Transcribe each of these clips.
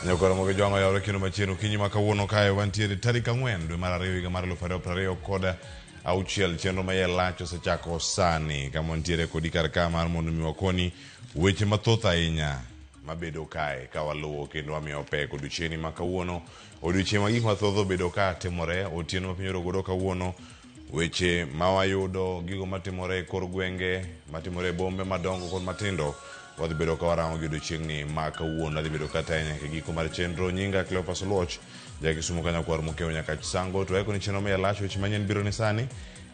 Nyakora moge jongo yawre kino machieno kinyi makawuono kae wantiere tarik 4 dwe mar 2 higa mar 2020 koda auchiel chenro mayel lach osechako sani kama wantiere kodi kar ka mar mondo mi wakoni weche mathoth ahinya mabedo kae ka waluwo kendo wamiyo pek odiochieng' makawuono odiochieng' ma gik mathoth obedo ka timore otieno mapiny orogodo kawuono weche mawayudo gigo matimore kor gwenge matimore bombe madongo kod matindo wadhi bedo ka warango gi odiochieng' ni makawuono adhi bedo kata nyaka giko mar chenro nyinga Cleophas Oluoch jakisumo kanya kwar mokeo nyaka chisango to eko ni chenro mayel lach weche manyien biro ni sani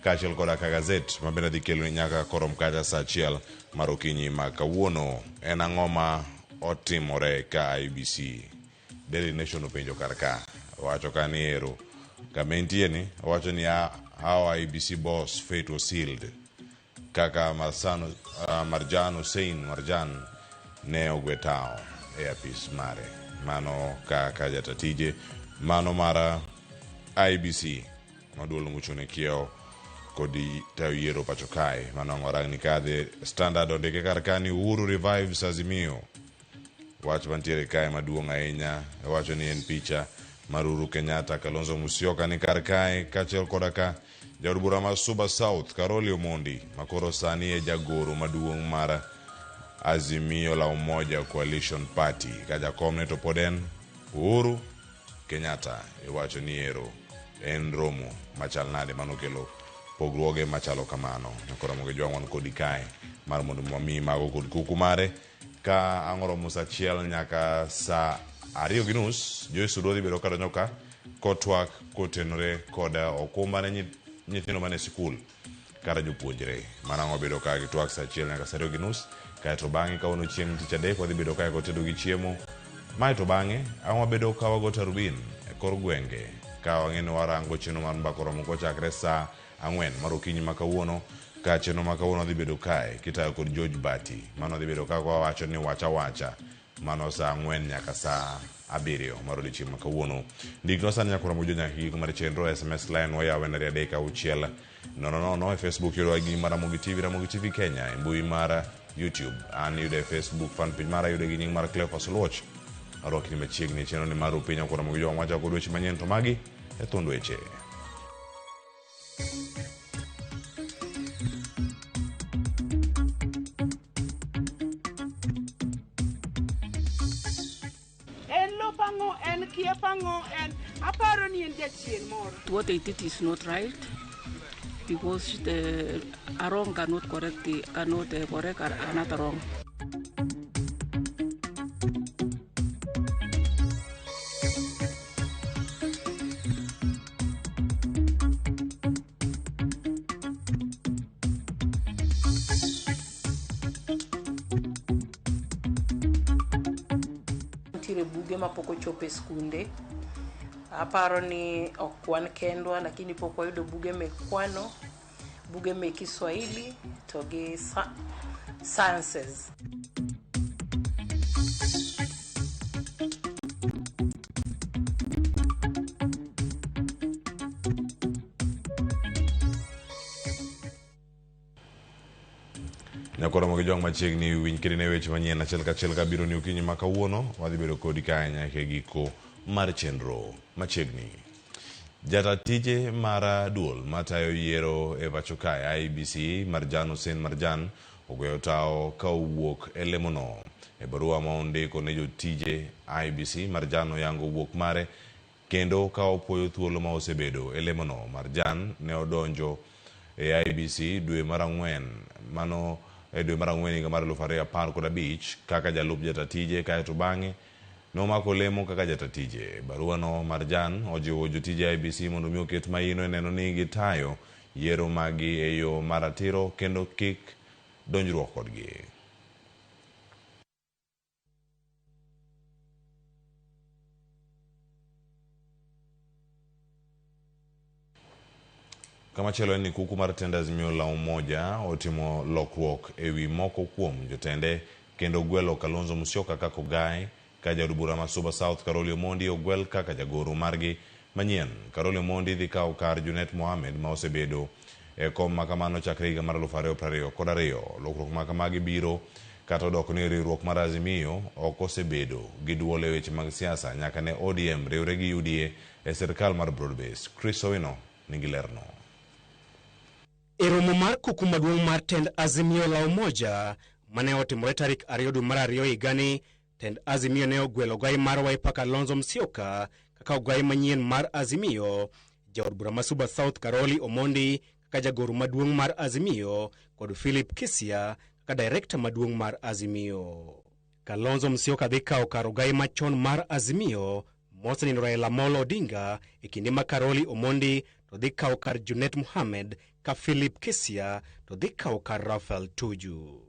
kaachiel koda ka gazet mabende dhi kelo nyaka korom kacha saa achiel mar okinyi makawuono. En ang'o ma otimore ka IEBC? Daily Nation openjo kar ka wacho ka ni ero kama entie ni wacho ni how IEBC boss fate was sealed kaka Marjan Hussein Marjan ne ogwetao e apis mare mano kaka jatatije mano mara IEBC maduolo mochune kiewo kodi tayo yiero pacho kae mano ng'orang ni kadhe Standard ondike kar ka ni Uhuru revives Azimio wach mantiere kae maduong' ahinya wacho ni en picha mar Uhuru Kenyatta Kalonzo Musyoka ni kar kae kaachiel koda ka jaod bura mar Suba South Karoli Omondi makoro sani e jagoro maduong' mar Azimio la Umoja Coalition Party ka jakomne to pod en Uhuru Kenyatta iwacho ni ero en romo machal nade manokelo pogruoge machalo kamano nyakora moge jwang'wan kodi kae mar mondo mami mago kod kuku mare ka ang'oro musa achiel nyaka saa 2:30 Joyce Udodhi bedo kadonjo ka kotwak kotenore koda okumba ne nyithindo mane sikul kata jopuonjre manang'o bedo ka gitwak saa 1 nyaka saa 2:30 kae to bang'e kawuono chieng' tich adek wadhi bedo kae kotedo gi chiemo mae to bang'e ang'o bedo ka wago tarubin e kor gwenge ka wang'eno warango chenro mar mbako romo kochakre saa 4 mar okinyi makawuono ka chenro makawuono dhi bedo kae kitayo kod George Bati mano dhi bedo ka wawacho ni wacha mano saa 4 nyaka saa 7 mar odiochieng' makawuono. Ndikno sani nyakora mojo nyaka giko mar chenro SMS line wayawe na 3:06 nono e Facebook yoro gi mara Ramogi TV Kenya e mbui mara YouTube an yude Facebook fan page mara yude gi nying mar Cleophas Oluoch arokni machiegni chenro ni mar piny nyakora mojo wacho kod weche manyien to magi e thund weche. What they did is not right because the wrong cannot correct another wrong. Tire buge mapoko chope skunde aparo ni okwan kendwa lakini pok wayudo buge mekwano buge me Kiswahili to gi sciences. Nyakora moge jong machiegni winy kidine weche manyien achiel ka biro ni okinyi makawuono wadhi bedo kodi kae nyaka giko mar chenro machiegni. Jatatije mara duol matayo yiero e pacho kae IEBC Marjan Hussein Marjan ogweyo tao ka owuok e lemono e barua ma ondiko ne jotije IEBC Marjan oyango wuok mare kendo ka opoyo thuolo ma osebedo e lemono. Marjan ne odonjo e IEBC dwe mar 4 mano e dwe mar 4 higa mar 2015 kaka jalup jatatije kae to bang'e nomako lemo kaka jatatije. Barua no Marjan ojiwo jotije IEBC mondo mi oket maino e neno ni gitayo yiero magi e yo maratiro kendo kik donjruok kodgi. Kama chelo ni kuku mar tenda Azimio la Umoja otimo lokruok e wi moko kuom jotende kendo gwelo Kalonzo Musyoka kaka ogae ka jaod bura ma Suba South Karoli Omondi ogwel kaka jagoro margi manyien. Karoli Omondi dhi kawo kar Junet Mohamed ma osebedo e kom makamano chakre higa mar 2022. Lokruok makamagi biro kata odok ni riwruok mar Azimio ok osebedo gi duol e weche mag siasa nyaka ne ODM riwre gi UDA e sirkal mar Broad-Based. Chris Owino nigi lerno. E romo mar kuku maduong' mar tend Azimio la Umoja mane otimore tarik 2 dwe mar 2 higani, tend Azimio ne ogwelo ogai mar Wiper Kalonzo Musyoka kaka ogai manyien mar Azimio, jaod bura ma Suba South Karoli Omondi kaka jagoro maduong' mar Azimio kod Philip Kisia kaka director maduong' mar Azimio. Kalonzo Musyoka dhi kawo kar ogai machon mar Azimio mosenindo Raila Amolo Odinga e kinde ma Karoli Omondi to dhi kawo kar Junet Mohamed ka Philip Kisia to dhi kawo kar Raphael Tuju.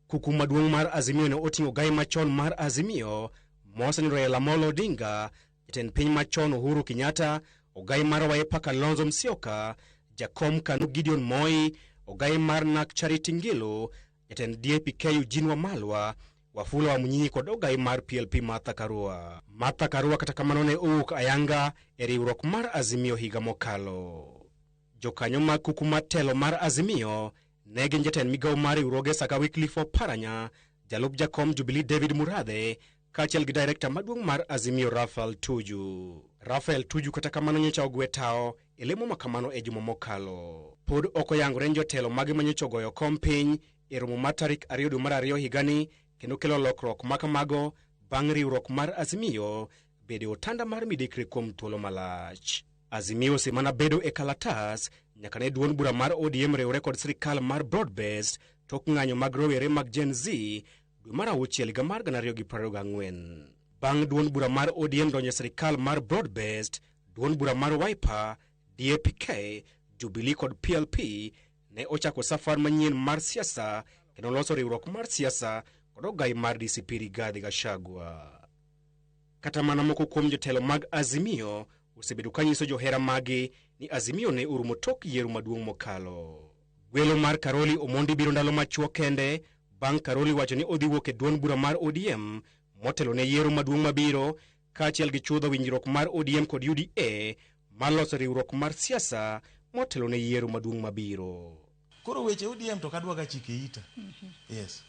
Kuku maduong' mar Azimio ne oting'o ogai machon mar Azimio mosenindo Raila Amolo Odinga, jatend piny machon Uhuru Kenyatta, ogai mar Wiper Kalonzo Musyoka, jakom KANU Gideon Moi, ogai mar NARC Charity Ngilu, jatend DAP-K Eugene Wamalwa, Wafula Wamunyinyi kod ogai mar PLP Martha Karua. Martha Karua kata kamano ne owuok ayanga e riwruok mar Azimio higa mokalo. Jokanyo mag kuku mar telo mar Azimio ne gin jatend migawo mar riwruoge Saka Wycliffe Oparanya, jalup jakom Jubilee David Murathe, kaachiel gi director maduong' mar Azimio Raphael Tuju. Raphael Tuju kata kamano nyocha ogwe tao e lemo makamano e juma mokalo. Pod ok oyangore ni jotelo mage manyocha ogoyo kom piny e romo mar tarik 2 dwe mar 2 higani kendo kelo lokruok makamago bang' riwruok mar Azimio bedo otanda mar midekre kuom thuolo malach. Azimio osemana bedo e kalatas nyaka ne duond bura mar ODM riwre kod sirkal mar Broad-Based tok ng'anyo mag rowere mag Gen Z dwe mar 6 higa mar 2024. Bang' duond bura mar ODM donjo sirkal mar Broad-Based, duond bura mar Wiper, DAP-K, Jubilee kod PLP ne ochako safar manyien mar siasa kendo loso riwruok mar siasa kod ogai mar DCP Rigathi Gachagua. Kata mana moko kuom jotelo mag Azimio osebedo kanyiso johera magi ni Azimio ne orumo tok yiero maduong' mokalo. Gwelo mar Karoli Omondi biro ndalo machuok kende bang' Karoli wacho ni odhi wuok e duond bura mar ODM motelo ne yiero maduong' mabiro, kaachiel gi chudho winjruok mar ODM kod UDA mar loso riwruok mar siasa motelo ne yiero maduong' mabiro. Koro weche ODM to kadwa ga chike ita. Yes.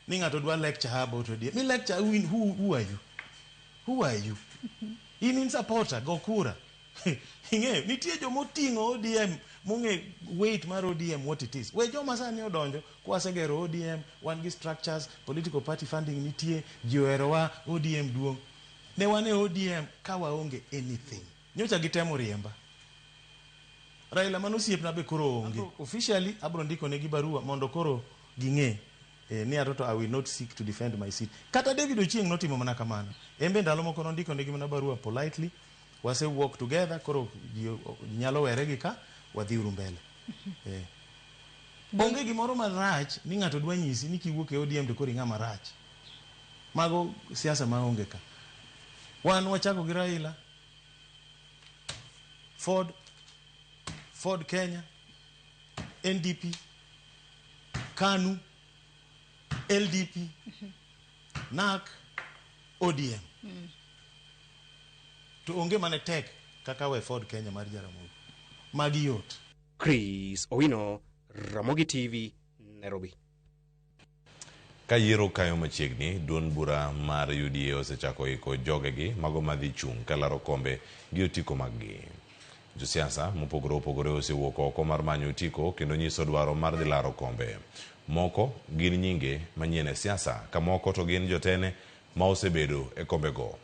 Ni ng'ato dwa lecture about ODM. Mi lecture who are you? Who are you? In supporter go kura. Inge nitie jo motingo ODM munge weight mar ODM what it is. We joma sani odonjo kwasegero ODM, wan gi structures, political party funding nitie, joerowa ODM duong. Ne wane ODM kawa onge anything. Nyocha gitemo riemba. Raila manosiep na be koro onge. Officially abro ndiko ne gi barua mondo koro ging'e ni aroto I will not seek to defend my seat. Kata David Ochieng notimo mana kamano. Embe ndalo moko ndiko ne gi mana barua politely. Wase work together koro nyalo were gi ka wadhiuru mbele. Onge gimoro marach ni ng'ato dwa nyisi ni kiwuok e ODM to koro ng'ama rach. Mago siasa ma onge ka. Wan wachako gi Raila, Ford Kenya, NDP, KANU, LDP, NARC, ODM. To onge mane tek kaka we Ford Kenya mar Jaramogi. Magi yot. Chris Owino, Ramogi TV, Nairobi. Ka yiero kayo machiegni, duond bura mar UDA osechako iko jogegi mago madhi chung' kalaro kombe gi otiko maggi. Josiasa mopogore opogore osewuok oko mar manyo otiko kendo nyiso dwaro mar dhi laro kombe. Moko gin nyinge manyien e siasa, ka moko to gin jotene ma osebedo e kombego.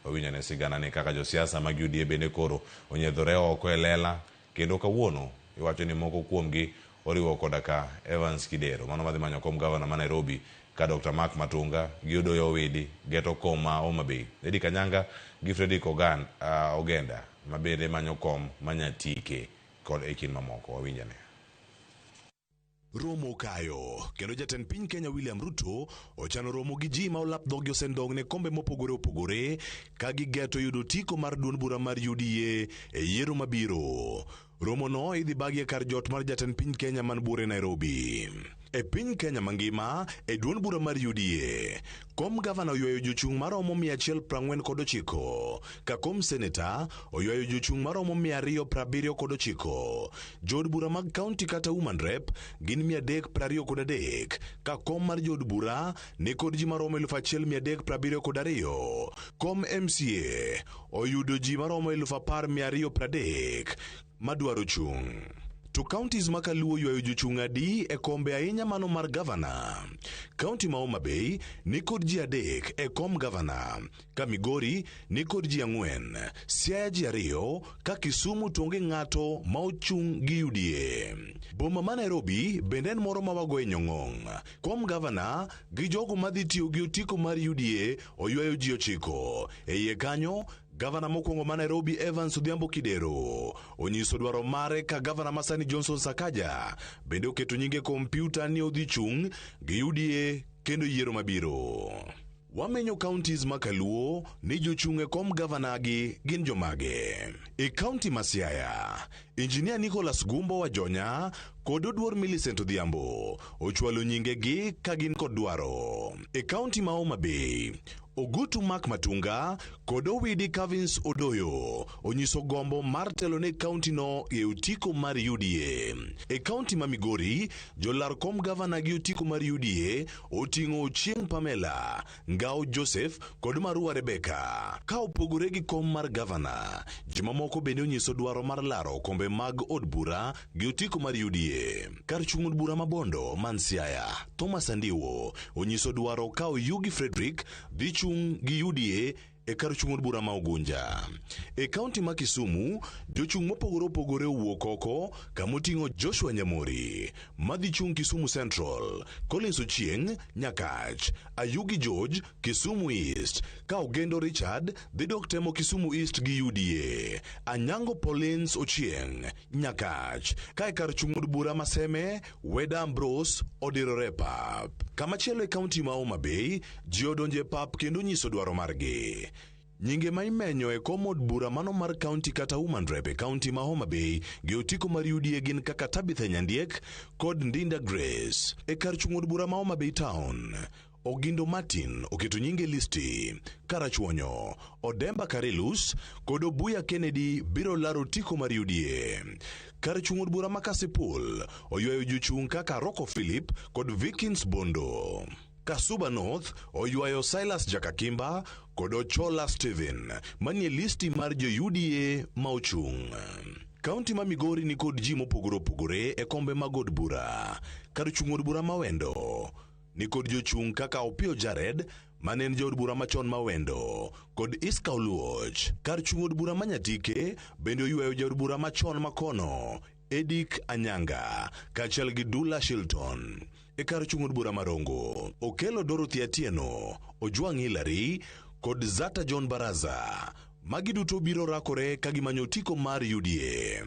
Owinyane sigana ni kaka josiasa mag UDA bende koro onyedhore oko e lela, kendo kawuono iwacho ni moko kuomgi oriwo koda ka Evans Kidero, mano madhi manyo kom gavana ma Nairobi, ka Dr. Mark Matunga, gi Odoyo Owidi, Geto Koma Homa Bay, Eddie Kanyanga gi Fredrick Ogenda mabende manyo kom manyatike kod ekin mamoko. Owinjane. Romo kayo kendo jatend piny Kenya William Ruto ochano romo gi ji ma olap dhogi osendong ne kombe mopogore opogore ka gigeto yudo tiko mar duond bura mar UDA e yiero mabiro. Romo no idhi bagi kar jot mar jatend piny Kenya man bure Nairobi. E piny Kenya mangima, e duond bura mar UDA, kom gavana oywayo jochung' maromo 149, ka kom seneta oywayo jochung' maromo 279. Jood bura mag kaunti kata woman rep gin 323, ka kom mar jood bura ni kod ji maromo 1372. Kom MCA oyudo ji maromo 10,230 madwaro chung'. To counties makaluo ywayo jochung' adi e kombe ahinya mano mar gavana. County ma Homa Bay ni kod ji 3 e kom gavana, ka Migori ni kod ji 4, Siaya ji 2, ka Kisumu tonge ng'ato ma ochung' gi UDA. Boma ma Nairobi bende en moro ma wago e nyong'ong'. Kom gavana gi jogo madhi tiyo gi otiko mar UDA oywayo ji 9. E iye kanyo, gavana mokwongo ma Nairobi Evans Odhiambo Kidero onyiso dwaro mare ka gavana masani Johnson Sakaja bende oketo nyinge kompyuta ni odhi chung' gi UDA kendo yiero mabiro. Wamenyo counties makaluo ni jochung' e kom gavana gi gin jomage. E county ma Siaya, Engineer Nicholas Gumbo Wajonya kod Oduor Millicent Odhiambo ochwalo nyinge gi ka gin kod dwaro. E county ma Homa Bay, Ogutu Mark Matunga kod Owidi Kavins Odoyo onyiso gombo mar telo ne county no e otiko mar UDA. E county ma Migori, jolar kom gavana gi otiko mar UDA oting'o Ochieng' Pamela, Ngao Joseph kod Marua Rebecca. Ka opogore gi kom mar gavana, jomamoko bende onyiso dwaro mar laro kombe mag od bura gi otiko mar UDA. Kar chung' od bura ma Bondo man Siaya, Thomas Andiwo onyiso dwaro ka Oyugi Frederick dhi chung' gi UDA e kar chung' od bura ma Ugunja. E kaunti ma Kisumu, jochung' mopogore opogore owuok oko kamoting'o Joshua Nyamori madhi chung' Kisumu Central, Collins Ochieng' Nyakach, Ayugi George Kisumu East, ka Ogendo Richard dhi dok temo Kisumu East gi UDA, Anyango Paulins Ochieng' Nyakach, ka e kar chung' od bura Maseme Weda Ambrose odirore pap. Kamachielo e kaunti ma Homa Bay, ji odonje pap kendo nyiso dwaro margi. Nyinge ma imenyo e kom od bura mano mar county kata woman rep e county ma Homa Bay gi otiko mar UDA gin kaka Tabitha Nyandiek kod Ndinda Grace. E kar chung' od bura ma Homa Bay Town, Ogindo Martin oketo nyinge listi, Karachuonyo, Odemba Karelus kod Obuya Kennedy biro laro tiko mar UDA. Kar chung' od bura ma Kasipul oywayo jochung' kaka Rocco Philip kod Vikins Bondo. Kasuba North oywayo Silas Jakakimba kod Ochola Steven manie listi mar jo UDA ma ochung'. Kaunti ma Migori ni kod ji mopogore opogore e kombe mag od bura. Kar chung' od bura ma Wendo ni kod jochung' kaka Opio Jared mane en jood bura machon ma Wendo kod Iska Oluoch. Kar chung' od bura ma Nyatike bende oywayo jood bura machon ma kono Edik Anyanga kaachiel gi Dula Shilton. E kar chung' od bura Marongo, Okelo Dorothy Atieno, Ojwang' Hillary kod Zata John Baraza. Magi duto biro rakore ka gimanyo otiko mar UDA.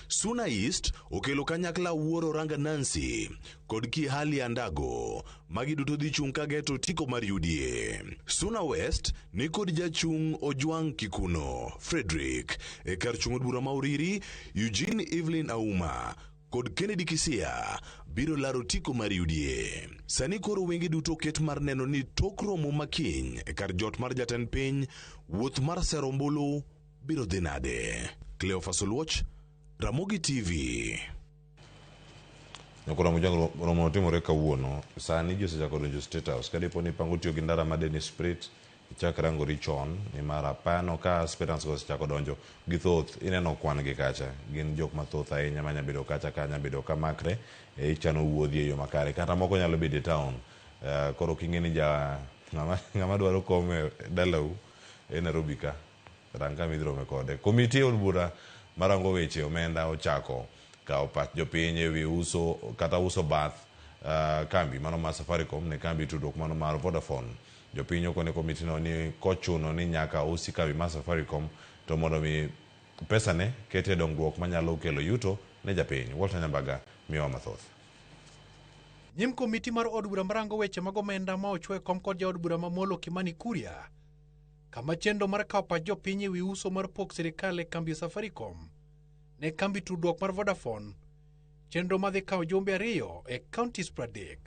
Suna East okelo kanyakla Wuoro Ranga Nancy kod Kihali Andago. Magi duto dhi chung' ka geto otiko mar UDA. Suna West ni kod jachung' Ojwang' Kikuno Frederick. E kar chung' od bura ma Uriri, Eugene Evelyn Auma kod Kennedy Kisia biro laro tiko mar UDA. Sani koro wenge duto ket mar neno ni tok romo makiny e kar jot mar jatend piny, wuoth mar sero ombulu biro dhi nade. Cleophas Oluoch, Ramogi TV. Nyakora mujango romo timore kawuono, sani josechako donjo State House. Kadipo ni pango tiyo gi ndara ma Dennis Spirit, ichak rango richon, ni mara pano ka Esperance go sechako donjo githoth, ineno kwan gi kacha. Gin jok mathoth ahinya manya bedo kacha kanya bedo ka makre, ichano wuodhi e yo makare. Kata moko nyalo bedo town. Koro kingeni ja ngama dwaro kome dalau e Nairobi ka. Ranka midrome kode. Komiti od bura marango weche omenda ochako ka opat jopiny e wi uso kata uso bath kambi mano mar Safaricom ne kambi tudruok mano mar Vodafone. Jopiny okone komiti no ni kochuno ni nyaka usi kambi mar Safaricom to mondo mi pesa ne kete dongruok manyalo kelo yuto ne japiny. Walter Nyambaga miwa mathoth. Nyim komiti mar od bura marango weche mag omenda ma ochwe kom kod jaod bura ma Molo Kimani Kuria, kama chendo mar kawo pach jopiny e wi uso mar pok sirikal e kambi Safaricom ne kambi tudruok mar Vodafone chenro madhi kawo jumbe 2 e counties Pradek.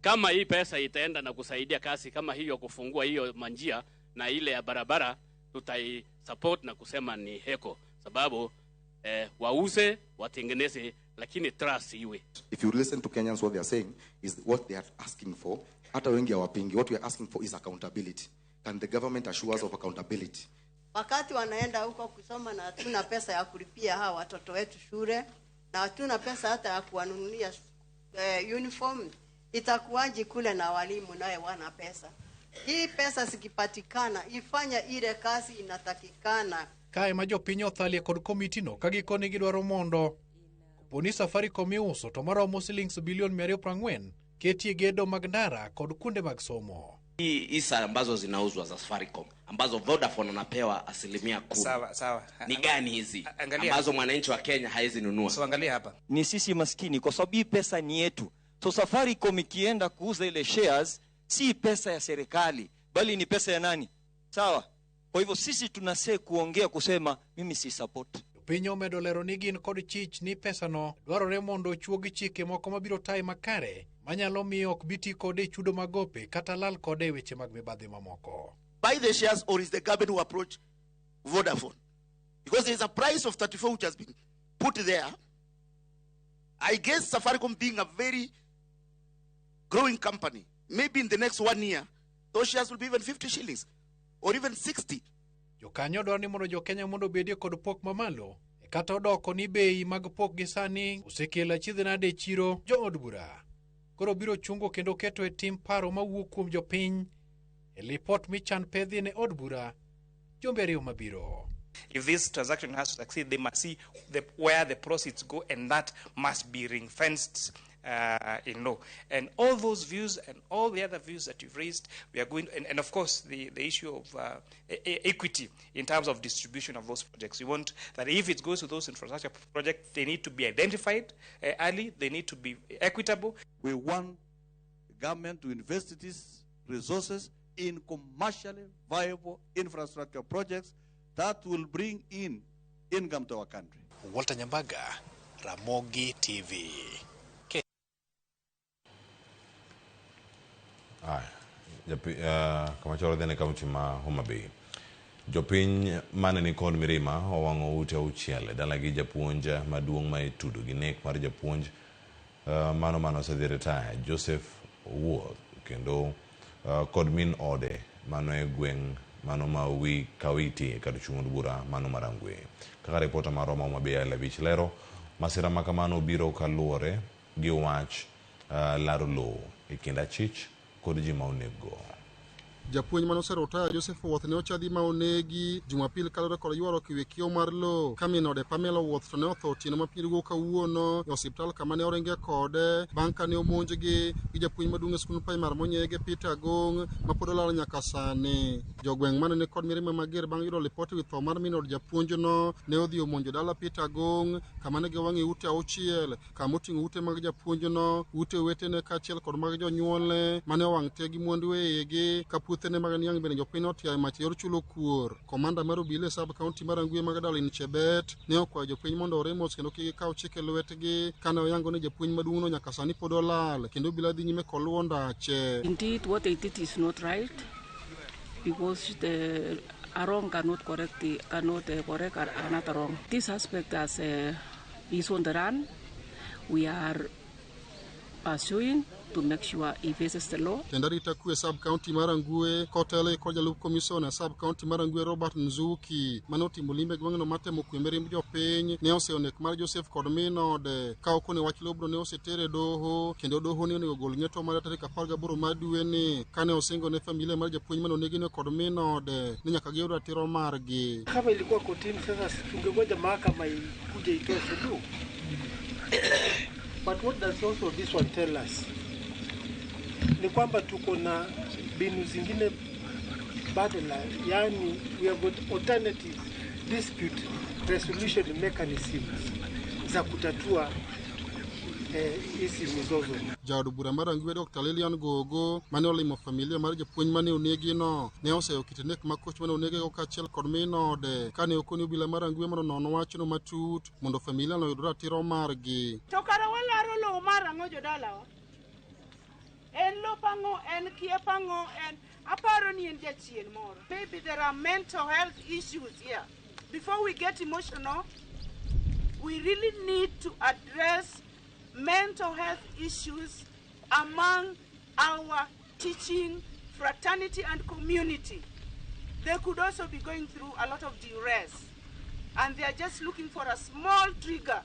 Kama hii pesa itaenda na kusaidia kasi kama hiyo kufungua hiyo manjia na ile ya barabara, tutai support na kusema ni heko, sababu wauze watengeneze, lakini trust iwe. If you listen to Kenyans, what they are saying is what they are asking for. Hata wengi hawapingi. What we are asking for is accountability. Can the government assure us of accountability? Wakati wanaenda huko kusoma na hatuna pesa ya kulipia hawa watoto wetu shule na hatuna pesa hata ya kuwanunulia uniform, itakuwaje kule na walimu naye wana pesa? Hii pesa sikipatikana ifanya ile kazi inatakikana. Kae majo pinyo thalie kod komiti no kagikone gidwaro mondo kuponi Safaricom iuso to maromo shillings bilion 240 ketie gedo mag ndara kod kunde mag somo. Hisa ambazo zinauzwa za Safaricom ambazo Vodafone anapewa 10%. Sawa. Ni gani hizi ambazo mwananchi wa Kenya haizi nunua? So angalia hapa. Ni sisi maskini kwa sababu hii pesa ni yetu. So Safaricom ikienda kuuza ile shares si pesa ya serikali bali ni pesa ya nani? Sawa. Kwa hivyo sisi tunase kuongea kusema mimi si support. Pinyo medolero ni gin kod chich ni pesa no dwarore mondo chuogi chike moko mabiro tai makare manyalo miyo ok biti kode chudo magope kata lal kode weche mag mibadhi mamoko. Buy the shares, or is the government who approach Vodafone? Because there is a price of 34 which has been put there. I guess Safaricom being a very growing company, maybe in the next 1 year, those shares will be even 50 shillings or even 60. Jokanyo dwaro ni mondo jokenya mondo bedie kod pok mamalo kata odoko ni bei mag pok gisani osekelo achiedh nade e chiro jood bura. Koro biro chungo kendo keto e tim paro mawuok kuom jopiny e lipot michan pedhi ne od bura jumbe 2 mabiro. If this transaction has to succeed, they must see where the proceeds go, and that must be ring-fenced in law. And all those views and all the other views that you've raised, we are going, and of course the issue of equity in terms of distribution of those projects. We want that if it goes to those infrastructure projects, they need to be identified early, they need to be equitable. We want the government to invest these resources in commercially viable infrastructure projects that will bring in income to our country. Walter Nyambaga, Ramogi TV. Kama choro dhene kaunti ma Homa Bay. Jopiny mane ni kod mirima owango ute auchiel dalagi japuonja maduong' ma itudo gi nek mar japuonj mano sedhi retire Joseph Wuoth kendo kod min ode mano e gweng' mano ma wi kawiti kod chung'od bura mano marangwe. Kaka reporta mar Homa Bay Lavich lero, masira makamano biro kaluore gi wach laro lowo e kind achich kod ji ma onego. Japuonj manosero taya Joseph Wuoth ne ochadhi ma onegi Jumapil kalore kod ywaro kiwekio mar lo kamin ode Pamela Wuoth to ne otho otieno ma pirgo kawuono e osiptal kama ne orenge kode bang' kane omonjgi gi japuonj maduong' e skul primar monyege Peter Gong ma pod olal nyaka sani. Jogweng' mane ni kod mirima mager bang' yudo ripot wi tho mar min od japuonjno ne odhi omonjo dala Peter Gong kama ne giwang'e ute auchiel kama oting'o ute mag japuonjno, ute wetene kaachiel kod mag jonyuolne mane owang' te gi mwandu weyegi puthene mag niang' bende jopiny otiaye mach yor chulo kuor. Komanda mar obila e sub county mar Angwe Magdalene Chebet ne okwayo jopiny mondo oremos kendo kik gikaw chike lwetgi kane oyango ni japuonj maduong'no nyaka sani pod olal kendo obila dhi nyime koluwo ndache. Indeed, what they did is not right because the wrong cannot correct another wrong. This aspect as is on the run. We are pursuing to make sure he faces the law. Tendarita kwe sub county mar Angwe kotele kod jalup commissioner sub county mar Angwe Robert Nzuki manotimo limbe gweng'no matemo kwe mirimb jopiny ne oseonek mar Joseph kod min ode ka okone wach lobno ne osetere doho kendo doho ne onego gol ng'eto mar tarik 18 mar dwe ni kane osingo ne familia mar japuonj manonegi ne kod min ode ni nyaka giyud ratiro margi. Kama ilikuwa kotini sasa tungengoja mahakama ikuje itoe suluhu. But what does also this one tell us? Ni kwamba tuko na mbinu zingine badala, yani we have got alternative dispute resolution mechanisms za kutatua hizi mizozo. Jaod bura mar Rangwe Dr. Lilian Gogo mane olimo familia mar japuonj mane onegi no ne oseyo kitenek makoch mane onegi go kachiel kod minode kane okoni obila mar Rangwe mondo nono wachno matut mondo familia no yud ratiro margi. To kara walaro lo mar ang'o jodalawa en lo pango en kie pango en aparo ni en jachien moro. Maybe there are mental health issues here. Before we get emotional, we really need to address mental health issues among our teaching fraternity and community. They could also be going through a lot of duress, and they are just looking for a small trigger,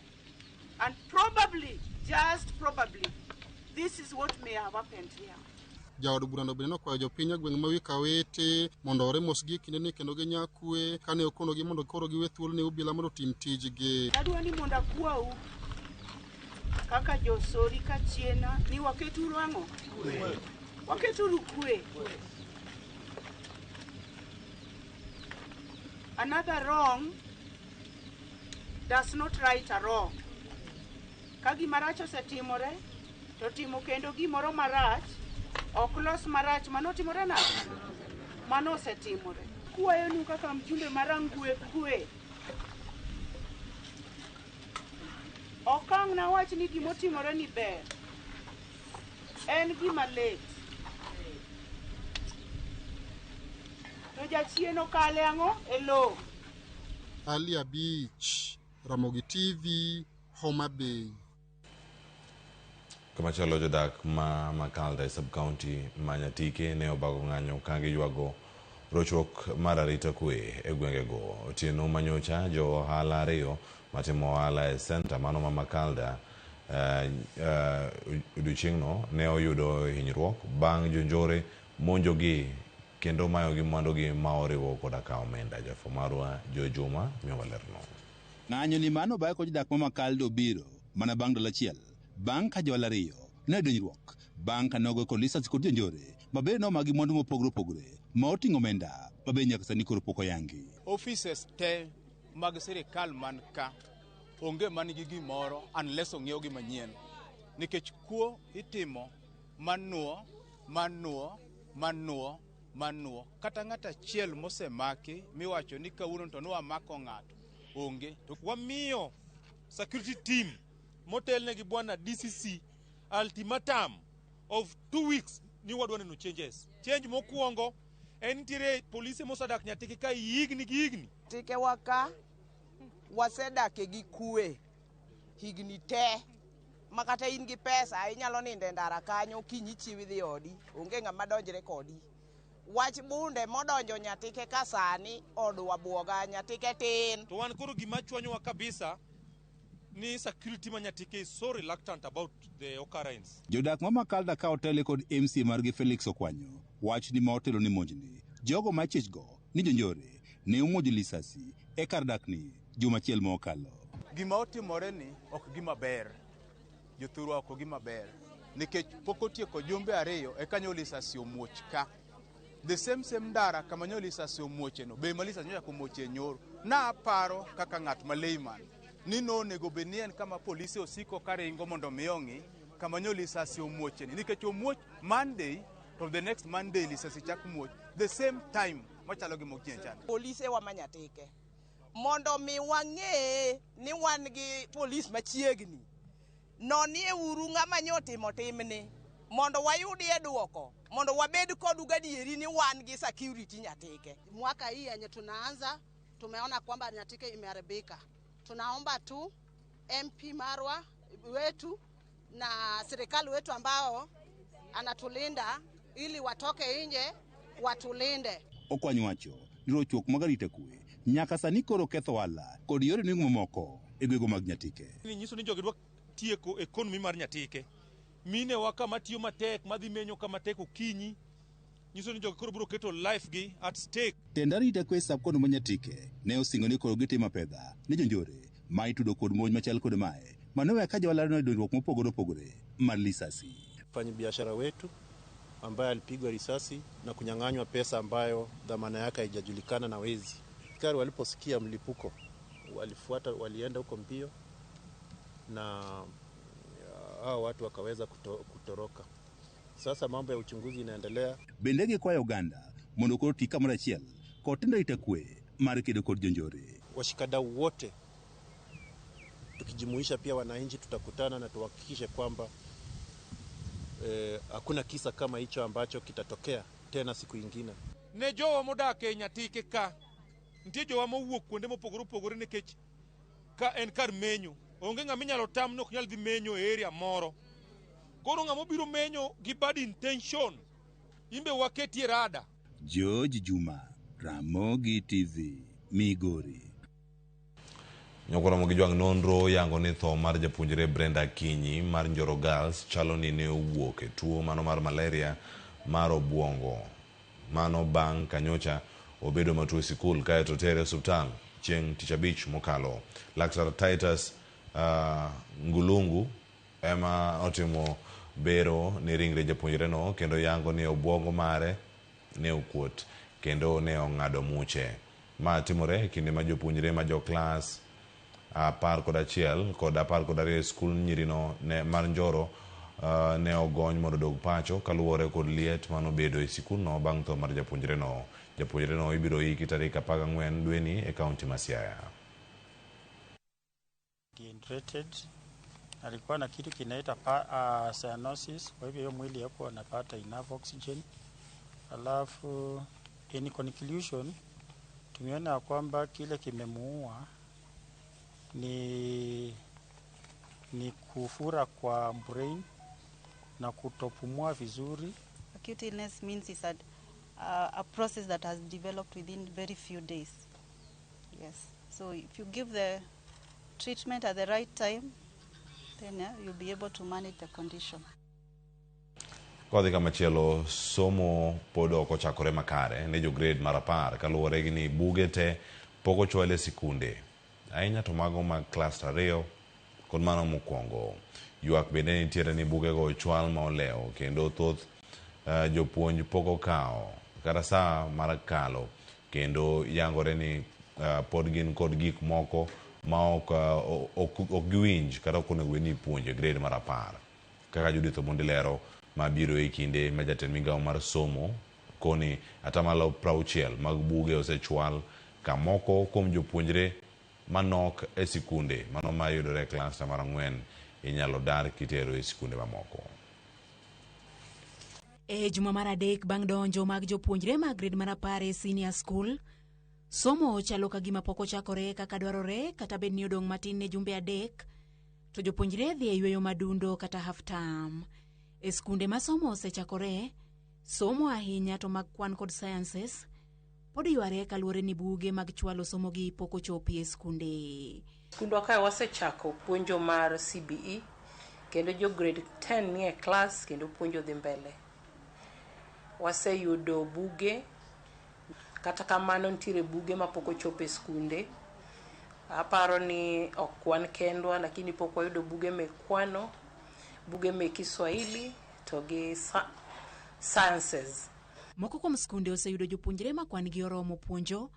and probably, just probably, this is what may have happened here. Jaod burano bende nokwayo jopiny gweng' ma Wikawete mondo oremosgi kinde ni kendo ginyakwe kane okonogi mondo koro giwe thuolo ne obila mondo tim tijgi. Adwa ni mondo akwau kaka josori kachiena ni waketuru ang'o? Waketuru kwe. Another wrong does not right a wrong. Ka gimaracho osetimore, to timo kendo gimoro marach, ok los marach manotimore na mano osetimore. Kwayo nu kaka mjumbe mar Rangwe kwe. Okang' na wach ni gimotimore ni ber. En gima lit. To jachien okale ang'o e lo. Ali Beach, Ramogi TV, Homa Bay. Kama chalo jodak ma Makalda sub-county Manyatike ne obago ng'anyo kangi yuago rochruok mar arita kwe e gwengego. Otieno manyocha jo ohala ariyo matimo ohala e center mano ma Makalda odiochieng'no ne oyudo hinyruok bang' jonjore monjogi kendo mayogi mwandogi ma oriwo koda ka omenda. Jafo marwa Jojuma miyo walerno. Ng'anyo ni mano bae ko jodak ma Makalda obiro mana bang' dala achiel bang' ka johala ariyo ne donjruok bang' ka nogo kod lisasi kod jonjore mabe no magi mwandu mopogore opogore ma oting'o omenda mabe nyaka sani koro pok oyangi. Offices te mag sirikal man ka onge man gi gimoro unless ong'iew gi manyien nikech kuo itimo manuo kata ng'ata achiel mosemaki miwacho ni kawuono to nwamako ng'ato onge. To wamiyo security team motelne gi bwana DCC ultimatum of 2 weeks ni wadwa neno changes. Change mokuongo en tire polisi mosadak Nyatike ka higni tike waka wasedake gi kue higni te makata in gi pesa inyalo ninde ndara kanyo kinyi chiwi dhi odi onge ng'ama donjre kodi. Wach bunde modonjo Nyatike ka sani odwa buoga Nyatike tin. To wan koro gima chwanyowa kabisa ni security ma Nyatike is so reluctant about the occurrence. Jodak ma Makalda ka otele kod MC margi Felix Okwanyo wach ni ma otelo ni monjni jogo machichgo ni jonjore ne omuojo lisasi e kar dakni juma achiel mokalo. Gima otimore ni ok gima ber. Jothurwa ok gima ber nikech pok otieko jumbe ariyo e kanyo lisasi omuoch ka. The same ndara kama nyo lisasi omuoche no be lisasi nyo omuoche nyoro na paro kaka ng'at ma layman ni no nego benien kama polisi osiko karingo mondo miyongi kama nyo lisasi omuoche ni nikech omuoch Monday to the next Monday lisasi chak muoch the same time machalo gi mokien chan. Polisi wa Manyatike mondo mi wang'e ni wan gi polis machiegni nonie uru ng'ama nyotimo timni mondo wayudie duoko mondo wabed kod ugadieri ni wan gi security Nyatike. Mwaka hii yenye tunaanza tumeona kwamba Nyatike imeharibika. Tunaomba tu MP Marwa wetu na serikali wetu ambao anatulinda ili watoke nje watulinde. Okwanyo wacho ni rochruok mag arita kwe nyaka sani koro ketho ohala kod yore nengo mamoko e gwego mag Nyatike. Ni nyiso ni jogi dwa tieko economy mar Nyatike. Mine waka matiyo matek madhi menyo kama tek okinyi nyiso ni jogi koro biro keto life gi at stake. Tend arita kwe sab kod Nyatike ne osingo ni koro gitimo pedha ne jonjore ma itudo kod monj machal kod mae manowe ka johala no donjruok mopogore opogore mar lisasi. Mfanyabiashara wetu ambaye alipigwa risasi na kunyang'anywa pesa ambayo dhamana yake haijajulikana na wezi. Askari waliposikia mlipuko walienda huko mbio na hao watu wakaweza kutoroka. Sasa mambo ya uchunguzi inaendelea. Bendege kwa Uganda mondo koro tika mara achiel kod tendo itakwe mar kedo kod jonjore. Washikadau wote tukijumuisha pia wananchi tutakutana na tuhakikishe kwamba hakuna kisa kama hicho ambacho kitatokea tena siku nyingine. Ne jowa modak e Nyatike ka nitie jowa mowuok kuonde mopogore opogore nikech ka en kar menyo onge ng'ama inyalo tam nok nyal dhi menyo e area moro. Koro ng'ama obiro menyo gi bad intention imbe waketie rada. George Juma, Ramogi TV, Migori. Nyokora mogi jwang nonro yango ni tho mar japuonjre Brenda Kinyi mar Njoro Girls chalo ni ne owuok e tuo mano mar malaria mar obwongo. Mano bang' kanyocha obedo matuo sikul kae to tere hospital chieng' tich abich mokalo. Laktar Titus Ngulungu ema otimo bero ni ringre japuonjre no kendo yango ni obwongo mare ne okuot kendo ne ong'ado muche. Ma timore kinde ma jopuonjre ma jo klas 11 kod 12 skul nyirino ne mar Njoro ne ogony mondo dog pacho kaluwore kod liet mano bedo e sikul no bang' tho mar japuonjre no. Japuonjre no ibiro iki tarik 14 dweni e kaunti ma Siaya. Dehydrated, alikuwa na kitu kinaita cyanosis, kwa hivyo mwili hapo anapata enough oxygen. Alafu in conclusion tumeona kwamba kile kimemuua ni kufura kwa brain na kutopumua vizuri. Acute illness means it's a process that has developed within very few days. Yes. So if you give the treatment at the right time, then you'll be able to manage the condition. Kodhi kama chielo somo podo oko chakore makare ne jo grade mar 10 kaluwore gi ni buge te poko chwale sikunde. Ahinya to mago mag class 2 kod mano mokwongo. Ywak bende nitiere ni buge go chwal ma oleo kendo thoth jopuonj poko kao kata saa mar kalo kendo yangore ni pod gin kod gik moko ma ok giwinj kata ok onego ni puonje grade mar 10 kaka Judith Mondilero ma biro e kinde ma jatend migawo mar somo koni atamalo 60 mag buge osechwal ka moko kuom jopuonjre manok e sikunde mano ma yudore klas mar 4 inyalo dar kitero e sikunde mamoko. E juma mar adek bang' donjo mag jopuonjre mag grade mar 10 senior school, somo chalo ka gima pok ochakore kaka dwarore kata bed ni odong' matin ne jumbe adek, to jopuonjre dhi e yweyo madundo kata half term. E skunde ma somo osechakore, somo ahinya to mag kwan kod sciences pod yware kaluwore ni buge mag chwalo somo gi pok ochopi e skunde. Skundwa kae wasechako puonjo mar CBE kendo jo grade 10 ni e class kendo puonjo dhi mbele. Waseyudo buge kata kamano nitiere buge ma pok ochopo e skunde. Aparo ni ok kwan kendwa lakini pok wayudo buge me kwano, buge me Kiswahili to gi sciences. Moko kuom skunde oseyudo jopuonjre ma kwan gi oromo puonjo,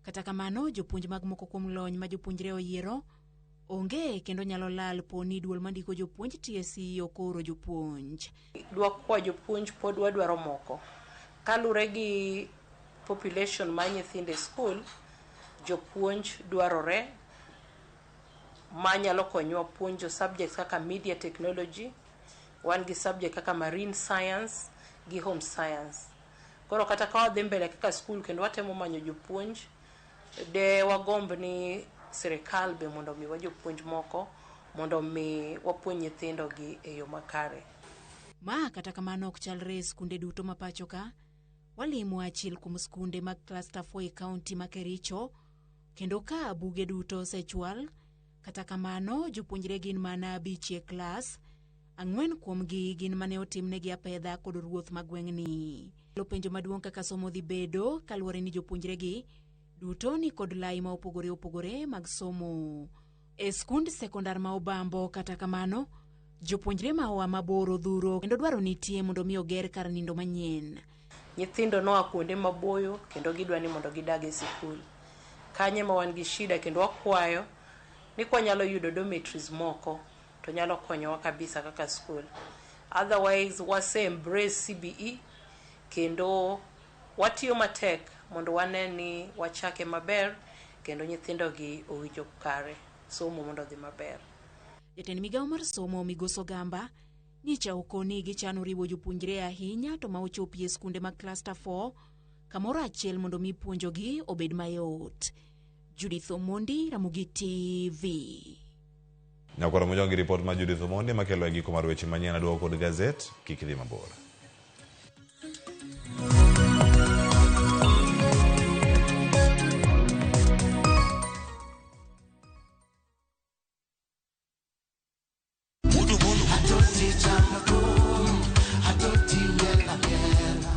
kata kamano jopuonj mag moko kuom lony ma jopuonjre oyiero onge kendo nyalo lal poni duol mandiko jopuonj TSC okoro jopuonj. Dwa kwa jopuonj pod wadwaro moko. Kalure gi population ma nyithinde school, jopuonj dwarore ma nyalo konyo puonjo subjects kaka media technology, wan gi subject kaka marine science gi home science. Koro kata ka wadhi mbele kaka school kendo watemo manyo jopuonj, de wagomb ni serikal be mondo mi wajopuonj moko mondo mi wapuonj nyithindo gi e yo makare. Ma kata kamano ok chalre skunde duto ma pacho ka. Walimu achiel kuom skunde mag cluster 4 e kaunti ma Kericho kendo ka buge duto osechwal, kata kamano jopuonjre gin mana 5 e klas, 4 kuomgi gin mane otimnegi apedha kod ruoth magweng'ni. Penjo maduong' kaka somo dhi bedo kaluwore ni jopuonjre gi duto ni kod lai ma opogore opogore mag somo. E skund sekondar ma Obambo kata kamano, jopuonjre ma oa mabor odhuro kendo dwaro nitie mondo mi oger kar nindo manyien. Nyithindo noa kuonde maboyo kendo gidwa ni mondo gidag e sikul. Kanye ma wan gi shida kendo wakwayo ni kwa nyalo yudo dormitories moko to nyalo konyowa kabisa kaka school. Otherwise wase embrace CBE kendo watiyo matek mondo wane ni wachake maber kendo nyithindo gi owinjo kare somo mondo dhi maber. Jatend migawo mar somo Migoso Gamba nyicha okoni gichano riwo jopuonjre ahinya to ma ochopie skunde mag cluster 4 kamoro achiel mondo mi puonjogi obed mayot. Judith Omondi, Ramogi TV. Nyakora mojongi report ma Judith Omondi makelo e giko mar weche manyien adwa kod gazet kik dhi mabor.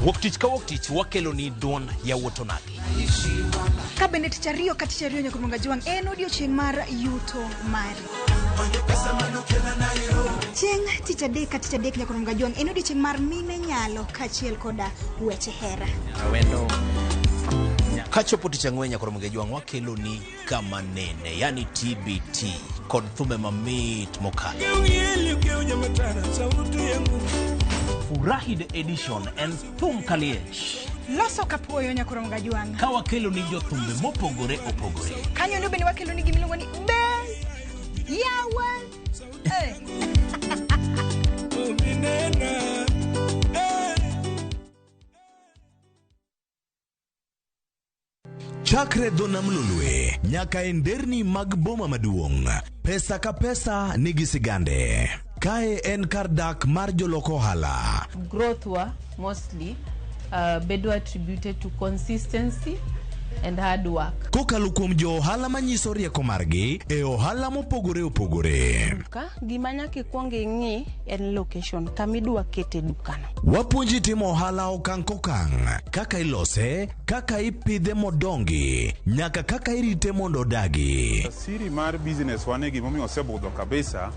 Woktich ka woktich wakelo ni don ya wotonagi. Kabende tichario katichario nyakumunga juang en odiochieng' mar yuto mari. Chieng' tichadek nyakumunga juang en odiochieng' mar mine nyalo kachiel koda weche hera. Wendo. Kachopo tichang'we nyakumunga juang wakelo ni kama nene, yani TBT, kod thume mamit mokalo. Furahide edition en thum kaliech. Loso kapuoyo nyakumunga juang. Ka wakelo ni jothumbe mopogore opogore. Kanyo ndo bende wakelo ni gimiluongo ni Bell Yawa. Chakre dhona mlulwe nyaka enderni mag boma maduong'. Pesa ka pesa nigi sigande. Kae en kardak mar joloko hala. Growth wa mostly bedo attributed to consistency and hard work. Kokalo kuom jo ohala manyiso rieko margi e ohala mopogore opogore. Gima nyaka kuong ing'i en location kamidwa kete dukano. Wapuonji timo ohala okang' kokang', kaka ilose, kaka ipidhe modongi, nyaka kaka irite mondo odagi. Siri mar business wane gimomiyo osebudho kabisa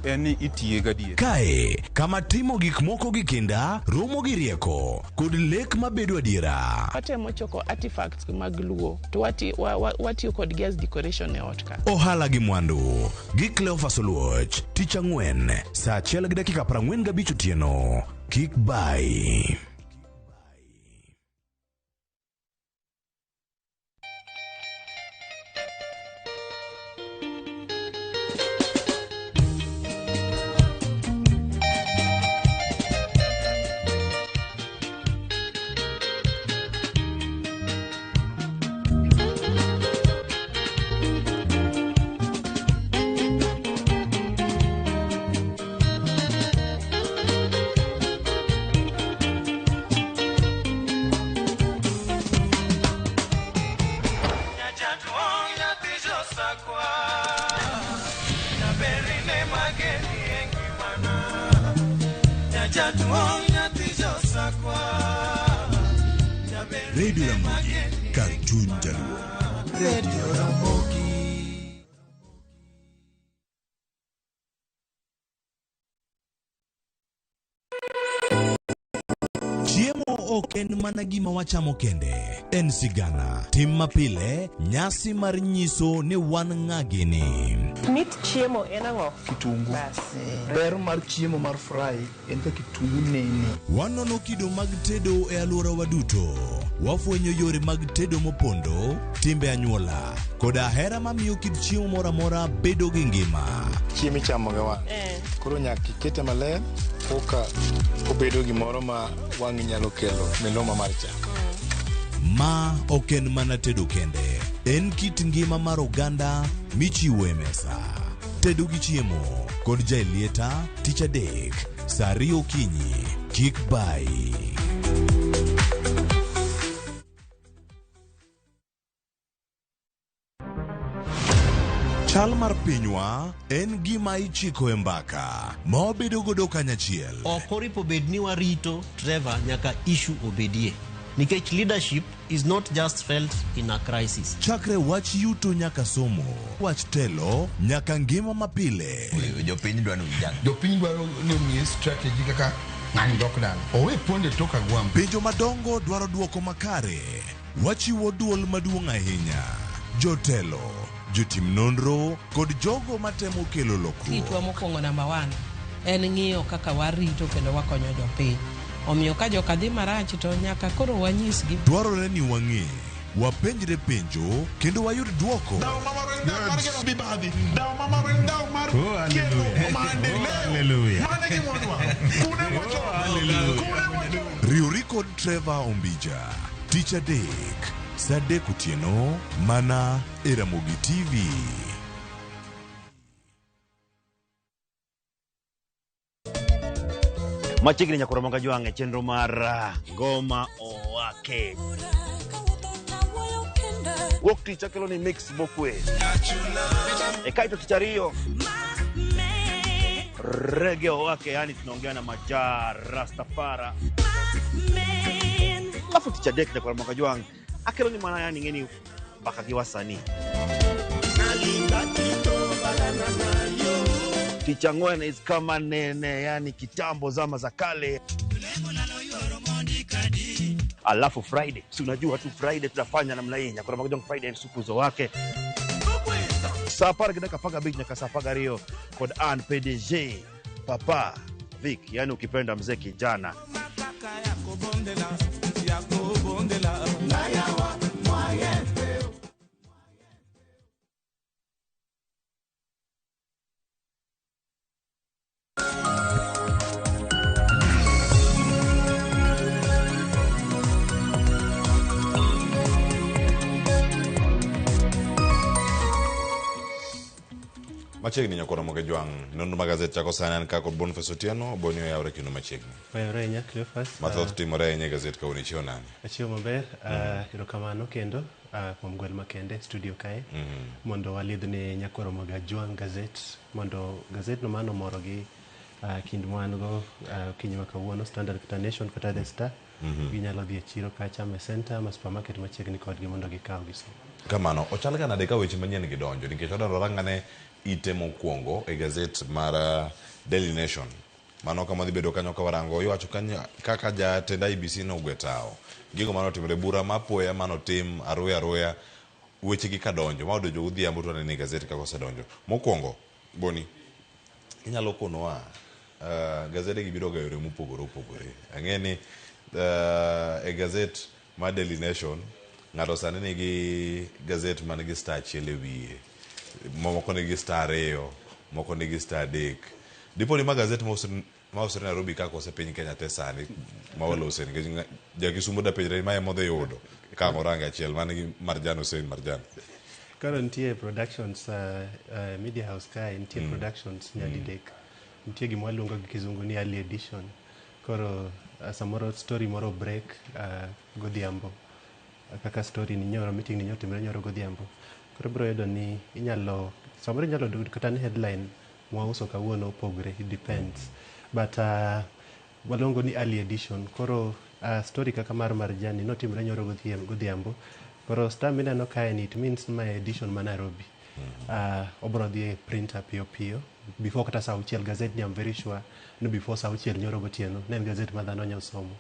eni itiye gadier. Kae kama timo gik moko gi kinda romo gi rieko kod lek mabedo adiera. Watemo choko artifacts mag luo to watiyo kod gas decoration e ot ka. Ohala gi mwandu gi Cleophas Oluoch tich ang'wen saa 1:45 otieno. Kik bai. Radio Ramogi, Cartoon Jaluo. Radio Ramogi. Chiemo ok en mana gima wachamo kende, en sigana. Tim mapile, nyasi mar nyiso ni wan ng'agini. Mit chiemo en ang'o? Kitungu. Ber mar chiemo mar fry en ka kitungu nene. Wanono kido mag tedo e alworawa duto. Wafwenyo yore mag tedo mopondo, timbe anyuola, koda hera mamiyo kit chiemo mora mora bedo gi ngima. Chiemo ichamo ga wang'. Koro nyaka ikete maler koka obedo gimoro ma wang'i nyalo kelo miluma mar cham. Ma ok en mana tedo kende, en kit ngima mar oganda michiwo e mesa. Tedo gi chiemo kod jailieta tich adek saa 2 okinyi. Kik bai. Chal mar pinywa en gima ichiko e mbaka ma wabedo godo kanyachiel. Okoripo bed ni warito Trevor nyaka issue obedie. Nikech leadership is not just felt in a crisis. Chakre wach yuto nyaka somo, wach telo nyaka ngima mapile. Jopiny dwaro ni omiye strategy kaka ng'ani dok dala. Owe ponde toka gwam. Penjo madongo dwaro duoko makare. Wachiwo duol maduong' ahinya. Jotelo, jotim nonro kod jogo matemo kelo lokruok. Kitwa mokwongo number 1 en ng'iyo kaka warito kendo wakonyo jopiny. Omiyo ka joka dhi marach to nyaka koro wanyisgi. Dwarore ni wang'e, wapenjre penjo kendo wayud dwoko. Riwri kod Trevor Ombija, Tich Adek, Saa 3 otieno, mana e Ramogi TV. Machiegni nyakoro monga jwang'e chenro mar ngoma owake. Wuok tich akelo ni mix bokwe. Kaito tich ariyo reggae owake, yani tunaongea na Majar Rastafara. Alafu tich adek nyakoro monga jwang'e akelo ni mana, yani ngeni baka gi wasanii. Tich ang'wen is kama nene, yani kitambo zama za kale. Alafu Friday, si unajua tu Friday tunafanya namna hii, nyakora magojong Friday and supuzo wake. Sapara kidaka paga big nyaka sapaga rio kod Ann PDG Papa Vic, yani ukipenda mzee kijana. Machiegni nyakoro moge jwang' nonro magazet chako sana ka kod Boniface Otieno bonyo ya kino machiegni. Mayore nya Cleophas. Mathoth timore nye gazet ka unichio nani. Achio maber, erokamano kendo kuom gwel makende studio kae. Mondo walidhne nyakoro moga jwang' gazet, mondo gazet no mano moro gi kind mwan go kinyi makawuono Standard kata Nation kata The Star. Ginyalo dhi e chiro kacha me center ma supermarket machiegni kodgi mondo gikaw giso. Kamano, ochal ka nade ka weche manyien gidonjo nikech odaro rangane ite mokwongo e gazet mar Daily Nation. Mano kama dhi bedo kanyo ka warango iwacho kaka jatend IEBC no gwetao. Gigo mano timre bura mapoya mano tim aroya weche gi kadonjo ma odonjo udhiambo to ne gazet ka osedonjo. Mokwongo Boni inyalo konowa gazet gi biro ga yore mopogore opogore. Ang'eni e gazet mar Daily Nation ng'ato sani nigi gazet man gi star achiel e wiye, moko nigi star 2, moko nigi star 3. Dipo ni magazet ma osere Nairobi kako ose piny Kenya te sani ma walose nikech jakisumo da penjre ma emodhe yudo ka orange achiel man gi Marjan Hussein Marjan. Karo nitie productions media house kae nitie productions nyadidek. Nitie gima waluongo gi kizungu ni early edition. Koro samoro story moro break godhiambo. Kaka story ni nyoro meeting ni nyotimre nyoro godhiambo. Koro bro yudo ni samoro inyalo dud kata ni headline mwauso kawuono opogre, it depends. But waluongo ni early edition. Koro story kaka mar Marjani notimre nyoro godhiambo. Koro Star mineno kae ni it means my edition ma Nairobi. Obro dhi e printer piyo before kata saa 6 gazet ni I'm very sure no before saa 6 nyoro gotieno ne gazet ma dhano nya somo.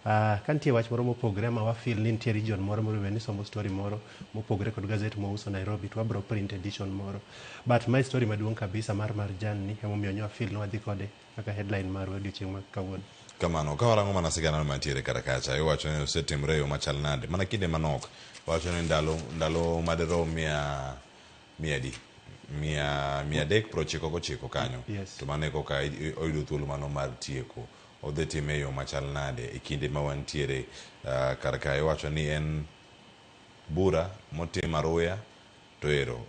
Kantie wach moro mopogre ma wafeel ni nitie region moro moro ni somo story moro mopogre kod gazet mouso Nairobi to wabro print edition moro. But my story maduong' kabisa mar Marjan ni emomiyo nyo feel no wadhi kode kaka headline mar odiochieng' ma kawuono. Kamano ka warango mana sigana mantiere kata kacha iwacho ni osetimre yo machal nade mana kinde manok wacho ni ndalo madero 100 kanyo. Yes. To maneko ka oyudo thuolo mano mar tieko odhi time yo machal nade e kinde ma wantiere karaka iwacho ni en bura motim aroya to ero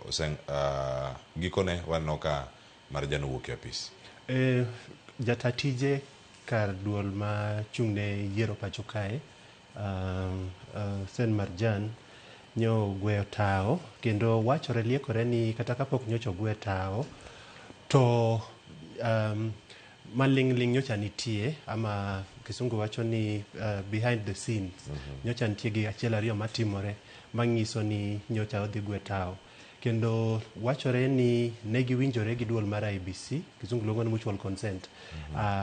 gikone waneno ka Marjan wuok e apis. Jatatije kar duol ma chung'ne yiero pacho kae Sen Marjan nyo gweyo tao kendo wachore liekore ni kata kapok nyocho gwe tao to maling nyocha nitie ama kisungu wacho ni behind the scenes nyocha nitie gi achiel ariyo matimore mangiso ni nyocha odhi gwe tao kendo wachore ni negi winjore gi duol mar IEBC kisungu luongo ni mutual consent.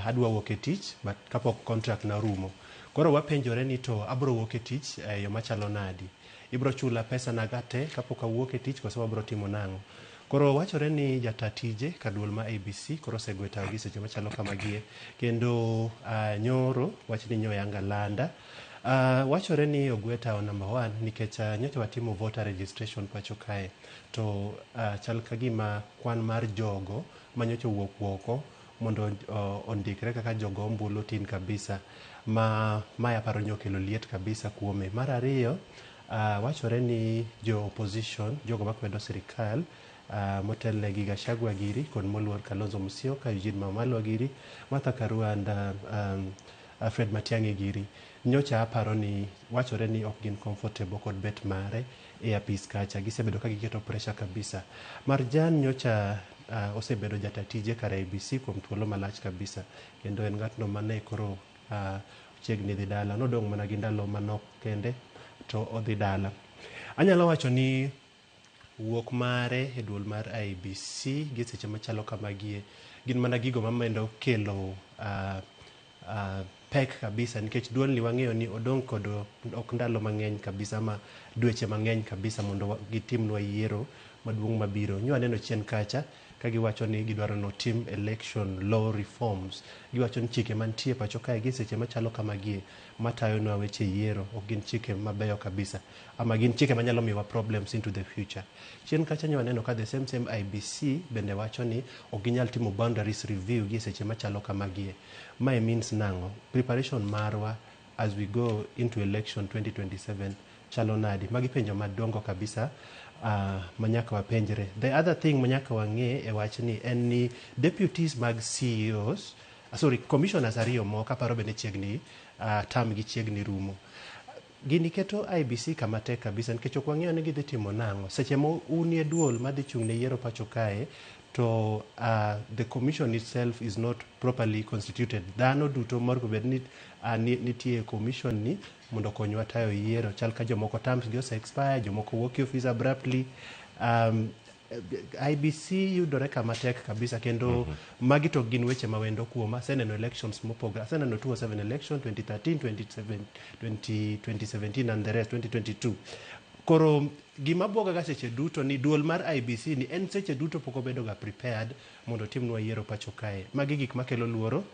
Adwa wuok e tich but kapok contract na rumo Koro wapenjore ni to abro wuok e tich yo machalo nadi. Ibro chula pesa nagate kapok awuok e tich koso abro timo nang'o. Koro wachore ni jata tije kaduol ma ABC koro segweta gi seche machalo kamagie kendo nyoro wachni nyoyanga landa. Wachore ni ogweta number 1 nikech nyocha watimo voter registration pacho kae to chal kagima kwan mar jogo manyocha wuok woko mondo ondikre kaka jogo ombulu tin kabisa maya paro nyokelo liet kabisa kuome. Mar ariyo wachore ni jo opposition jogo makwedo sirikal motelne gi Gachagua giri kod moluor Kalonzo Musyoka, Eugene Wamalwa giri, Martha Karua and Fred Matiang'i giri nyocha aparo ni wachore ni ok gin comfortable kod bet mare e apis kacha, gisebedo ka giketo pressure kabisa. Marjan nyocha osebedo jata tije kar ABC kuom thuolo malach kabisa kendo en ng'atno mane koro chiegni dhi dala, nodong' mana gi ndalo manok kende to odhi dala. Anyalo wacho ni wuok mare e duol mar IEBC gi seche machalo kamagie gin mana gigo mamendo kelo pek kabisa nikech duol ni wang'eyo ni odong' kod ok ndalo mang'eny kabisa ma dweche mang'eny kabisa mondo gitimnwa yiero maduong' mabiro. Nyo aneno chien kacha ka giwacho ni gidwaro no team election law reforms. Giwacho ni chike mantie pacho kae gi seche machalo kamagie matayo nwa weche yiero ok gin chike mabeyo kabisa ama gin chike manyalo miwa problems into the future. Chien kacha nyo aneno ka the same IBC bende wacho ni ok ginyal timo boundaries review gi seche machalo kamagie. My means nango preparation marwa as we go into election 2027 chalo nadi. Magi penjo madongo kabisa manyaka wapenjre. The other thing manyaka wang'e e wach ni en ni deputies mag CEOs commissioners ariyo moko aparo bende chiegni tam gi chiegni rumo. Gini keto IBC kama tek kabisa nikech ok wang'eyo ni gidhi timo nang'o seche mo unie duol madhi chung' ne yiero pacho kae to the commission itself is not properly constituted. Dhano duto moro bed ni nitie commission ni mondo konywa tayo yiero chal ka jomoko terms gi ose expire, jomoko wuok e office abruptly. IBC yudore kama tek kabisa kendo magi to gin weche mawendo kuoma. Aseneno elections mopogore, aseneno 2007 election, 2013, 2017 and the rest 2022. Koro gima buoga ga seche duto ni duol mar IBC ni en seche duto poko bedo ga prepared mondo timnwa yiero pacho kae. Magi gik makelo luoro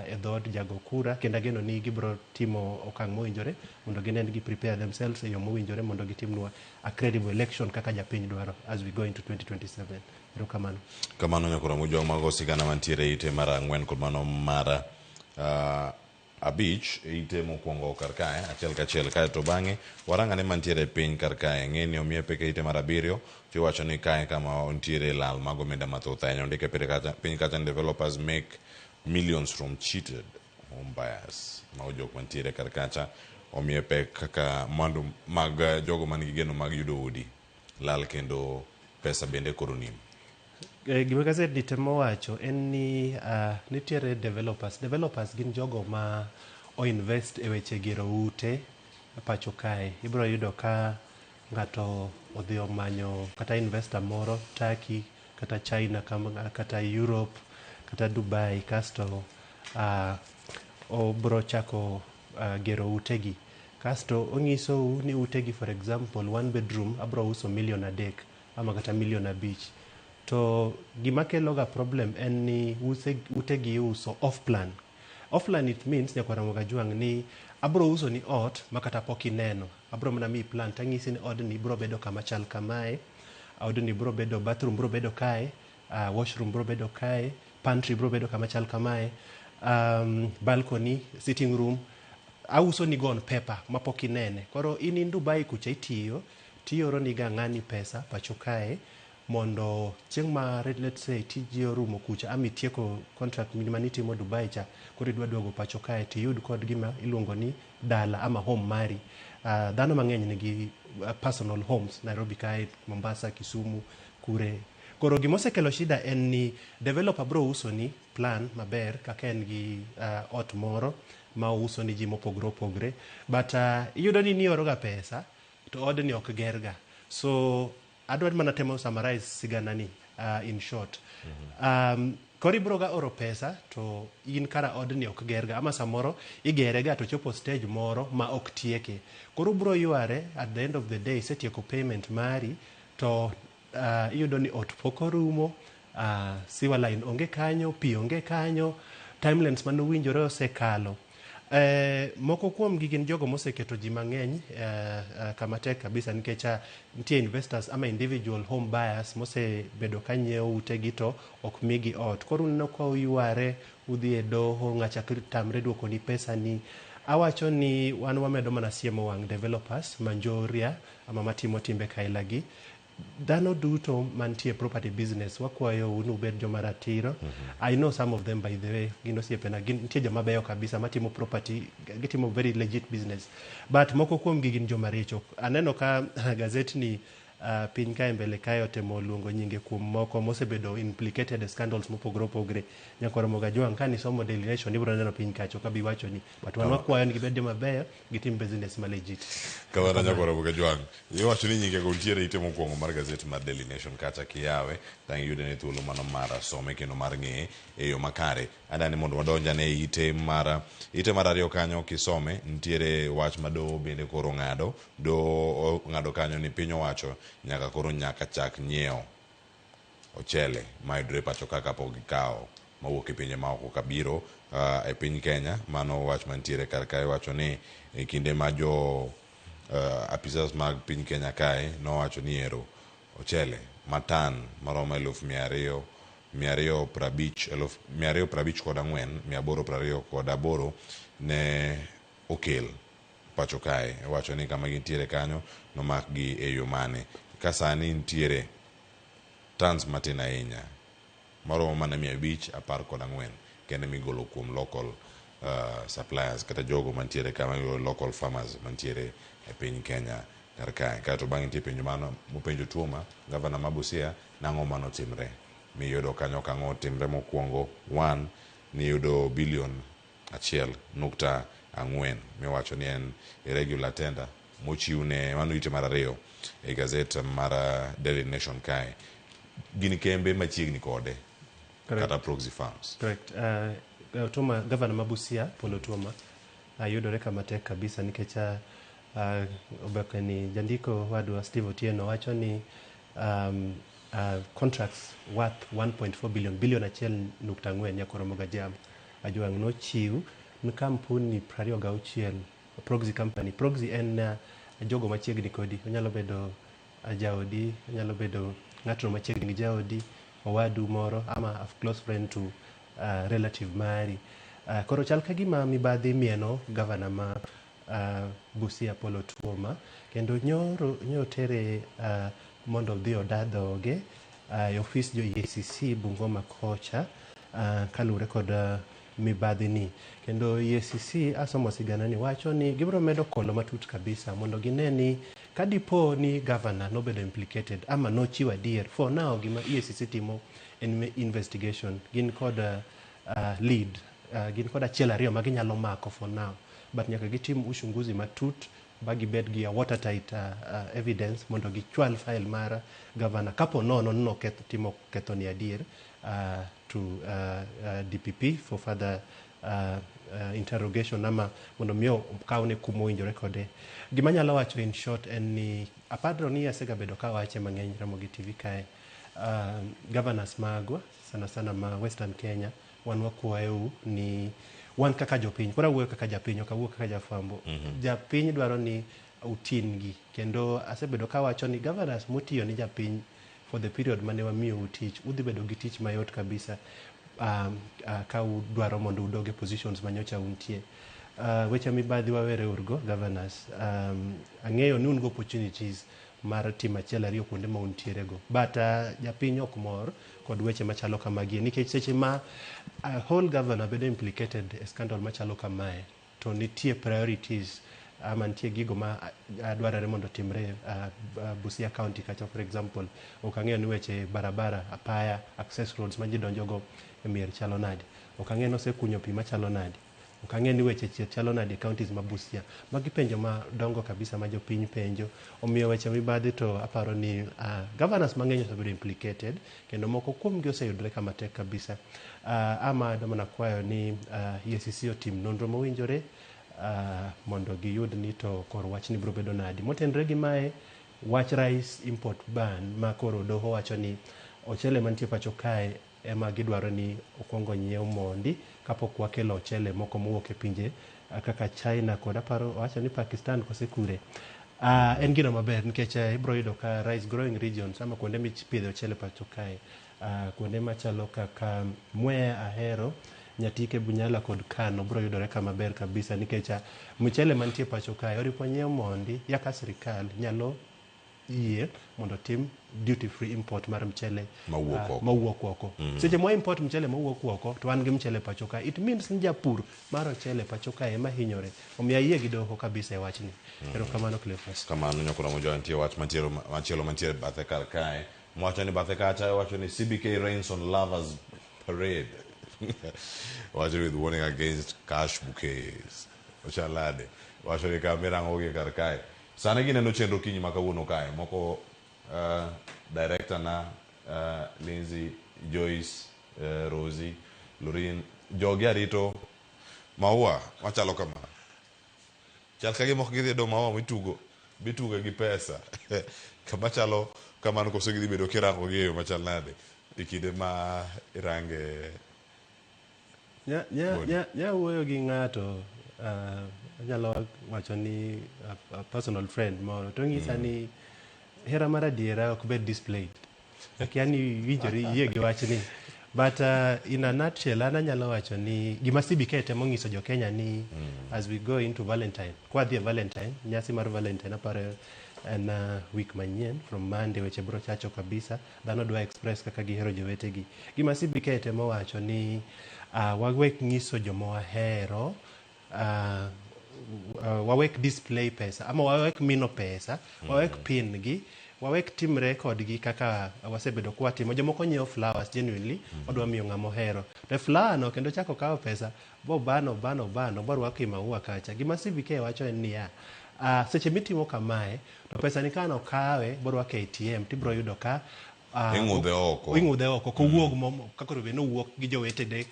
e dhod jago kura kendo ageno ni gibro timo okang' mowinjore mondo ginen gi prepare themselves e yo mowinjore mondo gitimnwa a credible election kaka japiny dwaro as we go into 2027. Erokamano. Kamano nyakora mujwa mago sigana mantiere ite mara 4 kod mano mara abich ite mokwongo kar kae achiel kachiel kae to bang'e warang'ane mantiere piny kar kae ng'eni omiye peke ite mar 7 tiwacho ni kae kama ontiere lal mag omenda mathoth ahinya ondike piny kacha developers make millions from cheated home buyers. Mago jok mantiere kar kacha omiye pek kaka mwandu mag jogo man gi geno mag yudo udi lal kendo pesa bende koro nim. Gima gazet temo wacho en ni nitiere developers gin jogo ma invest e weche gero ute pacho kae. Ibro yudo ka ng'ato odhi omanyo kata investor moro Turkey kata China kata Europe kata Dubai kasto obro chako gero utegi kasto ong'isou ni utegi for example 1 bedroom abro uso $1 million ama kata $1.5 million. To gima kelo ga problem en ni utegi uso off plan. Off plan it means nyakwara Mogajwang' ni abro uso ni ot makata pok ineno. Abro mana mi plan tang'isi ni odni bro bedo kama chal kamae, odni bro bedo bathroom bro bedo kae, washroom bro bedo kae, pantry bro bedo kama chal kamae, balcony, sitting room. Auso ni gon paper mapok inene. Koro in Dubai kucha tioro ni ga ng'ani pesa pacho kae mondo chieng' ma let's say tiji orumo kucha ami tieko contract minimani timo Dubai cha koro idwa duogo pacho kae tiyud kod gima iluongo ni dala ama home mari. Dhano mang'eny nigi personal homes Nairobi kae, Mombasa, Kisumu, Kure. Koro gimosekelo shida en ni developer bro uso ni plan maber kaka en gi ot moro ma uso ni ji mopogre but iyudo ni nioro ga pesa to odni ok gerga. So adwar mana temo summarize sigana ni in short. koro ibroga oro pesa to in kara odni ok gerga ama samoro igerega to chopo stage moro ma ok tieke. Koro bro yware at the end of the day setieko payment mari to iyudo ni ot pok orumo, sewer line onge kanyo, pi onge kanyo, timelines manowinjore osekalo. Moko kuom gi gin jogo moseketo ji mang'eny kama tek kabisa nikech nitie investors ama individual home buyers mosebedo ka nyiewo utegi to ok migi ot. Koro uneno ka uyware, udhi e doho, ng'acha tamre duoko ni pesa ni. Awacho ni wan wamedo mana siemo wang' developers manjoria ama matimo timbe kaila gi. Dhano duto mantie property business wakwayo unu ubed joma ratiro. I know some of them by the way, gin osiepena, nitie joma beyo kabisa matimo property, gitimo very legit business. But moko kuom gi gin joma richo. Aneno ka gazet ni piny kae mbele kae otemo luongo nyinge kuom moko mosebedo implicated e scandals mopogore opogore. Nyakoro Mogajwang' ka ni somo Daily Nation ibro neno piny kacho ka biwacho ni but wan wakwayo ni gibed joma beyo, gitim business ma legit. Kawara Nyakoro Mogajwang', iwacho ni nyinge go ntiere ite mokwongo mar gazet mar Daily Nation kacha kiyawe tang' yude ne thuolo mano mar some kendo mar ng'e e yo makare. Adani mondo wadonja ne ite mar ariyo kanyo kisome ntiere wach ma doho bende koro ng'ado. Doho ng'ado kanyo ni piny owacho nyaka chak nyiewo ochele mayudore pacho kaka pok gikawo mawuok e pinje maoko kabiro e piny Kenya. Mano wach mantiere kar kae, wacho ni e kinde ma jo apisas mag piny Kenya kae nowacho ni ero ochele matan maromo 254,828 ne okel pacho kae. Wacho ni kama gintiere kanyo nomak gi e yo mane. Kasani ntiere tons matin ahinya maromo mana 514 kende migolo kuom local suppliers kata jogo mantiere kama local farmers mantiere e piny Kenya kar kae. Kato bang'e nitie penjo mano mopenjo Tuoma Gavana ma Busia nang'o mano timre miyudo kanyo kang'o timre. Mokwongo 1 ni yudo bilion 1.4 miwacho ni en irregular tender mochiw ne mano ite mar ariyo e gazet mar Daily Nation kae. Gini kembe machiegni kode kata proxy farms. Correct. Tuoma Gavana ma Busia Polo Tuoma yudore kama tek kabisa nikech obeke ni jandiko wadwa Steve Otieno wacho ni contracts worth 1.4 bilion 1.4 Nyakoro Mogajwang' nochiw ni kampuni 26 proxy company. Proxy en jogo machiegni kodi, onyalo bedo jaodi, onyalo bedo ng'ato machiegni gi jaodi, owadu moro ama a close friend to relative mari. Koro chal ka gima mibadhi mieno Gavana ma Busia Polo Tuoma kendo nyoro tere mondo dhi odadhoge e ofis jo EACC Bungoma kocha kalure kod mibadhi ni. Kendo EACC asomo sigana ni wacho ni gibro medo kolo matut kabisa mondo gineni kadipo ni Governor nobedo implicated ama nochiwo adier. For now gima EACC timo en investigation, gin kod lead, gin kod achiel ariyo ma ginyalo mako for now, but nyaka gitim uchunguzi matut bagi bed gi watertight evidence mondo gichwal file mar Governor kapo nono no timo ketho ni adier to DPP for further interrogation ama mondo miyo kawne kumo winjore kode. Gima nyalo wacho in short en ni apadro ni asegabedo ka wache mang'eny Ramogi TV kae. Governors magwa sana ma Western Kenya wan wakwayo ni wan kaka jopiny, kora wuoyo kaka japiny ok awuo kaka jafambo. Japiny dwaro ni utin gi kendo asebedo ka wacho ni governors motiyo ni japiny for the period mane wamiyo utich udhi bedo gi tich mayot kabisa ka udwaro mondo udoge positions manyocha untie. Weche mibadhi wawere urgo governors. Ang'eyo ni un go opportunities mar timo achiel ariyo kuonde ma untiere go, but japiny ok mor kod weche machalo kamagi nikech seche ma whole governor bedo implicated e scandal machalo kamae to nitie priorities ama nitie gigo ma dwarore mondo timre Busia County kacha. For example, ok ang'eyo ni weche barabara, apaya, access roads ma ji donjogo e mier chalo nade, ok ang'eyo ni osekunyo pi machalo nade, ok ang'e ni weche chieth chalo nade counties ma Busia. Magi penjo madongo kabisa ma jopiny penjo. Omiyo weche mibadhi to aparo ni governors mang'eny osebedo implicated, kendo moko kuomgi oseyudore kama tek kabisa. Ama mana kwayo ni EACC otim nonro mowinjore mondo giyud ni to kor wach ni biro bedo nadi. Motenre gi mae, wach rice import ban ma koro doho wacho ni ochele mantie pacho kae ema gidwaro ni okwongo nyiew mondi kapok wakelo ochele moko mowuok e pinje kaka China kod aparo wacho ni Pakistan kose kure. En gino maber nikech ibro yudo ka rice growing regions ama kuonde mipidhe ochele pacho kae, kuonde machalo kaka Mwea, Ahero, Nyatike, Bunyala kod Kano bro yudore kama ber kabisa nikech mchele mantie pacho kae oripo nyiew mondi yaka sirikal nyalo yie mondo tim duty free import mar mchele mawuok oko. Seche mwa import mchele mawuok oko to an gi mchele pacho kae, it means ni japur mar ochele pacho kae ema hinyore. Omiyo ayie gi doho kabisa e wachni. Erokamano Cleophas. Kamano nyakuna moja nitie wach machielo mantiere bathe kar kae. Mwacho ni bathe kacha wacho ni CBK rains on lovers parade. Wacho with warning against cash bouquets. Ochalade. Wacho ni kamera ngoge kar kae. Sana gineno chenro kinyi makawuono kae. Moko director na Lindsay, Joyce, Rosie, Lorin, jogi arito maua machalo kama. Chal kage moko gidhi do maua mitugo. Bitugo gi pesa. Kama chalo kamano koso gidhi bedo kirango gi machal nade. Ikide ma irange nya wuoyo gi ng'ato anyalo wacho ni a personal friend moro to ng'isa ni hera mar adiera ok bed displayed. Yaani winjori yie gi wachni. But in a nutshell, anyalo wacho ni gima CBK temo ng'iso jo Kenya ni as we go into Valentine, kwa dhie Valentine, nyasi mar Valentine aparo en week manyien from Monday weche bro chacho kabisa. Dhano dwa express kaka gihero jowetegi. Gima CBK temo wacho ni wawek ng'iso joma wahero, wawek display pesa ama wawek mino pesa, wawek pin gi, wawek timre kodgi kaka wasebedo kwatimo. Jomoko nyiewo flowers genuinely odwa miyo ng'ama ohero, to flower no kendo chako kawo pesa bo bano borwako i maua kacha. Gima CBK wacho en niya, seche mitimo kamae to pesa ni kano kawe borwako ATM tibro yudo ka ing'udhe oko kowuog kakoro be nowuok gi jowetede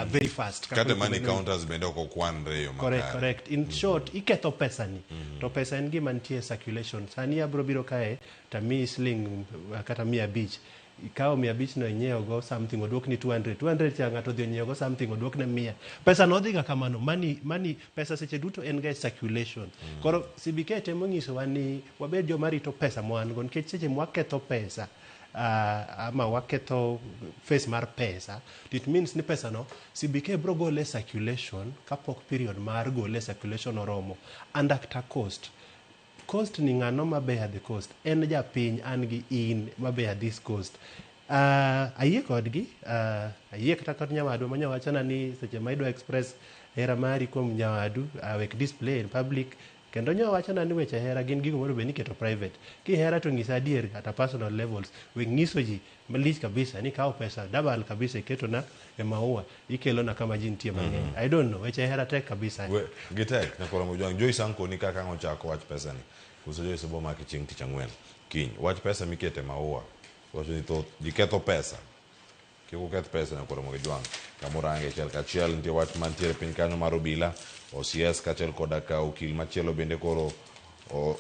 very fast. Kata money counters bende oko kwanre yo makare. Correct. In short, iketho pesa ni. To pesa en gima nitie circulation. Sani abro biro kae tami sling kata 100. Ikawo 100 no inyiewo go something odwok ni 200 cha ng'ato dhi nyiewo go something odwok ne 100. Pesa no dhi ga kamano. Money pesa seche duto en ga circulation. Koro CBK temo ng'iso ni wabed joma rito pesa mwan go nikech seche mwaketho pesa ama waketho face mar pesa, it means ni pesa no CBK bro gole circulation kapok period mar gole circulation oromo. And after cost ni ng'ano mabe at the cost en japiny an gi in mabe at this cost. Ayie kodgi, ayie kata kod nyawadu manyawachana ni seche ma idwa express hera mari kuom nyawadu wek display in public. Kendo nyo wachana ni weche hera gin gigo mondo be ni keto private. Ki hera to ng'isa adier at a personal levels. We ng'iso ji malich kabisa ni kawo pesa double kabisa iketo na e maua ikelo na kama ji nitie mang'eny. I don't know, weche hera tek kabisa. Gitek na kora mojwang Joyce Anko ni kaka ngochako wach pesa ni. Kuso Joyce bo maki ching tich ang'wen. Kiny wach pesa mikete maua. Wacho ni to giketho pesa. Kiko ketho pesa na kora mojwang. Kamorange chel kachiel nitie wach mantiere piny kanyo mar obila. OCS kachel koda ka okil machielo bende koro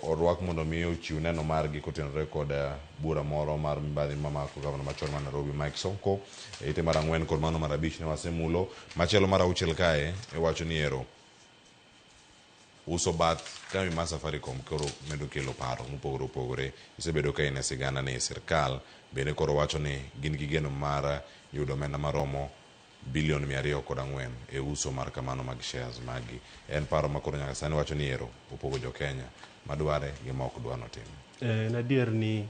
orwak mondo mi ochiw neno margi kotenore koda bura moro mar mibadhi mamako gavana machon ma Nairobi Mike Sonko ite mar 4 kod mano mar 5 ne wasemulo. Machielo mar 6 kae wacho ni ero uso bath kambi mar Safaricom koro medo kelo paro mopogore isebedo ka ine sigana ne sirkal bende koro wacho ni gin gi geno mar yudo omenda maromo bilion 204 e uso mar kamano mag shares magi. En paro makoro nyaka sani wacho ni ero opogo jo Kenya madware gi ma ok dwano timo. Nadier ni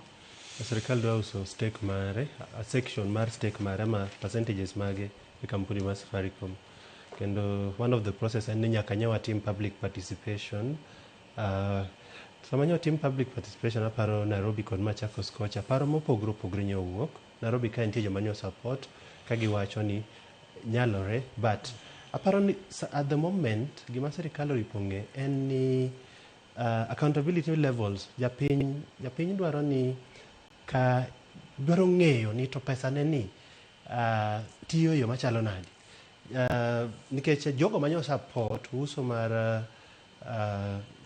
sirkal dwa uso stake mare, a section mar stake mare ma percentages mage e kampuni mar Safaricom. Kendo one of the process en ni nyaka nyawa team public participation. Sama nyawa team public participation aparo Nairobi kod Machakos kocha paro mopogre nyawa wuok. Nairobi ka nitie joma nyo support kagi wacho ni nyalore, but Aparo ni at the moment gima sirikal oriponge en ni accountability levels japiny dwaro ni ka dwaro ng'eyo ni to pesa ne ni tiyo yo machalo nadi. Nikech jogo manyo support uso mar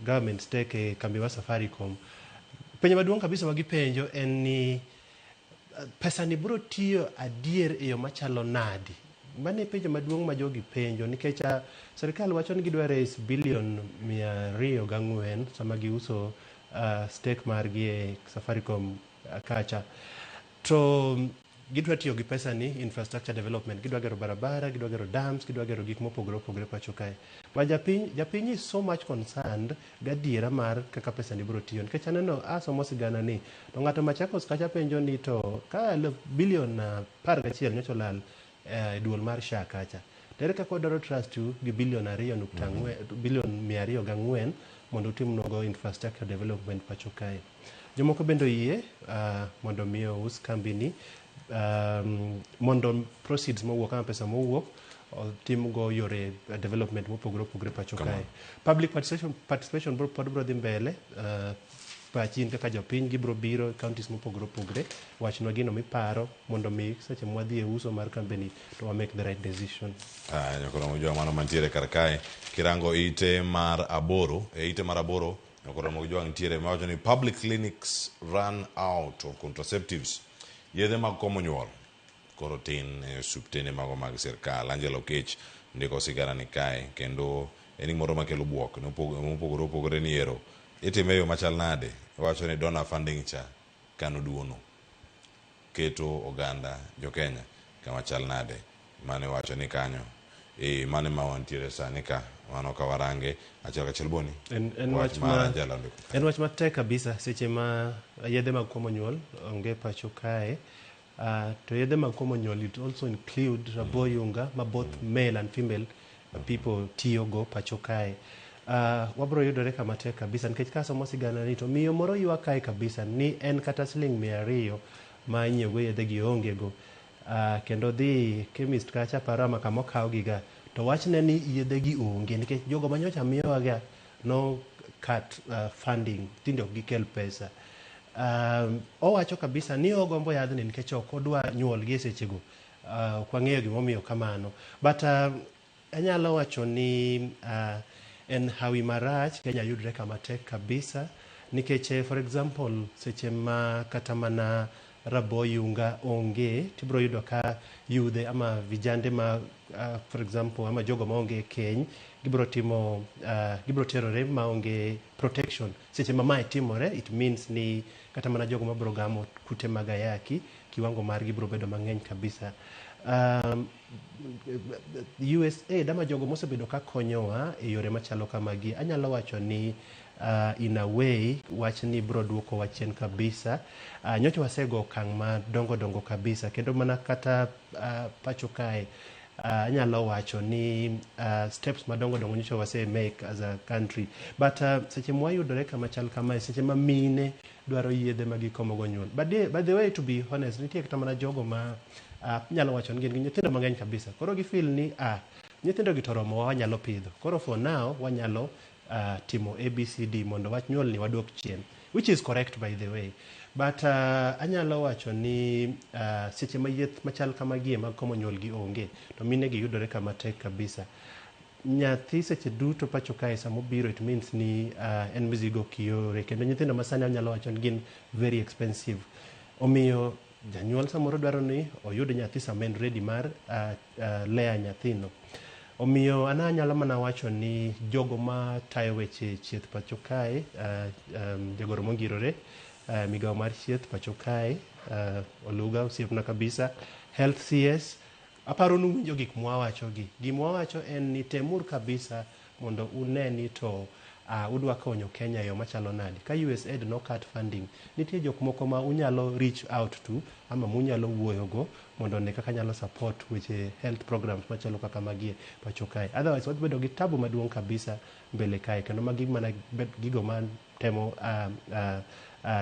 government stake e kambi wa Safaricom, penjo maduong' kabisa magipenjo en ni pesa ni biro tiyo adier e yo machalo nadi. Mane penjo maduong' ma jogi penjo nikech serikal wacho ni gidwa raise bilion 204 sama giuso stake margi e Safaricom kacha. To gidwa tiyo gi pesa ni infrastructure development, gidwa gero barabara, gidwa gero dams, gidwa gero gik mopogore opogore pacho kae. Ma japiny is so much concerned gadiera mar kaka pesa ni biro tiyo. Nikech aneno asomo sigana ni to ng'ato Machakos kacha penjo ni to ka bilion 11 nyocha olal duol mar SHA kacha. Tere kaka odwaro trust to gi bilion 204 mondo utim nogo infrastructure development pacho kae. Jomoko bendo yie mondo miyo us kambi ni mondo proceeds mowuok ama pesa mowuok tim go yore development mopogore opogore pacho kae. Public participation pod bro dhi mbele pachin kaka jopiny gibro biro counties mopogore opogore wachnwa gino miparo mondo mi seche mwadhi e uso mar company to make the right decision. Nyakoro mojua mano mantiere kar kae kirango ite mar aboro nyakoro mojua ntiere mawacho ni public clinics run out of contraceptives, yedhe mag komo nyuol koro tin suptene mago mag sirkal. Angelo Kech ndiko sigara ni kae kendo eni moro makelo buok mopogore opogore ni ero itime yo machal nade. Wacho ni donor funding cha kano duono keto oganda jo Kenya kama chal nade. Mane wacho ni kanyo mane ma wantiere sani ka mano ka warange achiel kachiel boni en wach matek kabisa seche ma yedhe mag komo nyuol onge pacho kae. To yedhe mag komo nyuol it also include raboyunga ma both male and female people tiyo go pacho kae. Wabro yudore kama tek kabisa nikech kasomo sigana ni to miyo moro ywa kae kabisa ni en kata siling 200 ma inyiewo yedhe gi onge go. Kendo dhi chemist kacha parama kama okaw giga to wachne ni yedhe gi onge nikech jogo manyocha miyowa ga no cut funding tinde ok gikel pesa. Owacho kabisa ni ogombo yadhni nikech ok odwa nyuol gi sechego. Ok wang'eyo gimomiyo kamano, but anyalo wacho ni en hawi marach Kenya yudre kama tek kabisa nikech for example seche ma kata mana raboyunga onge tibro yudo ka yudhe ama vijande ma for example ama jogo ma onge keny gibro terore ma onge protection seche ma mae timore. It means ni kata mana jogo ma bro gamo kute mag ayaki kiwango margi bro bedo mang'eny kabisa. USAID ama jogo mosebedo ka konyowa e yore machalo kamagi anyalo wacho ni in a way wach ni bro duoko wachien kabisa. Nyocha wasego okang' ma dongo kabisa kendo mana kata pacho kae anyalo wacho ni steps madongo nyocha wase make as a country, but seche mwayudore kama chal kama seche ma mine dwaro yedhe magikomo go nyuol. But by the way, to be honest, nitie kata mana jogo ma nyalo wacho ni gin gi nyithindo mang'eny kabisa koro gi feel ni nyithindo gi toromo wanyalo pidho koro for now wanyalo timo ABCD mondo wach nyuol ni waduok chien, which is correct by the way, but anyalo wacho ni seche ma yieth machal kama gie mag komo nyuol gi onge to mine gi yudore kama tek kabisa. Nyathi seche duto pacho kae samo biro it means ni en mizigo kiore kendo nyithindo masani anyalo wacho ni gin very expensive. Omiyo janyuol samoro dwaro ni oyud nyathi sama en ready mar lea nyathino. Omiyo anyalo mana wacho ni jogo ma tayo weche chieth pacho kae jagoro mongirore migao mar chieth pacho kae Oluga osiepna kabisa Health CS aparo nu winjo gik mwawachogi. Gimwawacho en ni temur kabisa mondo une ni to udwa konyo Kenya yo machalo nadi. Ka USAID no cut funding nitie jok moko ma unyalo reach out to ama munyalo wuoyogo mondo ne kaka nyalo support weche health programs machalo kaka magie pacho kae. Otherwise wadhi bedo gi tabu maduong' kabisa mbele kae kendo magi mana gigo man temo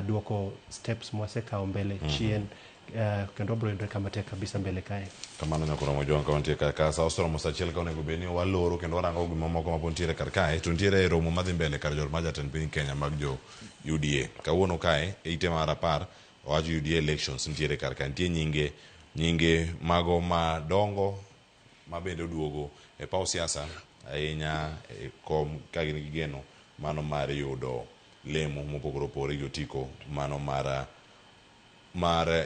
duoko steps mwasekawo mbele chien kendo bro yudre kama tek kabisa mbele kae. Kamano nyakoro mojuang kaunti ka sa ostro mosachiel ka onego beni waloro kendo warango gima moko mapontiere kar kae to ntiere romo madhi mbele kar jor majaten piny Kenya mag jo UDA. Kawuono kae ite mar 10 owacho UDA elections ntiere kar kae, ntie nyinge mago madongo mabende oduogo e paw siasa ahinya kom ka gin gi geno mano mar yudo lemo mopogore opogore gi otiko mano mar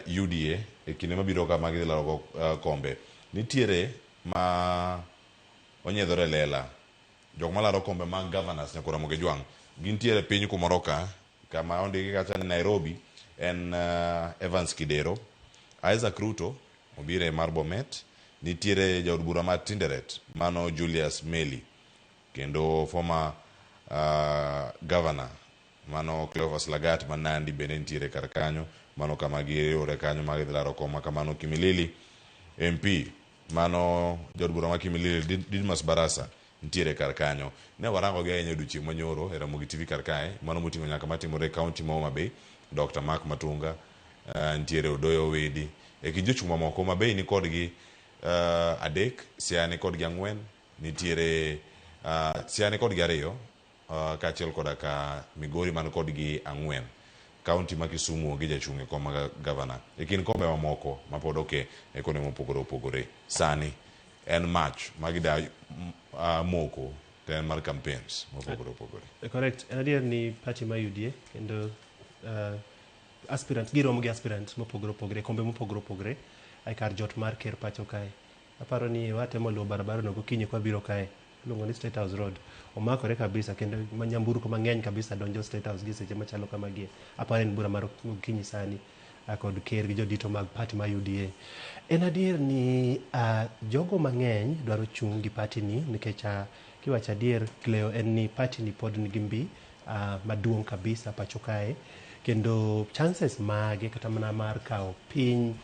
UDA e kinde mabiro ka magi laro kombe. Nitiere ma onyedhore lela jok malaro kombe mag governors nyakora moge jwang gintiere piny kumoro ka kama ondiki kacha ni Nairobi en Evans Kidero, Isaac Ruto obire mar Bomet, nitiere jaod bura mar Tinderet mano Julius Meli, kendo former governor mano Cleophas Lagat Manandi bende nitiere kar kanyo, mano kama giriwore kanyo mag laro koma kamano Kimilili MP mano jaod bura mar Kimilili Didmas Barasa nitiere kar kanyo. Ne warango gi ahinya odiochieng' manyoro e Ramogi TV kar kae, mano moting'o nyaka matimore kaunti ma Homa Bay, Dr. Mark Matunga, nitiere Odoyo Wedi, e kind jochung' mamoko Homa Bay ni kodgi adek, Siaya ni kodgi 4, nitiere Siaya ni kodgi 2, kaachiel koda ka Migori man kodgi 4. Kaunti ma Kisumu gi jachung' e koma gavana. E kind kombe mamoko mapod oke e kone mopogore opogore. Sani en match magida moko ten mar campaigns mopogore opogore. Correct. En adier ni party ma UDA kendo aspirants giromo gi aspirants mopogore opogore, kombe mopogore opogore ai kar jot mar ker pacho kae. Aparo ni watemo luwo barabara no gokinyi kwa biro kae luongo ni State House Road omakore kabisa kendo manyamburko mang'eny kabisa donjo State House gi seche machalo kamagie. Aparo en bura mar gokinyi sani kod ker gi jodito mag party ma UDA. En adier ni jogo mang'eny dwaro chung' gi party ni nikech kiwacho adier Cleo en ni party ni pod nigi mbi maduong' kabisa pacho kae, kendo chances mage kata mana mar kawo piny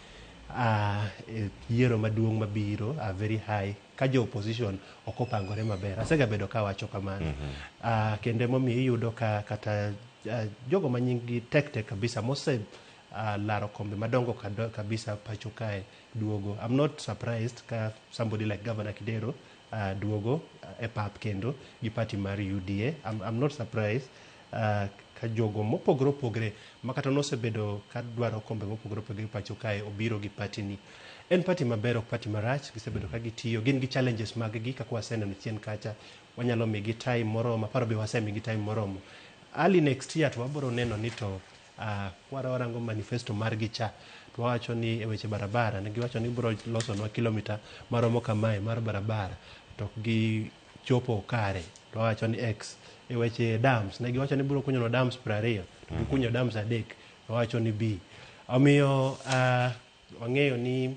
yiero maduong' mabiro very high ka jo opposition ok opangore maber. Asega bedo ka wacho kamano. Kendo emomiyo iyudo ka kata jogo manyingi tek kabisa mose laro kombe madongo kabisa pacho kae duogo. I'm not surprised ka somebody like Governor Kidero duogo e pap kendo gi party mar UDA. I'm not surprised ka jogo mopogore opogore makata nosebedo ka dwaro kombe mopogore opogore pacho kae obiro gi party ni. En party maber, ok party marach, gisebedo ka gitiyo, gin gi challenges mag gi kaka waseneno chien kacha, wanyalo migi time moromo, aparo be wasemigi time moromo. Early next year to wabiro neno ni to warango manifesto margi cha to wacho ni e weche barabara ne giwacho ni biro losonwa kilomita maromo kamae mar barabara to gi chopo kare to wacho ni X. E weche dams ne giwacho ni biro kunyo dams 20 to gikunyo dams 3 to wacho ni B. Omiyo wang'eyo ni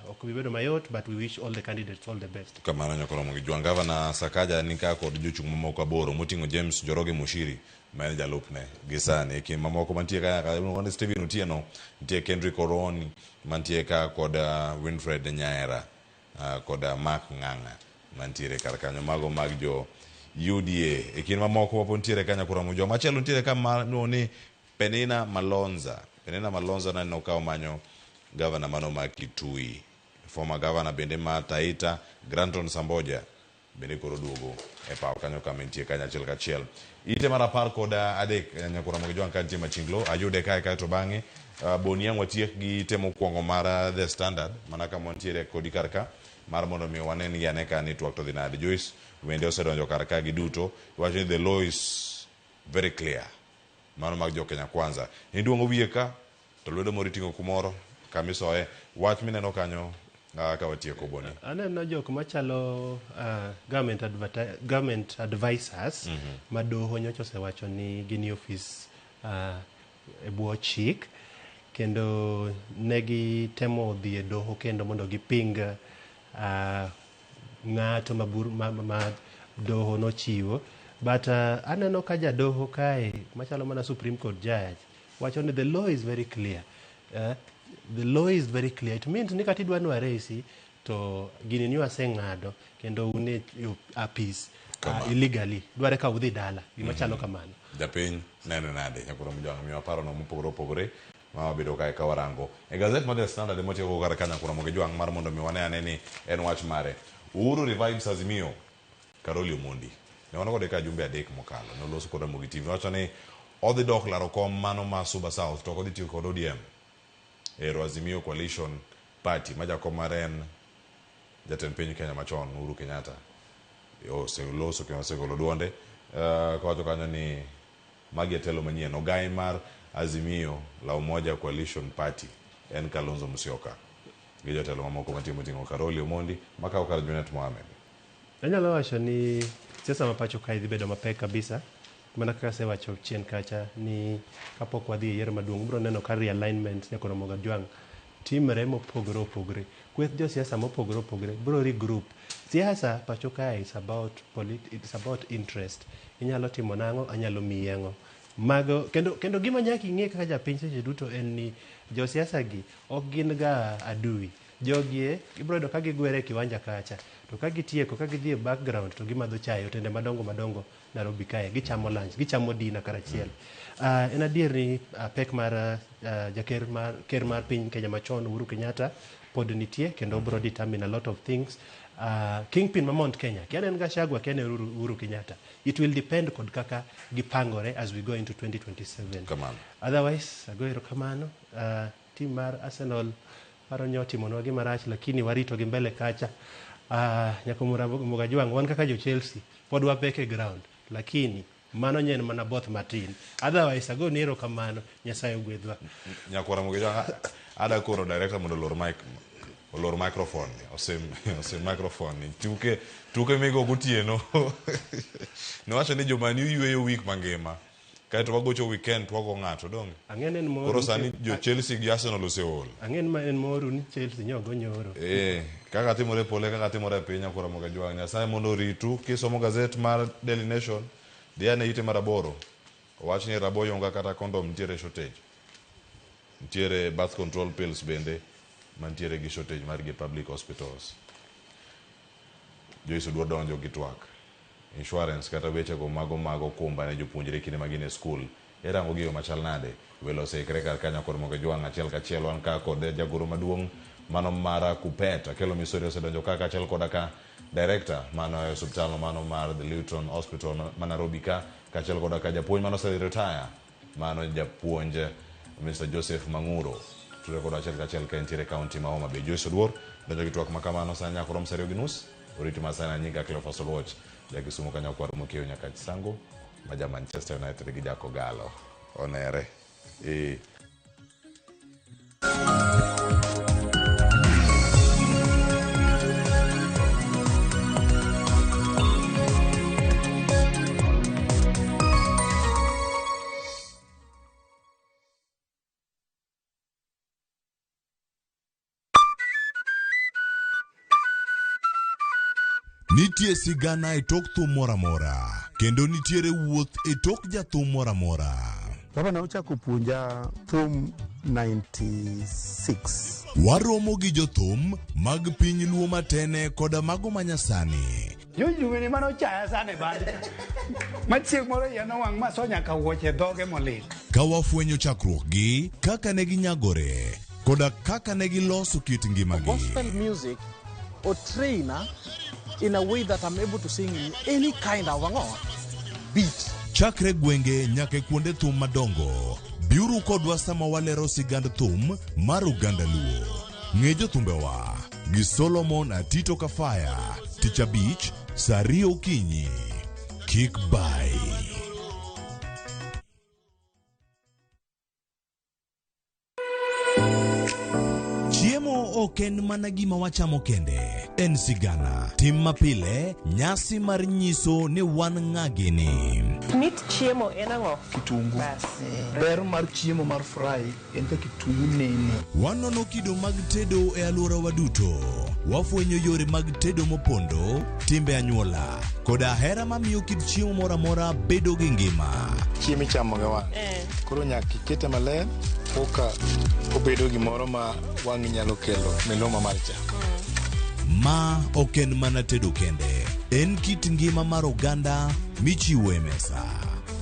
ok bibedo mayot, but we wish all the candidates all the best. Kamano nyakoro mogi jwang Governor Sakaja nika kod jochung' mamoko aboro moting'o James Joroge Mushiri ma en jalupne gi sani. E kind mamoko mantie ka Stephen Otieno, nitie Kendrick Oroni mantie ka kod Winfred Nyaera kod Mark Ng'ang'a mantiere kar kanyo mago mag jo UDA. E kind mamoko mapontiere ka nyakoro mogi jwang machielo ntiere ka ni Penina Malonza na nokawo manyo Governor mano ma Kitui, former governor bende ma Taita Granton Samboja bende koro duogo e paw kanyo kamentie kanya achiel kachiel. Ite mar 10 kod 3 nyakora mogi jwang kantie machinglo ayude kae to bang'e Boniang watiek gi temo kuongo mar The Standard mana ka montiere kodi karka mar mondo mi wanen yane ka ni twak to dhinade. Joyce wende osedonjo karka gi duto wacho ni the law is very clear, mano mag jo Kenya Kwanza induongo wiye ka to lwedo moro iting'o kumoro kamisoe wach mineno kanyo ka watieko Boni. Aneno jok machalo government advisors ma doho nyocha osewacho ni gini office e bwo chik, kendo negi temo dhi e doho kendo mondo giping ng'ato ma doho nochiwo, but aneno ka jadoho kae machalo mana Supreme Court judge wacho ni the law is very clear. The law is very clear. It means ni kati dwanu aresi to gini ni waseng'ado kendo une apis illegally dware ka udhi dala gima chalo kamano. Japiny nene nade nyakoro mjwang' miyo aparo no mopogore opogore ma wabedo kae ka warango e gazet mar The Standard motieko kar kanya kuna Mogejwang' mar mondo mi wane ane ni en wach mare. Uhuru revives Azimio. Karoli Omondi ne wan kode ka jumbe 3 mokalo ne oloso kod Ramogi TV wacho ni odhi dok laro kom mano ma Suba South to kodhi tiyo kod ODM ero Azimio Coalition Party ma jakom mare en jatend piny Kenya machon Uhuru Kenyatta oseloso kendo osegolo duonde kawacho kanyo ni magi telo manyien ogai mar Azimio la Umoja Coalition Party en Kalonzo Musyoka gi jotelo mamoko matimo ting'o Karoli Omondi makawo kar Junet Mohamed. Anyalo wacho ni siasa ma pacho kae dhi bedo mapek kabisa mana kaka asewacho chien kacha ni kapok wadhi e yiero maduong' biro neno ka realignment nyaka Mogejwang' timre mopogore opogore kweth josiasa mopogore opogore biro regroup. Siasa pacho kae it's about interest. Inyalo timo nang'o, anyalo miyi ang'o. Mago kendo gima nyaka ing'e kaka japiny seche duto en ni josiasa gi ok gin ga adui. Jogie ibiro yudo ka gigwere kiwanja kacha to ka gitieko ka gidhi e background to gimadho chai otende madongo Nairobi kae gichamo lunch gichamo dina karachiel. En adier ni pek mar ker mar piny Kenya machon Uhuru Kenyatta pod nitie kendo biro determine a lot of things. Kingpin ma Mount Kenya kian en Gachagua kian Uhuru Kenyatta, it will depend kod kaka gipangore as we go into 2027. Otherwise ago erokamano team mar Arsenal paro ni otimonwa gima rach lakini warito gi mbele kacha. Nyaka Mogejwang' wan kaka jo Chelsea pod wapek e ground lakini mano nyen mana both matin. Otherwise ago ni erokamano, Nyasaye ogwedhwa. Nyakora Mogejwang' ada koro director mondo olor microphone osem microphone tuke mego gotieno no wacho ni joma ni yweyo week mangima kae to wagocho weekend to wago ng'ato dong ang'en en moro koro sani jo Chelsea gi Arsenal oseol ang'en ma en moro ni Chelsea nyogo nyoro kaka timore pole kaka timore piny Nyakora Mogejwang' Nyasaye mondo ritu. Kisomo gazet mar Daily Nation diane ite mar 8 owach ni rabo yonga kata condom nitiere shortage, nitiere birth control pills bende mantiere gi shortage mar gi public hospitals. Joiso dwa donjo gi twak insurance kata weche go mago kumba ne jopuonjre kinde magine school erango gi yo machal nade welo sekre kar kanya Nyakora Mogejwang' achiel kachiel wan ka kod jagoro maduong' mano mara Kupet Akelo Misori osedonjo kaka achiel koda ka director mano e hospital mano mar the Luton Hospital ma Nairobi ka achiel koda ka japuonj mano se retire mano japuonj Mr. Joseph Mang'uro tuwe koda achiel kachiel ka entiere county ma Homa Bay. Joiso Duor donjo gi twak makamano sa nyakoro msario gi nus oriti masana nyinga Cleophas Oluoch jakisumo ka Nyakwar Mokiewo nyaka Chisango maja Manchester United gi Jako Galo onere Nitie sigana e tok thum moramora kendo nitiere wuoth e tok jathum moramora. Baba na uchako puonja thum 96. Waromo gi jothum mag piny luo matene koda mago manyasani. Jojuwene mano chaya sane bande. Machieng moro yano wang' masonya ka wuoche dhoge molil. Ka wafwenyo chakruok gi kaka ne ginyagore koda kaka ne giloso kit ngimagi. Gospel music or trainer in a way that I'm able to sing in any kind of beat. Chakre gwenge nyaka kuonde thum madongo. Biuru kodwa sama walero sigand thum mar Uganda Luo. Ng'e jothumbewa gi Solomon Atito Kafaya, Ticha Beach, Sario Kinyi, Kick by. Chiemo ok en mana gima wachamo kende, en sigana. Tim mapile, nyasi mar nyiso ni wan ng'agini. Mit chiemo en ang'o? Kitungu. Ber mar chiemo mar fry en ka kitungu nene. Wanono kido mag tedo e alworawa duto. Wafwenyo yore mag tedo mopondo, timbe anyuola, koda hera mamiyo kit chiemo mora mora bedo gi ngima. Chiemo ichamo ga wang'. Koro nyaka ikete maler koka obedo gimoro ma wang'i nyalo kelo miluma mar chak. Ma ok en mana tedo kende, en kit ngima mar oganda michiwo e mesa.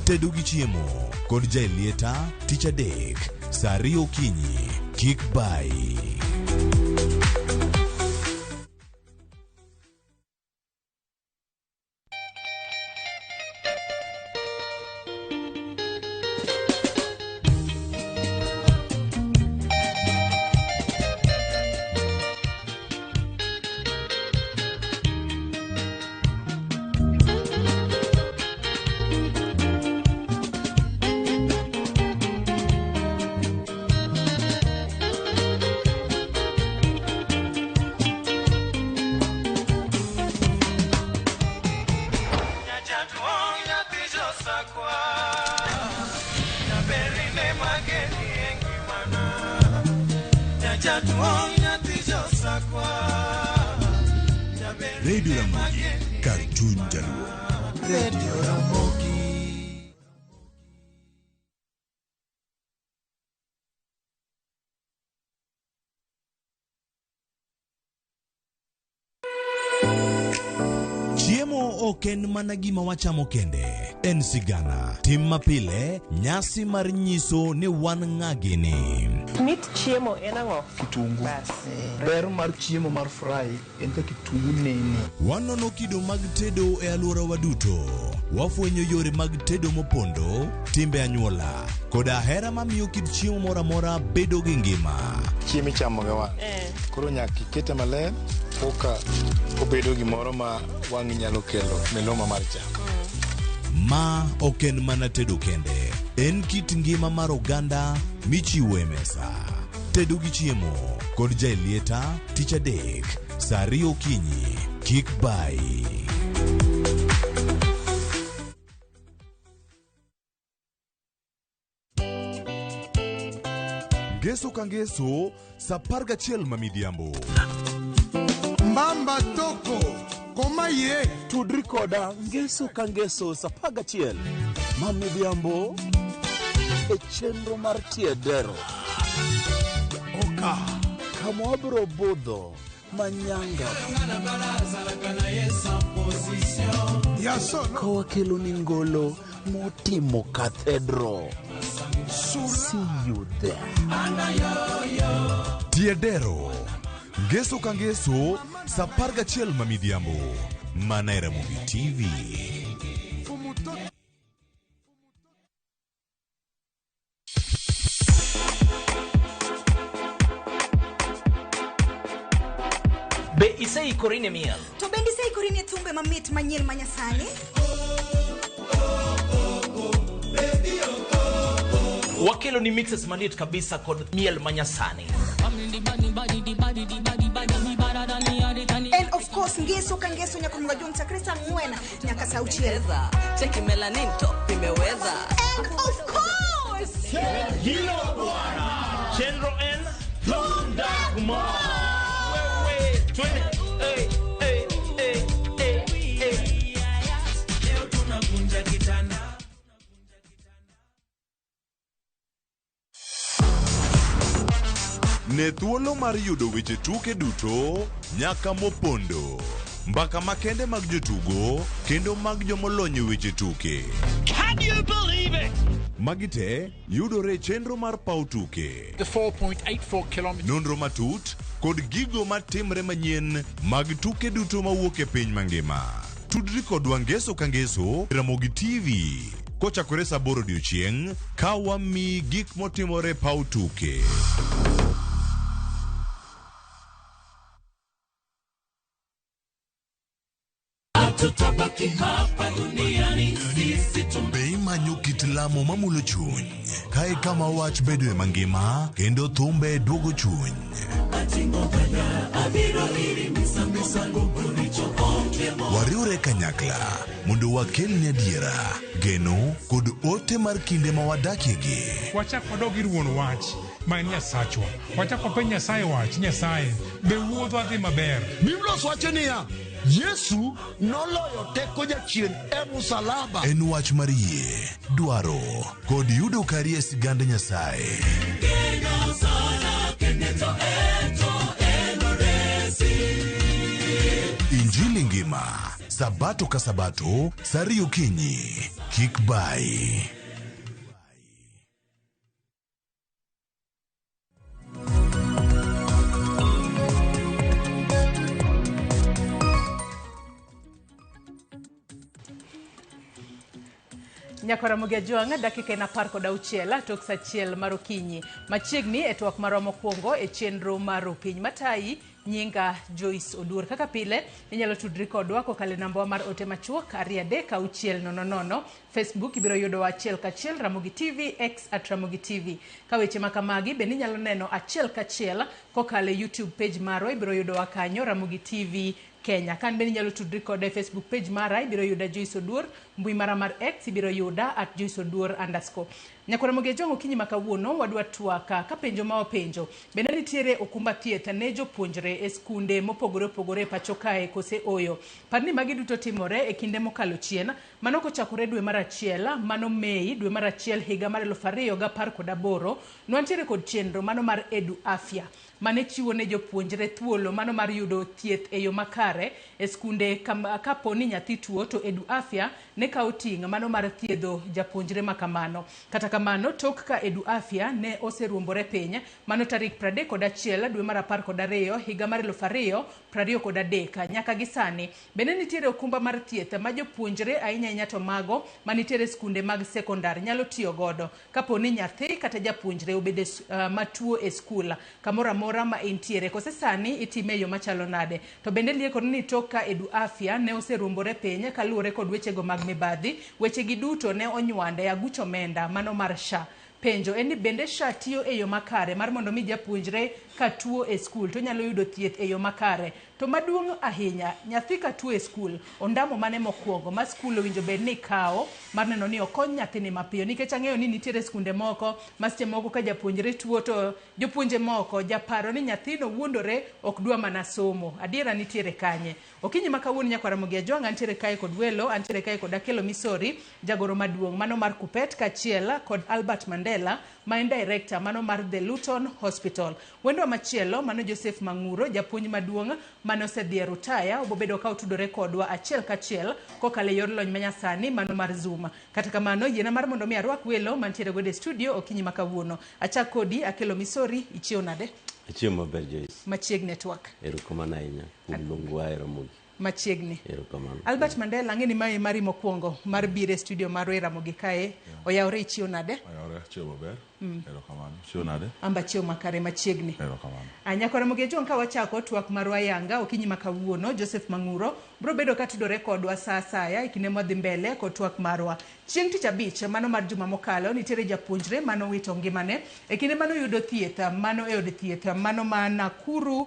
tedo gi chiemo kod jailieta tich adek saa 2 okinyi. Kik bai. Radio Ramogi, Cartoon Jaluo. Radio Ramogi. Chiemo ok en mana gima wachamo kende, en sigana. Tim mapile, nyasi mar nyiso ni wan ng'agini. Mit chiemo en ang'o? Kitungu. Ber mar chiemo mar fry en ka kitungu nene. Wanono kido mag tedo e alworawa duto. Wafwenyo yore mag tedo mopondo, timbe anyuola, koda hera mamiyo kit chiemo moro amora bedo gi ngima. Chiemo ichamo ga wang'. Koro nyaka ikete maler koka obedo gimoro ma wang' nyalo kelo miloma mar chamo. Ma ok en mana tedo kende, en kit ngima mar oganda michiwo e mesa. Tedo gi chiemo kod jailieta tich adek saa 2 okinyi. Kik bai. Ngeso ka ngeso, saa 11 mamidhiambo. Mbamba toko koma ye tudri koda ngeso ka ngeso saa 11 mamidhiambo e chenro mar tiedero oka kama wabro budho manyanga kowa kelo ni ngolo motimo cathedral. See you there. Tiedero, ngeso ka ngeso, saa 11 mamidhiambo. Mana e Ramogi TV. Be iseikori ne miel? To bende iseikori ne thumbe mamit manyien manyasani? Wakelo ni mixes manit kabisa kod miel manyasani. And of course, ngeso ka ngeso nyaka mwajuang chakresa ngwena nyaka sauchiel. Cheki melanin top imeweza. And of course, Hilo bwana. Chenro en Thunda Guma. Wewe, twende. Hey, hey, hey, hey, hey. Leo tunakunja kitanda. Ne thuolo mar yudo weche tuke duto nyaka mopondo. Mbaka makende mag jotugo kendo mag jomolony weche tuke. Can you believe it? Magite yudore chenro mar pau tuke. The 4.84 kilometers. Nonro matut kod gigo matimre manyien mag tuke duto mawuok e piny mangima. Tudri kodwa ngeso ka ngeso Ramogi TV. Kochakore saa 8 odiechieng' ka wami gik motimore pau tuke. Tutabaki hapa duniani sisi Be imanyo kit lamo mamulo chuny. Kae kama wach bedo e mangima kendo thumbe duogo chuny. Wariure kanyakla mondo wakelne adiera, geno kod ote mar kinde ma wadakiegi. Wachak wadog ir wuon wach ma en Nyasachwa. Wachak wapenj Nyasaye wach, Nyasaye be wuodho adhi maber. Biblos wacho niya, Yesu noloyo teko jachien e msalaba. En wach mar yie, dwaro kod yudo kari e sigand Nyasaye. Injili ngima, sabato ka sabato, saa 2 okinyi. kik bai. Nyakora Mugia Juanga dakika na par kod auchiel tok saa achiel mar okinyi. Machiegni e twak marwa mokwongo e chenro mar Piny Matayi. Nyinga Joyce Oduor. Kaka pile inyalo tudri kodwa kokalo namba mar ote machuok 33600. Facebook ibiro yudo achiel kachiel Ramogi TV, X @Ramogi TV. Ka weche makamagi bende inyalo neno achiel kachiel kokalo YouTube page marwa ibiro yudo kanyo Ramogi TV Kenya. Kan bende inyalo tudri kod Facebook page mara ibiro yuda Joyce Oduor, mbui mara mar X ibiro yuda @JoyceOduor_. Nyakora Mugia Juanga okinyi makawuono wadwa twaka ka penjo ma openjo. Bende nitiere okumba thieth ne jopuonjre e skunde mopogore opogore pacho kae kose oyo. Parni magi duto timore e kinde mokalo chien, mano kochakore dwe mar achiel, mano Mei dwe mar achiel higa mar 2018, nwantiere kod chenro mano mar Edu Afya. Mane chiwo ne jopuonjre thuolo mano mar yudo thieth e yo makare e skunde kapo ni nyathi tuo to Edu Afya ne kawo ting' mano mar thiedho japuonjre makamano. Kata kamano tok ka Edu Afya ne oseruombore piny mano tarik 31 dwe mar 12 higa mar 2023 nyaka gisani. Bende nitiere okumba mar thieth ma jopuonjre ahinya to mago manitiere skunde mag sekondar nyalo tiyo godo kapo ni nyathi kata japuonjre obede matuo e skul kamora mora ma intiere kose sani itime yo machalo nade. To bende lieko ni toka Edu Afya ne oseruombore piny kaluwore kod wechego mag mibadhi. Weche gi duto ne onywande agucho menda mano mar SHA. Penjo en ni bende SHA tiyo e yo makare mar mondo mi japuonjre ka tuo e skul to nyalo yudo thieth e yo makare. To maduong' ahinya nyathi ka tuo e skul ondamo mane mokwongo ma skul owinjo bed ni kawo mar neno ni okony nyathini mapiyo, nikech ang'eyo ni nitiere skunde moko ma seche moko ka japuonjre tuo to jopuonje moko japaro ni nyathino wuondore ok dwa mana somo. Adiera nitiere kanye. Okinyi makawuono Nyakora Mugia Juanga nitiere kae kod welo, antiere kae kod Akelo Misori, jagoro maduong' mano mar Kupet kachiel kod Albert Mandela ma en director mano mar The Luton Hospital. Wendo machielo mano Joseph Manguro, japuonj maduong' mano osedhi e rutaya, obobedo ka otudore kodwa achiel kachiel kokalo yor lony manyasani mano mar Zoom. Kata kamano yiena mar mondo mi arwak welo mantiere go e studio okinyi makawuono. Achak kodi Akelo Misori, ichiew nade? Ichiew maber Joyce. Machiegni network. Erokamano ahinya. Luongo ahero Ramogi. Machiegni. Erokamano. Albert Mandela ng'eni mai mari mokwongo mar bire studio mar Ramogi kae. Oyawre ichiew nade? Oyawre ichiew maber. Erokamano. Ichiew nade? Amba chiew makare machiegni. Erokamano. Nyakora Mugia Juanga ka wachako twak marwa yanga okinyi makawuono Joseph Manguro bro bedo ka tudore kodwa saa asaya e kinde modhi mbele kod twak marwa. Chieng' tich abich mano mar juma mokalo nitiere japuonjre mano wito ngimane e kinde mano yudo thieth mano e od thieth mano ma Nakuru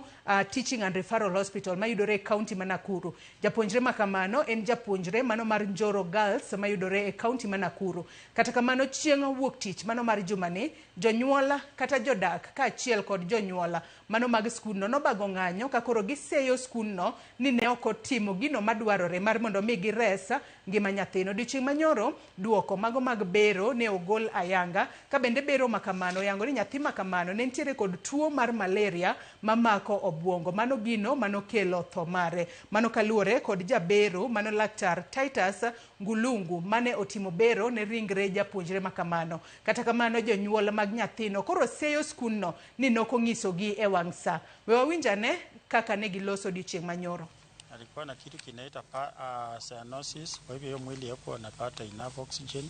Teaching and Referral Hospital ma yudore e county ma Nakuru. Japuonjre makamano en japuonjre mano mar Njoro Girls ma yudore e county ma Nakuru. Kata kamano chieng' wuok tich mano mar jumani jonyuola kata jodak ka achiel kod jonyuola mano mag skundno nobago ng'anyo ka koro giseyo skundno ni ne ok otimo gino madwarore mar mondo mi giresa ngima nyathino. Odiochieng' manyoro duoko mago mag bero ne ogol ayanga ka bende bero makamano yango ni nyathi makamano ne nitiere kod tuo mar malaria mamako obwongo. Mano gino mano kelo tho mare. Mano kaluwore kod jabero mano Laktar Titus Ngulungu mane otimo bero ne ringre japuonjre makamano. Kata kamano jonyuol mag nyathino koro seyo skundno ni nokong'isogi e wang' saa. We wawinjane kaka ne giloso odiochieng' manyoro. Alikuwa na kitu kinaita cyanosis, kwa hivyo mwili hapo anapata enough oxygen.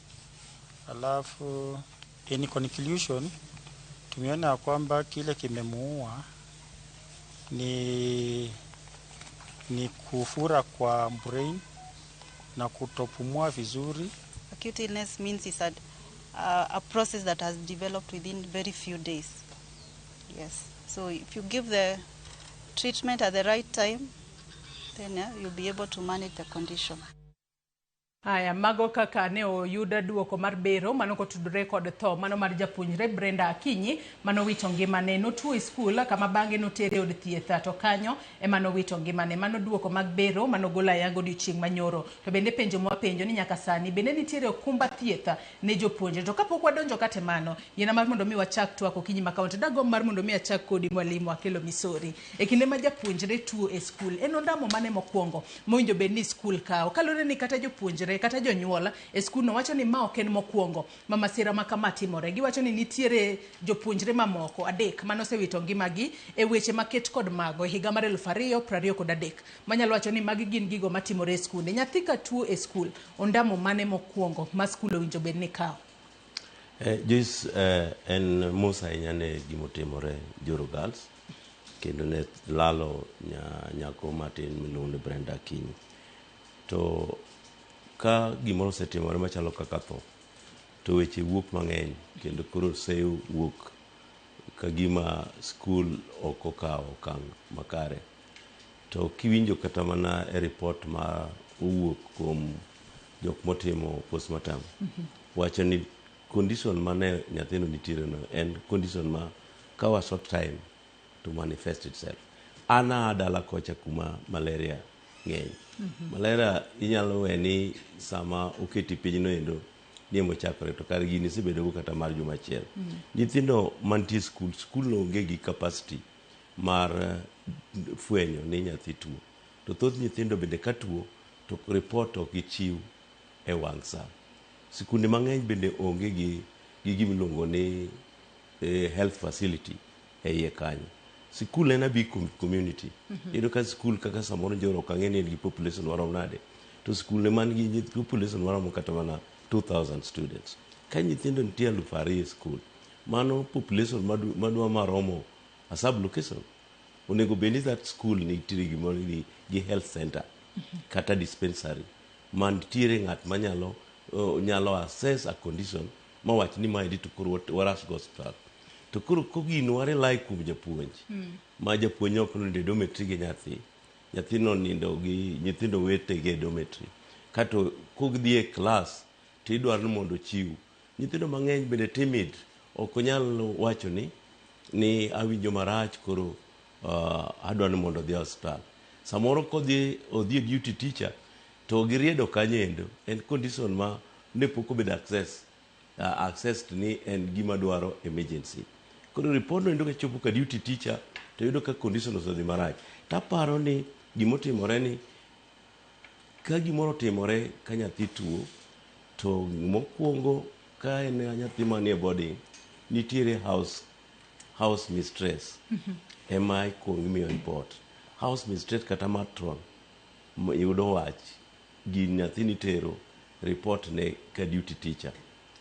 Alafu in conclusion tumeona kwamba kile kimemuua ni kufura kwa brain na kutopumua vizuri. Acute illness means it's a process that has developed within very few days. Yes. So if you give the treatment at the right time, then you'll be able to manage the condition. Haya, mago kaka ne oyuda duoko mar bero mano kotudore kod tho mano mar japuonjre Brenda Akinyi mano wito ngimane. Notuo e skul kama bange notere od thieth to kanyo mano wito ngimane. Mano duoko mag bero mano gola yango odiochieng' manyoro. To bende penjo mwapenjo ni nyaka sani bende nitiere okumba thieth ne jopuonjre. To kapok wadonjo kate mano yiena mar mondo mi wachak twak okinyi makaonto dago mar mondo mi achak kodi mwalimu Akelo Misori. E kinde ma japuonjre tuo e skul en ondamo mane mokwongo mowinjo bed ni skul kawo kalore ni kata jopuonjre jopuonjre kata jonyuol e skul no wacho ni ma ok en mokwongo ma masira ma kama timore. Giwacho ni nitiere jopuonjre mamoko adek manosewito ngimagi e weche maket kod mago e higa mar 2023 manyalo wacho ni magi gin gigo matimore e skunde. Nyathi ka tuo e skul, ondamo mane mokwongo ma skul owinjo bed ni kawo? Joyce, en Musa ahinya ne gimotimore Joro Girls, kendo ne lalo nyako matin miluongo ni Brenda Akinyi. To ka gimoro osetimore machalo kaka tho, to weche wuok mang'eny kendo koro seyo wuok ka gima skul ok okawo okang' makare. To kiwinjo kata mana e report ma owuok kuom jok motimo postmortem, wacho ni condition mane nyathino nitiere no en condition ma kawa short time to manifest itself. Ana dala kocha kuma malaria ng'eny. Malaria inyalo we ni sama oketi pinyno endo ni mochakore to kar gini sebedo kata mar juma achiel. Nyithindo mantie skul no onge gi capacity mar fwenyo ni nyathi tuo. To thoth nyithindo bende ka tuo to report ok gichiw e wang' sa. Sikunde mang'eny bende onge gi gimiluongo ni health facility e iye kanyo. Sikul en a big community. Iyudo ka skul kaka samoro Njoro ok ang'e ni gi population marom nade. To skul man gi population marom kata mana 2,000 students. Ka nyithindo nitie 2,000 skul, mano population madwa maromo a sub location. Onego bed ni that school nitiere gimoro gi health center kata dispensary man tiere ng'at manyalo nyalo assess a condition ma wach ni ma edito koro waras gospel. To koro kogino ware like kuom japuonj ma japuonj ok nindo dormitory gi nyathino nindo gi nyithindo wetege e dormitory kato kogdhi e class to idwaro ni mondo chiw. Nyithindo mang'eny bende timid, ok onyal wacho ni awinjo marach koro adwa ni mondo odhi hospital. Samoro kodhi odhi duty teacher to giriedo kanyendo en condition ma ne pok obedo access ni en gima dwaro emergency. Koro report no endo chopo ka duty teacher to yudo ka condition osedhi marach. Taparo ni gimotimore ni ka gimoro timore ka nyathi tuo to mokwongo ka en nyathi manie boarding nitiere house mistress ema ikuongo imiyo report. House mistress kata matron yudo wach gi nyathi nitero report ne ka duty teacher.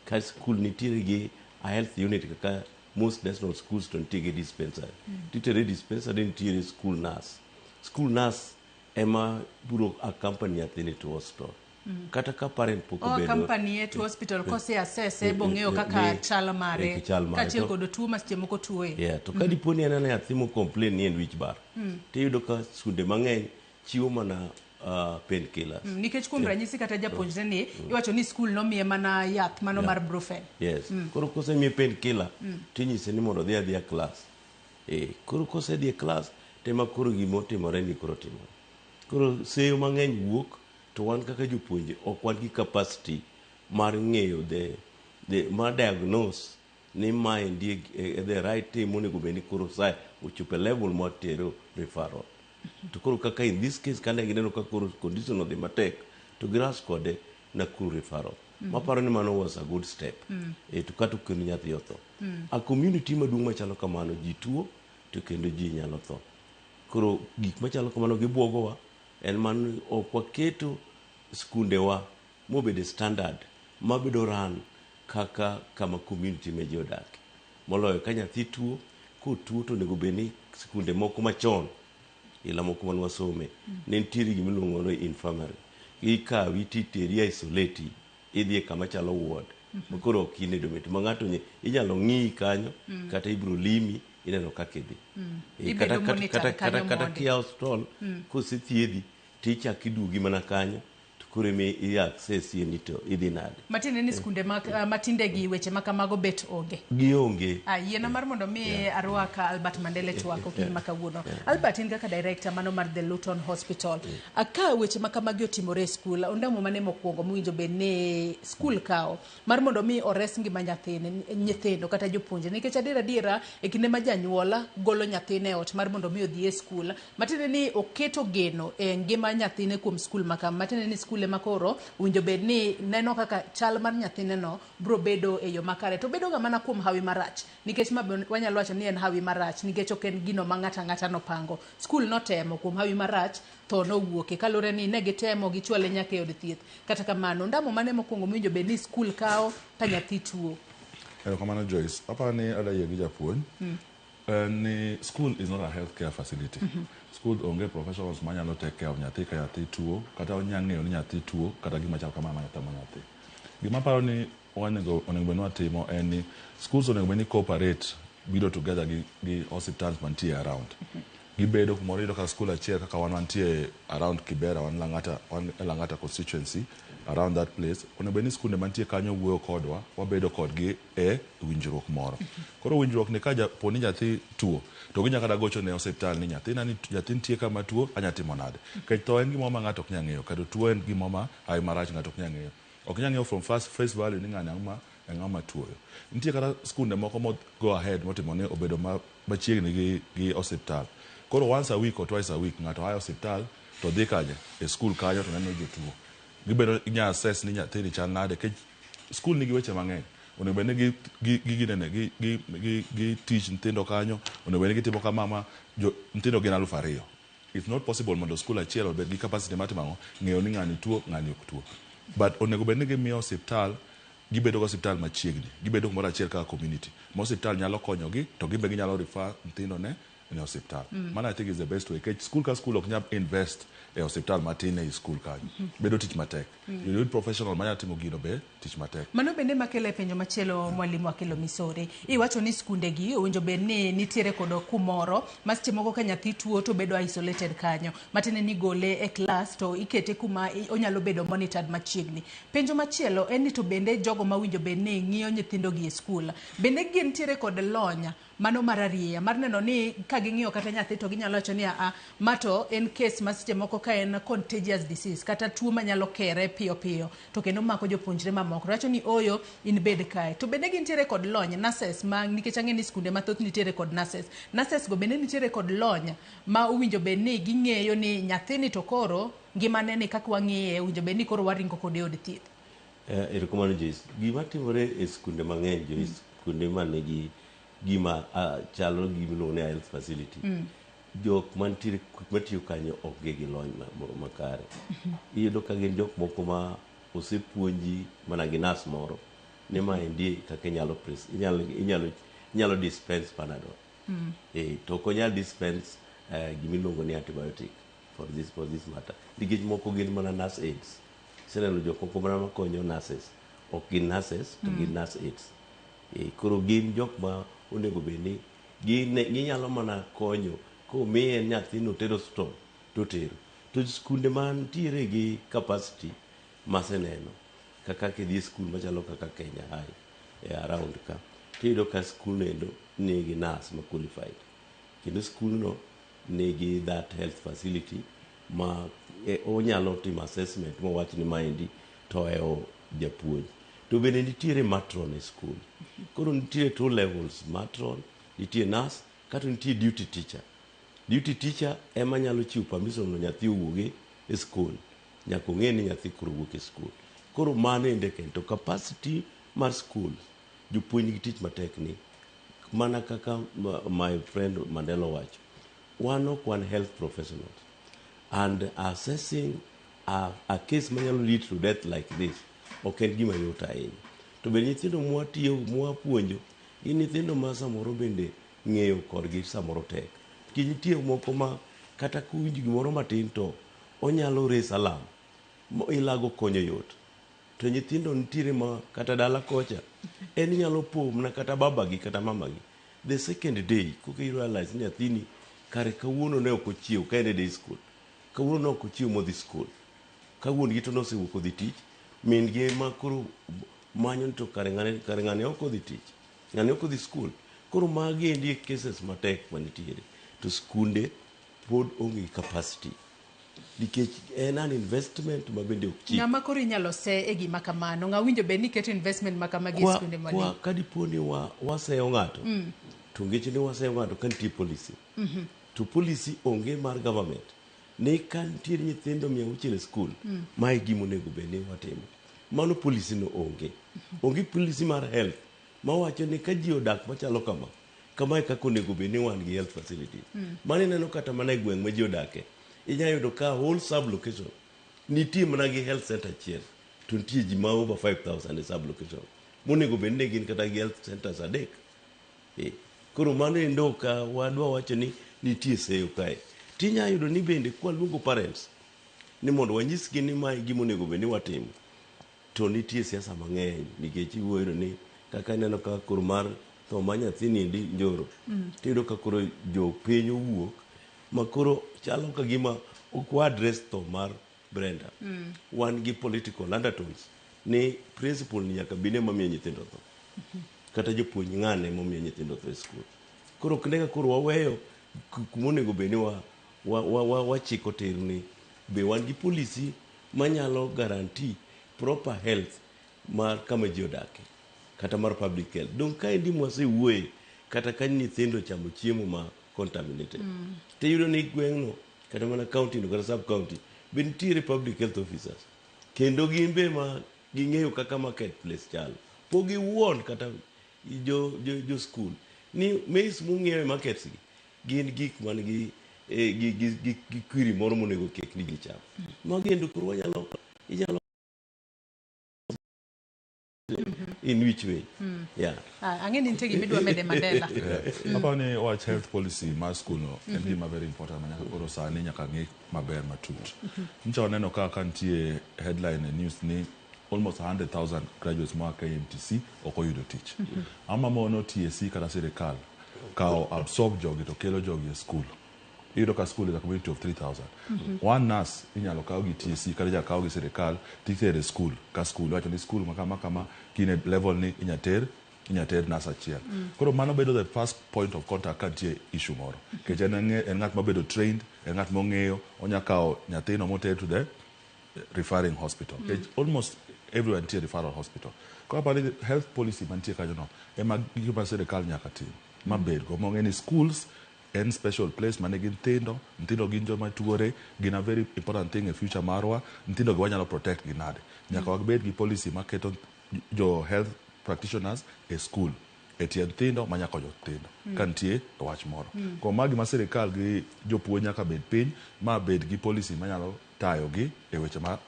Ka school nitiere gi a health unit kaka most national schools to nitiere dispensary. Titere dispensary nitiere school nurse. School nurse ema buro accompany nyathini to hospital. Kata ka parent pok obedo accompany to hospital kose assess bong'eyo kaka chal mare katiyo kod tuo maseche moko tuoe. To ka diponi en nyathi mo complain ni en wich bar, tiyudo ka skunde mang'eny chiwo mana painkillers. Nikech kuom ranyisi kata japuonjre ni iwacho ni skul nomiye mana yath mano mar brufen. Yes. Koro kosemiye painkiller tinyise ni mondo odhi class. Koro kosedhi e class tema koro gimotimore ni koro timore. Koro seyo mang'eny wuok to wan kaka jopuonje ok wan gi capacity mar ng'eyo mar diagnose ni ma endi the right time monego bed ni koro sa ochopo level mar tero referral. To koro kaka in this case kane gineno ka koro condition odhi matek to giras kode na kuro referral. Maparo ni mano was a good step. To kata kendo nyathi otho. A community maduong' machalo kamano ji tuo to kendo ji nyalo tho. Koro gik machalo kamano gibuogowa en man ok waketo skundewa mobedo standard mabedo ran kaka kama community meji odak. Moloyo ka nyathi tuo, kotuo to nego bed ni skunde moko machon ila moko man wasome ne nitiere gimiluongo ni infirmary. Ikawi titeri isolate idhi kama chalo ward makoro ok in e dormitory ma ng'ato inyalo ng'i kanyo kata ibro limi ineno kaka idhi. Kata kia hospital kosethiedhi tichak iduogi mana kanyo to koro mi access ni to idhi nade. Matinde ni skunde matinde gi weche makamago bet onge. Gionge. Yiena mar mondo mi arwaka Albert Mandele twako kiny makawuono. Albert in kaka director mano mar The Luton Hospital. Aka weche makamagi otimore e skul, ondamo mane mokwongo mwinjo bed ni skul kao mar mondo mi ores ngima nyithindo kata jopuonje nikech adiera e kinde ma janyuola golo nyathine ot mar mondo mi odhi e skul. Matinde ni oketo geno e ngima nyathine kuom skul makam. Matinde ni skul skule makoro winjo bed ni neno kaka chal mar nyathine no bro bedo e yo makare to bedo ga mana kuom hawi marach nikech wanyalo wacho ni en hawi marach nikech ok en gino ma ng'ata no pango skul notemo kuom hawi marach to nowuoke kalore ni ne gitemo gichwale nyaka e od thieth kata kamano ndamo mane mokwongo winjo bed ni skul kao ka nyathi tuo. Kamano Joyce, apa ni ada yegi japuonj. Ni school is not a healthcare facility. School onge professionals manyalo take care of nyathi ka nyathi tuo kata onyang'eyo ni nyathi tuo kata gima chal kama tamo nyathi. Gima paro ni onego bed watimo en ni schools onego bed ni cooperate biro together gi hospitals mantie around. Gibedo kumoro iyudo ka skul achiel kaka wan mantie around Kibera wan Lang'ata constituency around that place onego bed ni skunde mantie kanyo wuoyo kodwa wabedo kodgi e winjruok moro. Koro winjruok ni ka poni nyathi tuo to ginya kata gocho ne hospital ni nyathi nitie kama tuo anyatimo nade. Kech to en gima ma ng'ato ok nyang'eyo kata tuo en gima ma hawi marach ng'ato ok nyang'eyo. Ok nyang'eyo from face value ni ng'ama tuoyo. Nitie kata skunde moko mo go ahead motimo ni obedo machiegni gi hospital. Koro once a week or twice a week ng'ato hayo hospital to dhi kaje e skul kanyo to neno jotuo. Gibedo inya assess ni nyathi ni chal nade kech skul nigi weche mang'eny. Onego bed ni gi teach nyithindo kanyo, onego bed ni gitimo kama nyithindo gin 2,000. It's not possible mondo skul achiel obed gi capacity matimo ng'eyo ni ng'ani tuo ng'ani ok tuo. But onego bed ni gimiyo hospital gibedo go hospital machiegni, gibedo kumoro achiel kaka community. Mo hospital nyalo konyogi to gibe ginyalo refer nyithindo ne hospital. Man I think is the best way. Kech school ka school ok nyal invest e hospital matin e school kanyo. Bedo tich matek. You need professional manya timo gino be tich matek. Mano bende makele penjo machielo mwalimu Akelo Misori. Iwacho ni skunde gi owinjo bed ni nitiere kod kumoro maseche moko ka nyathi tuo to bedo isolated kanyo. Matene ni gole e class to ikete kuma onyalo bedo monitored machiegni. Penjo machielo en ni to bende jogo ma winjo bed ni ng'iyo nyithindo gi e skul. Bende gin tiere kod lonya mano marariya mar neno ni ka ging'iyo kata nyathi to ginyalo wacho ni mato en case maseche moko ka en contagious disease kata tuo manyalo kere piyo to kendo mako jopuonjre mamoko wacho ni oyo in bed kae to bende gintiere kod lony nurses ma nikech ang'e ni skunde mathoth nitiere kod nurses go bende nitiere kod lony ma owinjo bed ni ging'eyo ni nyathini to koro ngimane ni kaka wang'iye owinjo bed ni koro waringo kode od thieth. Erokamano Joyce, gima timore e skunde mang'eny Joyce, skunde manigi gima chalo gimiluongo ni health facility. Jok mantiere matiyo kanyo ok gi lony makare. Iyudo ka gin jok moko ma osepuonji mana gi nas moro ne ma endi kaka inyalo dispense Panadol. To ok onyal dispense gimiluongo ni antibiotic for this matter. Nikech moko gin mana nurse aids. Seneno jok moko mana makonyo nurses. Ok gin nurses to gin nurse aids. Koro gin jok ma onego bed ni ginyalo mana konyo komiye nyathino tero stone to tero. To skunde mantiere gi capacity maseneno kaka kidhi skul machalo kaka Kenya High around ka tiyudo ka skul endo nigi nurse ma qualified kendo skul no nigi that health facility ma onyalo timo assessment mowach ni maendi to japuonj. To bende nitiere matron e skul. Koro nitiere 2 levels, matron, nitiere nurse, kata nitiere duty teacher. Duty teacher ema nyalo chiwo permission no nyathi owuoge e skul. Nyaka ong'e ni nyathi koro wuok e skul. Koro mano ende kendo capacity mar skul. Jopuonj gi tich matek ni. Mana kaka my friend Mandela wacho. Wan ok wan health professionals. And assessing a case manyalo lead to death like this. Ok en gima yot ahinya. To bende nyithindo mwapuonjo gin nyithindo ma samoro bende ng'eyo kodgi samoro tek. Ki nitie moko ma kata kuwinjo gimoro matin to onyalo raise alarm. Ilago konyo yot. To nyithindo nitiere ma kata dala kocha en nyalo po na kata babagi kata mamagi. The second day koka you realize ni nyathini kare kawuono ne ok ochiew ka en day school. Kawuono ne ok ochiew modhi school. Kawuono gito no osewuok odhi tich. Min gi ma koro manyo to kare ng'ane ok odhi tich. Ng'ane ok odhi skul. Koro magi endi cases matek manitiere. To skunde pod onge capacity. Nikech en an investment ma bende ok chik. Ng'ama koro inyalo se e gima kamano. Ng'a winjo bende ni keto investment ma kamagi e skunde mani. Kadiponi waseyo ng'ato. To ngeche ni waseyo ng'ato ka nitie policy. To policy onge mar government. ne kan tiere nyithindo 600 e skul mae gimo nego bende watimo mano polisi no onge polisi mar health mawacho ni ka ji odak machalo kama kaka onego bende wan gi health facility mane neno kata mana e gweng' ma ji odake inyalo yudo ka whole sub location nitie mana gi health center achiel to nitie ji ma over 5,000 e sub location monego bende gin kata gi health centers adek koro mano endo ka wadwa wacho ni nitie seyo kae tinya yudo ni bende kwa luongo parents ni mondo wanyisgi ni mae gima onego bende watimo to nitie siasa mang'eny nikech iwuoyo ni kaka neno ka koro mar tho ma nyathini ndi Njoro tiyudo ka koro jo piny owuok ma koro chalo ka gima ok address tho mar Brenda wan gi political undertones ni principal ni nyaka bine mamiyo nyithindo tho kata jopuonj ng'ane momiyo nyithindo tho e skul koro kndeka koro waweyo kumonego bende wachiko terni be wan gi polisi manyalo guarantee proper health mar kama ji odake kata mar public health donc ka endi mwasewuoye kata ka nyithindo chamo chiemo ma contaminated tiyudo ni gweng'no kata mana county no kata sub county be nitiere public health officers kendo gin be ma ging'eyo kaka market place chalo po giwuon kata jo school ni maize mung'iewe markets gin gik man gi kwiri moro monego kek ni gicham magendo koro wanyalo inyalo in which way ang'eni nitie gimidwa mede Mandela apani wach health policy mar school no en gima very important manyaka koro sani nyaka ng'i maber matut ncha waneno kaka nitie headline e news ni almost 100,000 graduates ma KMTC ok oyudo tich ama mono TSC kata sirikal kao absorb jogi to kelo jogi e school iyudo ka school is a community of 3,000 one nurse inyalo kawo gi TSC kata ja kawo gi sirikal titere school ka school wacho ni school kama kine level ni inyater nurse achiel koro mano bedo the first point of contact kantie issue moro kech en ng'at mabedo trained en ng'at mong'eyo onya kawo nyathino moter to the referring hospital almost everywhere nitie referral hospital koro apani health policy mantie kanyo no ema gima sirikal nyaka tim mabed go mong'e ni schools en special place mane gin nyithindo gin joma tuore gin a very important thing e future marwa nyithindo gi wanyalo protect gi nade nyaka wabed gi policy maketo jo health practitioners e school e tie nyithindo manyako jo nyithindo ka nitie wach moro ko magi ma sirikal gi jopuonj nyaka bed piny ma bed gi policy manyalo tayo gi e weche ma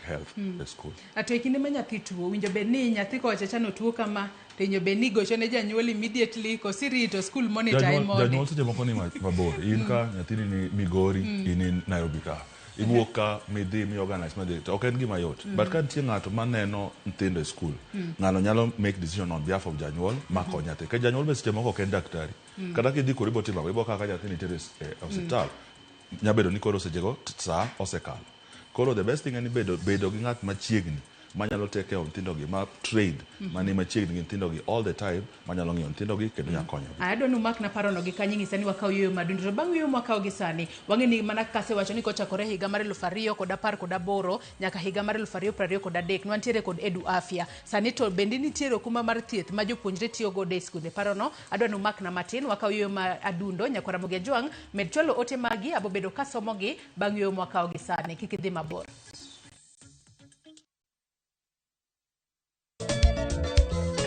health e school ato e kinde ma nyathi tuo winjo bed ni nyathi kocha chano tuo kama tinyo be ni gochone janyuol immediately kosirito school monitor mode janyuol seche moko ni mabor in ka nyathini ni Migori in Nairobi ka iwuok ka midhi mi organize madhi to ok en gima yot but ka nitie ng'ato maneno nyithindo e school ng'ano nyalo make decision on behalf of janyuol mako nyathi ka janyuol be seche moko ok en daktari kata kidhi koribo timo ibo kaka nyathi nitere e hospital nyabedo ni koro sechego saa osekalo koro the best thing en bedo gi ng'at machiegni manyalo take care of nyithindo gi ma trained mani machiegni gi nyithindo gi all the time manyalo ng'iyo nyithindo gi kendo nyakonyo gi adwa ni umak na parono gi kanyi ng'isa ni wakaw yueyo madundo to bang' yueyo mwakaw gi sani wang'e ni mana kaka asewacho ni kochakore higa mar 2018 nyaka higa mar 2023 nwantiere kod Edu Afya sani to bende nitiere okuma mar thieth ma jopuonjre tiyo godo e skunde parono adwa ni umak na matin wakaw yueyo ma adundo nyakwara Mogi Ajwang' med chwalo ote magi abo bedo kasomo gi bang' yueyo mwakaw gi sani kik idhi mabor.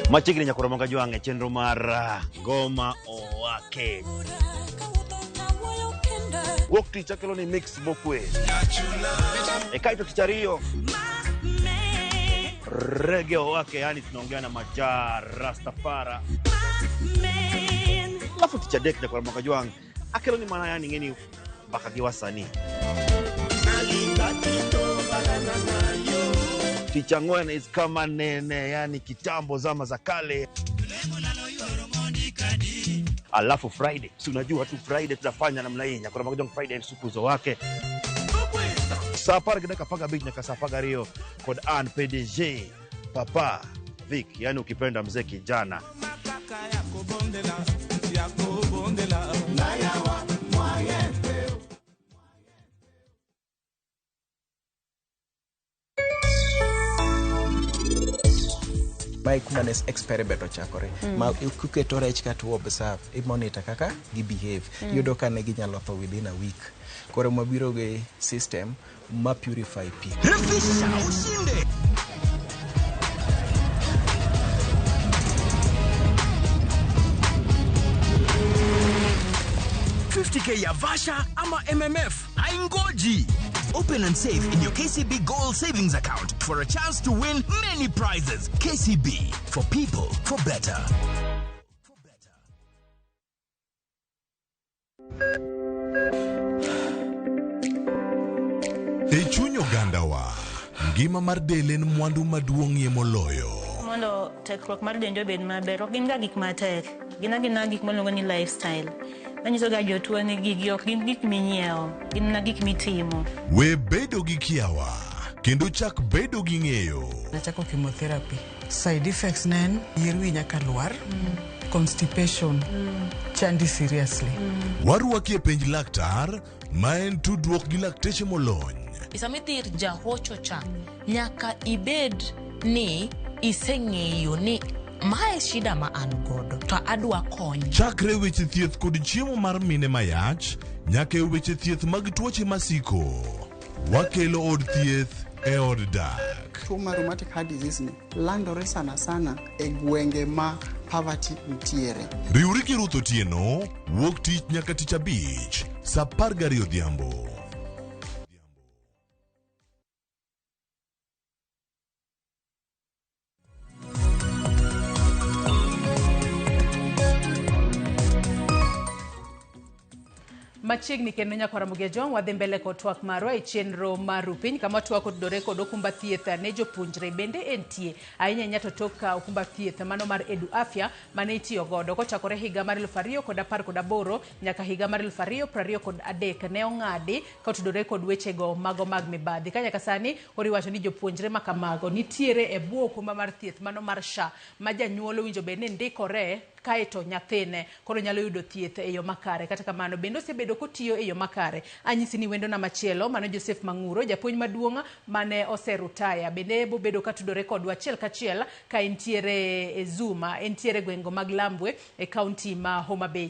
Machiegni Nyakwara Mogi Ajwang' e chenro mar Ngoma Owake. Wuok tich akelo ni mix mokwe. E kaito kichario. Reggae Owake, yani tunaongea na Majar Rastafara. Alafu ticha dek Nyakwara Mogi Ajwang' akelo ni mana yani ngeni baka giwasani. Ticha Ngwena is kama nene, yani kitambo zama za kale. Alafu Friday, si unajua tu Friday tutafanya namna hii Nyakwara Mogi Ajwang' Friday siku zo wake. Sapara kidaka paga beach nyaka sapaga Rio kod an PDG Papa Vic, yani ukipenda mzee kijana. Mae kuma ne experiment ochakore. Ma kuketo rech ka to observe, monitor kaka gi behave. Yudo ka ne ginyalo tho within a week. Koro mabiro gi system ma purify pi. Refisha ushinde. 50K ya Vasha ama MMF haingoji. Open and save in your KCB Gold Savings Account for a chance to win many prizes. KCB, for people, for better. E chuny ogandawa, ngima mar del en mwandu maduong'ie moloyo. Mondo tekruok mar dende obed maber, ok gin ga gik matek. Gin gik maluongo ni lifestyle. Manyiso ga jotuo ni gigi ok gin gik minyiewo, gin na gik mitimo. We bedo gi kiawa, kendo chak bedo gi ng'eyo. Nachako chemotherapy. Side effects nen, yier wi nyaka lwar, constipation, chandi seriously. Warwaki e penj laktar, ma en tudruok gi lakteche molony. Isamidhir jahocho cha, nyaka ibed ni iseng'eyo ni mae shida ma an godo to adwa kony. Chakre weche thieth kod chiemo mar mine mayach nyaka weche thieth mag tuoche masiko. Wakelo od thieth e od dak. Tuo mar rheumatic heart disease ni landore sana e gwenge ma poverty ntiere. Riwri gi Ruth Otieno, wuok tich nyaka tich abich, saa 12 odhiambo. Machiegni kendo nyakora Mugejong wadhi mbele kod twak marwa e chenro mar piny kama twak otudore kod okumba thieth ne jopuonjre bende entie ahinya nyato toka okumba thieth mano mar Edu Afya mane itiyo godo kochakore higa mar 2018 nyaka higa mar 2023 ne ong'adi ka otudore kod wechego mago mag mibadhi ka nyaka sani oriwacho ni jopuonjre makamago nitiere e bwo okumba mar thieth mano mar SHA ma janyuol owinjo bed ni ndikore kaeto nyathine koro nyalo yudo thieth e yo makare. Kata kamano bende osebedo kotiyo e yo makare. Anyisi ni wendo na machielo mano Joseph Manguro japuonj maduong' mane oserutaya bende bobedo katudore kodwa achiel kachiel ka entiere e Zuma entiere gwengo mag Lambwe e kaunti ma Homa Bay.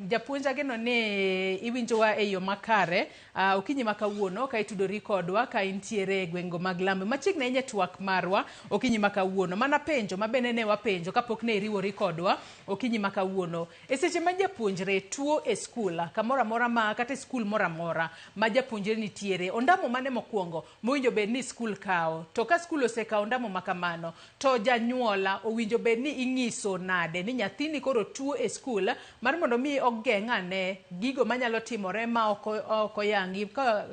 Japuonj ageno ne iwinjowa e yo makare okinyi makawuono ka itudori kodwa ka entiere gwengo mag Lambwe machiegni enye twak marwa okinyi makawuono mana penjo mabene ne wapenjo kapok ne iriwori kodwa okinyi makawuono e seche ma japuonjre tuo e skul kamora mora ma kata skul mora mora ma japuonjre nitiere ondamo mane mokwongo mowinjo bed ni skul kao to ka skul osekawo ondamo makamano to janyuola owinjo bed ni ing'iso nade ni nyathini koro tuo e skul mar mondo mi ogeng'ane gigo manyalo timore ma oko yangi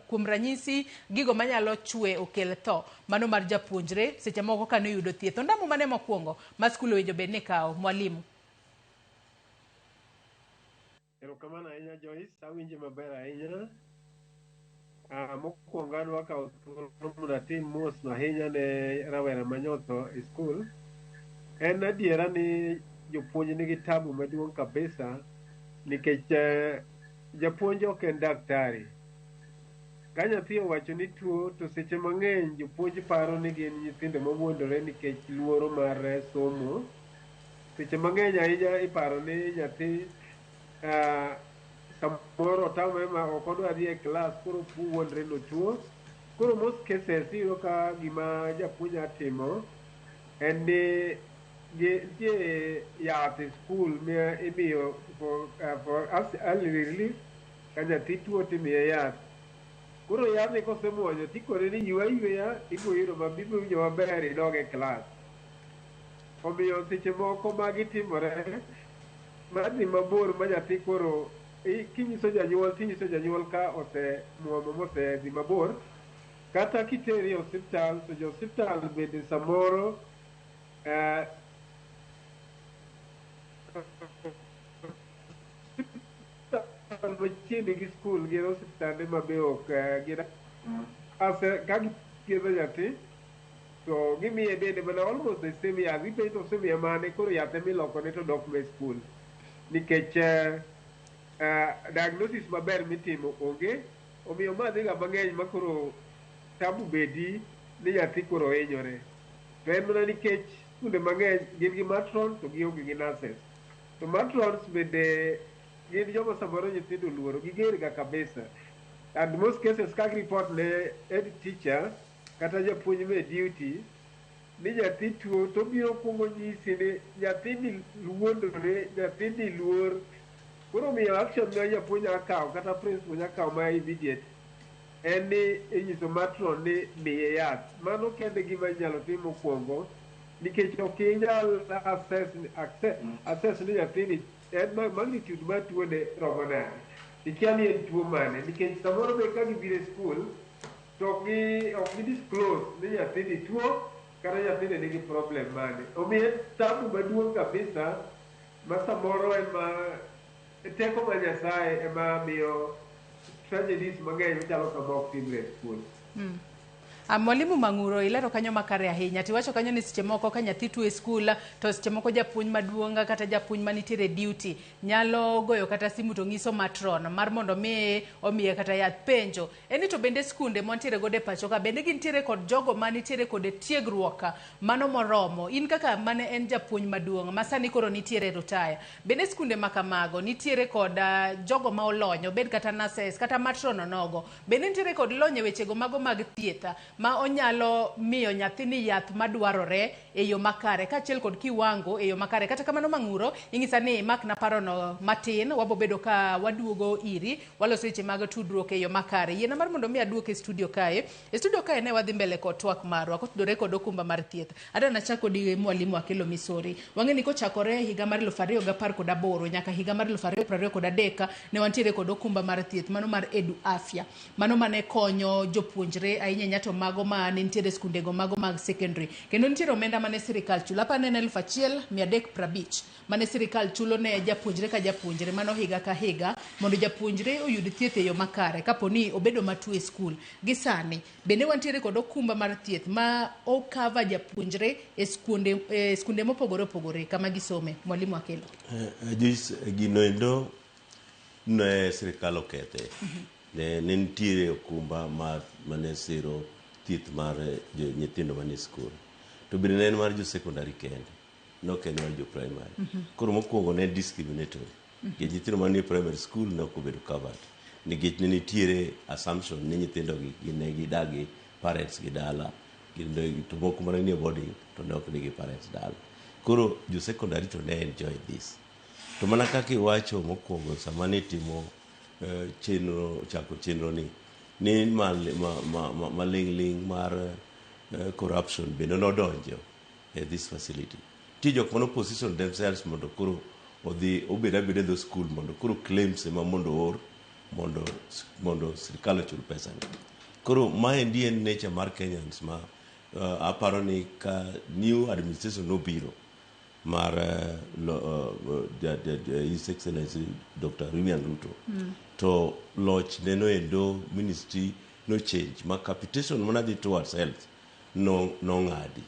kuom ranyisi gigo manyalo chwe okel tho mano mar japuonjre seche moko kane yudo thieth ondamo mane mokwongo ma skul owinjo bed ni kao mwalimu. Erokamano ahinya Joyce, awinje maber ahinya. Mokwongo adwa kawo thuolo mondo atim mos ahinya ne rawera manyotho e skul. En adiera ni jopuonj nigi tabu maduong' kabisa nikech japuonj ok en daktari. Ka nyathi owacho ni tuo to seche mang'eny jopuonj paro ni gin nyithindo mawuondore nikech luoro mar somo. Seche mang'eny ahinya iparo ni nyathi samoro otame ma ok odwa dhi e klas koro wuondre no tuo. Koro most cases iyudo ka gima japuonj atimo en ni nitie yath e skul ma imiyo for early relief ka nyathi tuo timiye yath. Koro yadhni kosemuonyo tikore ni yweya iboyudo mabibowinjo maber idog e klas. Omiyo seche moko magitimore madhi mabor ma nyathi koro kinyiso janyuol ka osemuomo mosedhi mabor kata kiteri e osiptal to jo osiptal bende samoro machiegni gi skul gin osiptande mabe ok gin ka githiedho nyathi to gimiye bende mana almost the same yath ipenjo to osemiye mane koro yath emilokone to dok me skul nikech diagnosis maber mitimo onge omiyo madhiga mang'eny makoro tabu bedi ni nyathi koro hinyore. to en mana nikech skunde mang'eny gin gi matron to gionge gi nurses. To matrons bende gin joma samoro nyithindo luoro, giger ga kabisa. And most cases kag report ne head teacher kata japuonj me duty ni nyathi tuo to biro kuongo nyisi ni nyathini luondore, nyathini luor. Koro miyo action ma japuonj akawo kata principal nyakawo ma immediate en ni inyiso matron ni miye yath. Mano kende gima inyalo tim mokwongo, nikech ok inyal assess ni nyathini en magnitude mar tuo ne romo nade. Ikia ni en tuo mane, nikech samoro be ka gibiro e skul to ok gi disclose ni nyathini tuo kata nyathini nigi problem mane. Omiyo en tabu maduong' kabisa ma samoro ema teko ma Nyasaye ema miyo tragedies mang'eny machalo kama ok timre e skul. Mwalimu Mang'uro, ilero kanyo makare ahinya. Tiwacho kanyo ni seche moko ka nyathi tuo e skul to seche moko japuonj maduong' kata japuonj manitiere duty nyalo goyo kata simu to ng'iso matron mar mondo mi omiye kata yath. Penjo eni to bende skunde montiere gode pacho ka bende gintiere kod jogo manitiere kod tiegruok mano moromo. In kaka mane en japuonj maduong' ma sani koro nitiere rutaya, bende skunde makamago nitiere kod jogo ma olonyo, bed kata nurses kata matron onogo, bende nitiere kod lonye wechego mago mag thieth ma onyalo miyo nyathini yath madwarore e yo makare kaachiel kod kiwango e yo makare. Kata kamano Mang'uro, ing'isa ni mak na parono matin, wabo bedo ka waduogo iri waloso weche mag tudruok e yo makare. Yiena mar mondo mi aduok e studio kae. E studio kae ne wadhi mbele kod twak marwa kotudore kod okumba mar thieth. Ada nachako di mwalimu Akelo Misori. Wang'e ni kochakore higa mar 2018 nyaka higa mar 2023 ne wantiere kod okumba mar thieth mano mar Edu Afya. Mano mane konyo jopuonjre ahinya nyato mago ma nitiere skundego mago mag secondary. Kendo nitiere omenda mane sirikal chulo. Apa ne 1,350 mane sirikal chulo ne japuonjre ka japuonjre mano higa ka higa mondo japuonjre oyud thieth e yo makare kaponi obedo matuo e skul. Gisani bende wantiere kod okumba mar thieth ma okava japuonjre e skunde mopogore opogore kama gisome. Mwalimu Akelo. Gino endo ne sirikal okethe. Ne nitiere okumba mane siro thieth mar nyithindo manie skul. To bende ne en mar jo secondary kende, nok en mar jo primary. Koro mokwongo ne discriminatory. Nikech nyithindo manie primary school ne ok obedo covered. Nikech ne nitiere assumption ni nyithindo gi ne gidagi parents gi dala, to moko mana nie boarding to ne ok nigi parents dala. Koro jo secondary to ne enjoy this. To mana kaka iwacho mokwongo sama ne timo chako chenro ni maling' mar corruption bende nodonjo e this facility. Ti jok mano position themselves mondo koro odhi obed abeda dho school mondo koro claims ema mondo or mondo sirikal ochul pesa ni. Koro maendi en nature mar Kenyans ma aparo ni ka new administration nobiro mar His Excellency Dr. William Ruto. To loch neno endo ministry no change ma capitation mana dhi towards health no ng'adi.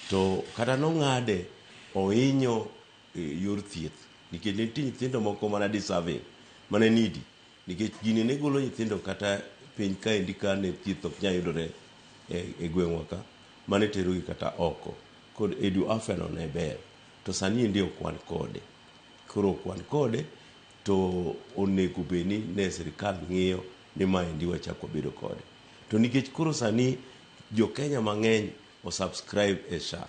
To kata no ng'ade ohinyo yor thieth nikech nitie nyithindo moko mana deserving mana needy nikech gini ne golo nyithindo kata piny kaendi ka ne thieth ok nyal yudore e gweng'wa ka mane terogi kata oko. Kod Edu Afya no ne ber to sani endi okwan kode. Koro okwan kode to onego beni ne sirikal ng'iyo ni maendi wachako bedo kode. To nikech koro sani jo Kenya mang'eny o subscribe e SHA,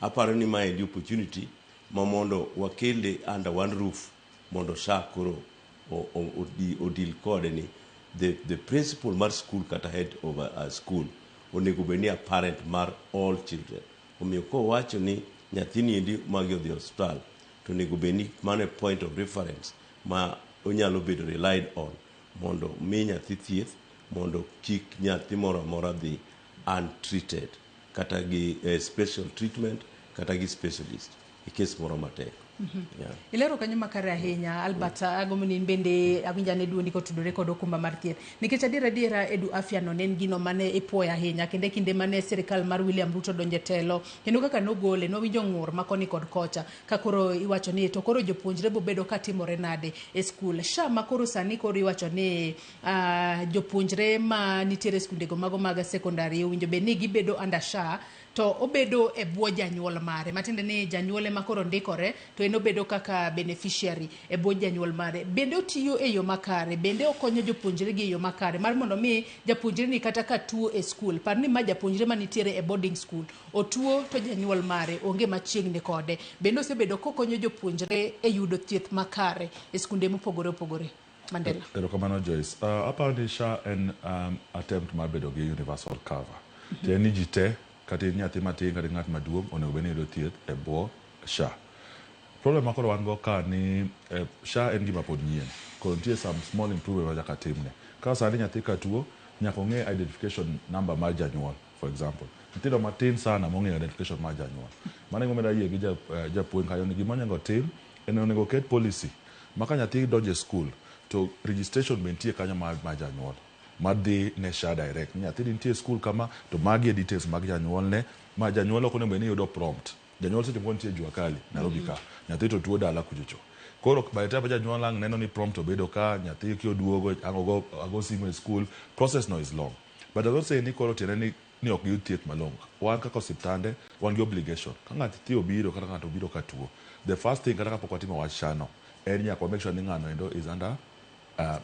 aparo ni maendi opportunity ma mondo wakele under one roof mondo SHA koro odil kode ni the principal mar school kata head of a school onego beni a parent mar all children. Omiyo ko wacho ni nyathini endi magi odhi hospital to onego beni mane point of reference ma onyalo bedo relied on mondo mi nyathi thieth mondo kik nyathi moro amora dhi untreated kata gi special treatment kata gi specialist e case moro matek. Ilero kanyo makare ahinya Albert agomni bende awinjane duondi kotudore kod okumba mar thieth nikech adiera Edu Afya no nen gino mane ipuoyo ahinya kinde mane sirikal mar William Ruto donje telo kendo kaka nogole nowinjo ng'ur makoni kod kocha ka koro iwacho ni to koro jopuonjre bo bedo katimore nade e skul. SHA makoro sani koro iwacho ni jopuonjre ma nitiere skundego mago mag secondary winjo be ni gibedo under SHA to obedo e bwo janyuol mare, matiende ni janyuol ema koro ndikore to en obedo kaka beneficiary e bwo janyuol mare. Bende otiyo e yo makare, bende okonyo jopuonjre gi e yo makare mar mondo mi japuonjre ni kata ka tuo e skul, par ni ma japuonjre manitiere e boarding school otuo to janyuol mare onge machiegni kode, bende osebedo kokonyo jopuonjre e yudo thieth makare e skunde mopogore opogore. Mandela. Erokamano Joyce. Apani SHA en attempt mar bedo gi universal cover. Tieni ji te kata nyathi matin kata ng'at maduong' onego bed ni yudo thieth e bwo SHA. Problem makoro wan go ka ni SHA en gima pod nyien. Koro nitie some small improvement ma nyaka timne. Ka sani nyathi ka tuo nyaka ong'e identification number mar janyuol, for example. Nyithindo matin sana mong'eyo identification mar janyuol. Mano ema omedo yie gi japuonj kanyo ni gima onego tim en onego ket policy maka nyathi donjo e school to registration be nitie kanyo mar janyuol madhi ne SHA direct. Nyathi nitie school kama to magi details mag janyuol ne ma janyuol ok onego bed ni yudo prompt. Janyuol seche moko nitie Jua Kali Nairobi ka nyathi to tuo dala kuchocho. Koro by the time janyuol ang' neno ni prompt obedo ka nyathi kioduogo ago simu e school, process no is long. But I don't say ni koro tiene ni ok yud thieth malong'o. Wan kaka osiptande wan gi obligation. Ka ng'athi obiro kata ng'ato obiro ka tuo, the first thing kata kapok watimo wach SHA no en nyaka make sure ni ng'ano endo is under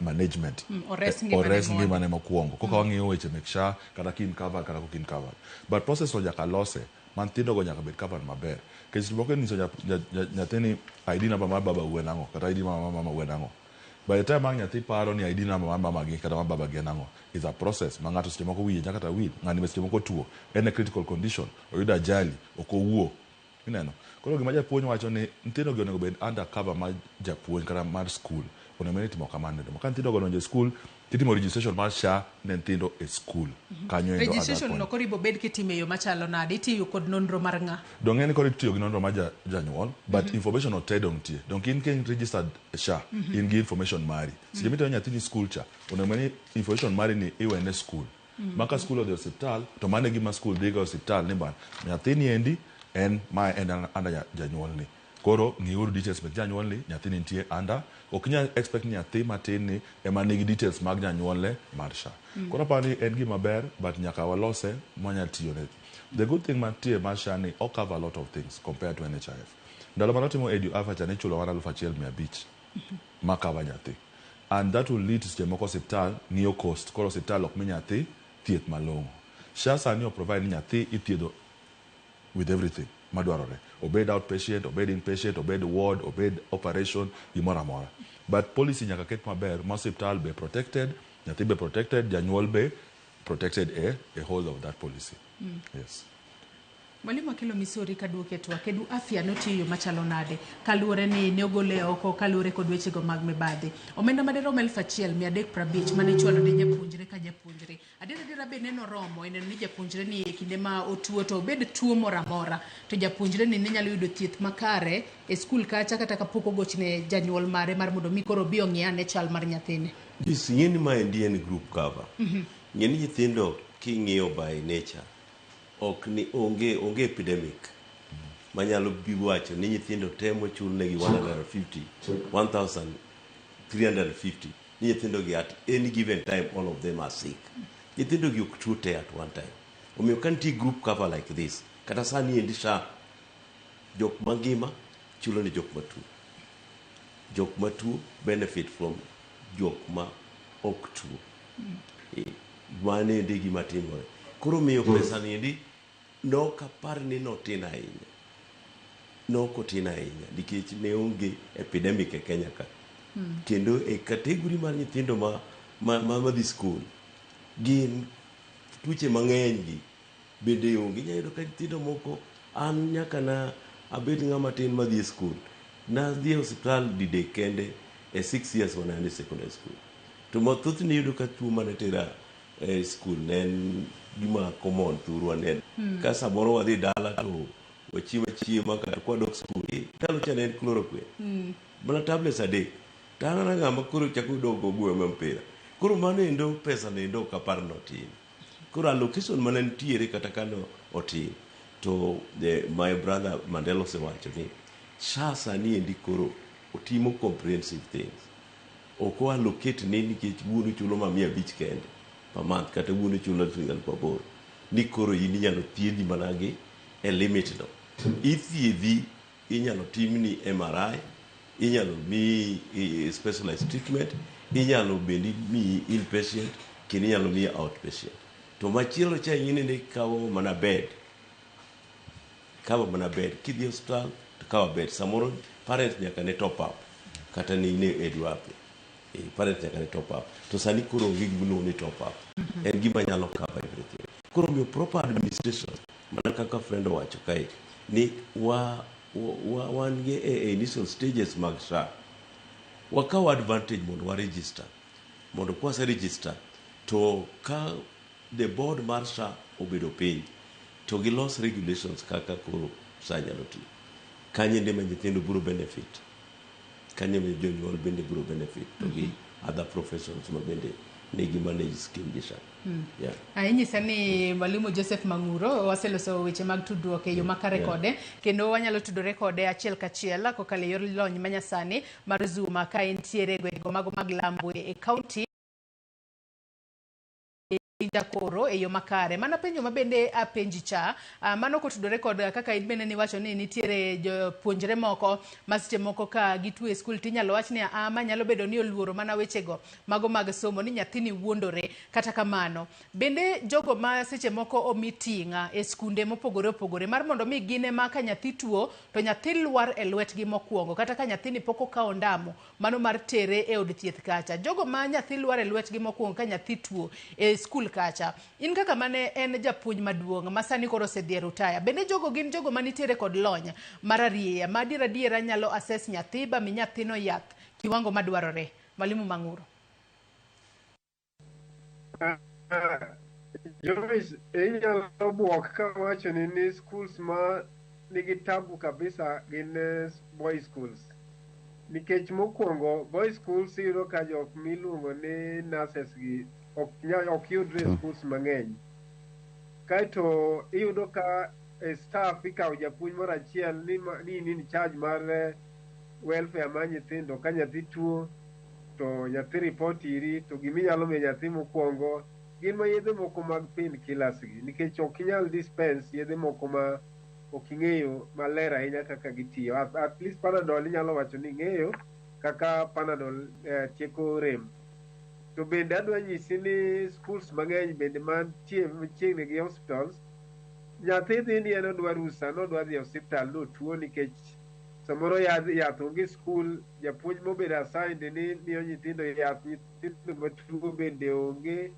management. Ores ngimane mokwongo. Koka wang'iyo weche mek SHA kata kin cover kata kin cover. But process no nyaka lose man tindo go nyaka bed cover maber. Kech moko niso nyathini ID number mar baba uwe nango kata ID mar mama uwe nango. By the time nyathi paro ni ID number mar mama gi kata mar baba gi nango is a process ma ng'ato seche moko wiye nyaka ta wil ng'ani seche moko tuo en a critical condition oyudo ajali ok owuo ineno. Koro gima japuonj wacho ni nyithindo gi onego bed under cover mar japuonj kata mar school onego bed ni timo kamano. Ka nyithindo go donjo e school titimo registration mar SHA ne nyithindo e school kanyo endo registration no koribo bed kitime yo machalo nade itiyo kod nonro mar ng'a donge ni koro itiyo gi nonro mar janyuol but information ote dong tie donc in ken registered SHA in gi information mari seche mitero nyathini school cha onego bed ni information mari ni iwene school maka school odhi osiptal to mane gima school dhiga osiptal ni ban nyathini endi en ma en under janyuol ni koro ng'iuru details mek janyuol ni nyathini nitie under ok nya expect nyathi matin ni ema nigi details mag janyuol le mar SHA. Koro pani en gima ber but nyaka walose manya tiyo ne. The good thing mantie mar SHA ni all cover a lot of things compared to NHIF. Ndalo manotimo edu afacha ne chulo 1,500 ma cover nyathi. And that will lead to seche moko osiptal ng'iyo cost koro osiptal ok mi nyathi thieth malong'o. SHA sani provide nyathi ithiedho with everything madwarore. Obed outpatient, obed inpatient, obed ward, obed operation, gimoro amora. But policy nyaka ket maber, ma hospital be protected, nyathi be protected, janyuol be protected a whole of that policy. Yes. Mwalimu Akilo Misori kaduoke to kedu afya notiyo machalo nade kaluore ni ne ogole oko kaluore kod weche go mag mibadhi omenda madero 1,350 mane chwalo ne japuonjre ka japuonjre adira be neno romo en ni japuonjre ni kinde ma otuo to bed tuo moramora to japuonjre ni nyalo yudo thieth makare e skul kacha kata kapoko gochne janyuol mare mar mondo mikoro bi ong'iane chal mar nyathine disingeni ma en group cover ngeni nyithindo king'iyo by nature ok ni onge epidemic manyalo biwacho ni nyithindo temo chulne gi 1,350 ni nyithindo gi at any given time all of them are sick nyithindo gi ok tuo te at one time omiyo ka nitie group cover like this kata sani endi SHA jok mangima chulo ni jok matuo benefit from jok ma ok tuo mane endi gima timore koro miyo pesa ni endi nok apar ni notin ahinya nikech ne onge epidemic e Kenya ka kendo e kategori mar nyithindo ma dhi school gin tuoche mang'eny gi bende onge nyayudo ka nyithindo moko an nyaka na abed ng'ama tin ma dhi school na dhi hospital dide kende e 6 years when I was in secondary school to mathoth ni yudo ka tuo mane tera school nen gima common thurwa nen ka samoro wadhi dala to wachiema kata kwa dok school talo cha nen chloroquine bana tablets adek tangana ngama koro chako dogo buo mpira koro mano endo pesa nendo kapar notin koro allocation mana nitiere kata kano otin to my brother Mandela osewacho ni SHA sani endi koro otimo comprehensive things oko allocate ni nikech wuono chulo ma 500 kende per month kata wuono chulo 3,800 ni koro in inyalo thiedhi mana gi e limit no. Ithiedhi inyalo timni MRI, inyalo mi specialized treatment, inyalo bendi mi inpatient, kendo inyalo mi outpatient. To machielo cha inene kawo mana bed. Kawo mana bed. Kidhi hospital to kawo bed. Samoro parents nyaka ne top up. Kata ni ne edwape. Parents nyaka ne top up. To sani koro onge gino ni top up. En gima nyalo cover everything. Koro miyo proper administration. Mana kaka friend wacho kae. Ni wan ge initial stages mag SHA. Wakaw advantage mondo wa register. Mondo kwa se register to ka the board mar SHA obedo piny to gilos regulations kaka koro SHA nyalo tiyo. Kanye ndema nyithindo biro benefit. Kanye me jonyuol bende biro benefit to gi other professions ma bende negi manage scheme gi SHA. Inyisa ni Mwalimu Joseph Mang'uro waseloso weche mag tudruok e yo makare kode kendo wanyalo tudore kode achiel kachiel kokalo yor lony manyasani mar Zoom ka entiere gwego mago mag Lambwe e county jakoro e yo makare. Mana penjo mabende apenji cha mano kotudore kod kaka ibene ni wacho ni nitiere jopuonjre moko maseche moko ka gitu e skul tinyalo wach ni manyalo bedo ni oluoro mana wechego mago mag somo ni nyathini wuondore. Kata kamano bende jogo ma seche moko omitinga e skunde mopogore opogore mar mondo mi gine ma ka nyathi tuo to nyathi lwar e lwetgi mokwongo kata ka nyathini poko ka ondamo mano mar tere e od thieth kacha. Jogo ma nyathi lwar e lwetgi mokwongo ka nyathi tuo e skul kacha. In kaka mane en japuonj maduong' masani koro sedhi rutaya. Bende jogo gin jogo manitiere kod lony mararieya ma adiera nyalo assess nyathi ba mi nyathino yath kiwango madwarore. Mwalimu Mang'uro. Joyce, inyalo buok ka wacho ni schools ma nigi tabu kabisa gin boys schools. Nikech mokwongo boys schools iyudo ka jok miluongo ni nurses gi ok yudre schools mang'eny. Kaeto iyudo ka staff ikawo japuonj moro achiel ni in charge mar welfare mar nyithindo. Ka nyathi tuo to nyathi report iri to giminyalo miyo nyathi mokwongo gin ma yedhe moko mag pain killers gi nikech ok inyal dispense yedhe moko ma ok ing'eyo maler ahinya kaka gitiyo. At least Panadol inyalo wacho ni ing'eyo kaka Panadol tieko rem. To bende adwa nyisi ni schools mang'eny bende mantie machiegni gi hospitals nyathi dhi ni en odwa rusa nodwa dhi hospital notuo nikech samoro yath onge skul. Japuonj mobedo assigned ni miyo nyithindo yath, nyithindo matuo bende onge.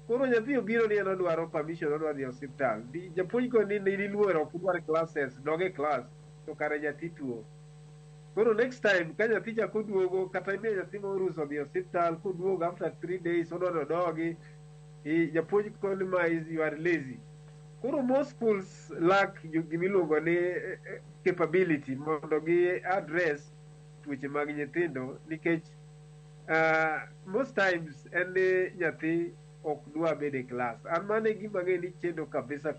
Koro nyathi obiro ni en odwaro permission odwa dhi hospital. Japuonj ko ni iluoro ok udwar classes doge class to kare nyathi tuo. Koro next time ka nyathi chako duogo kata imiyo nyathi moruso dhi hospital koduogo after 3 days odwaro dogi japuonj ko ni ma you are lazy. Koro most schools lack gimiluongo ni capability mondo gi address tuoche mag nyithindo nikech most times en ni nyathi ok dwa bedo e class. An mane gima ng'e ni chendo kabisa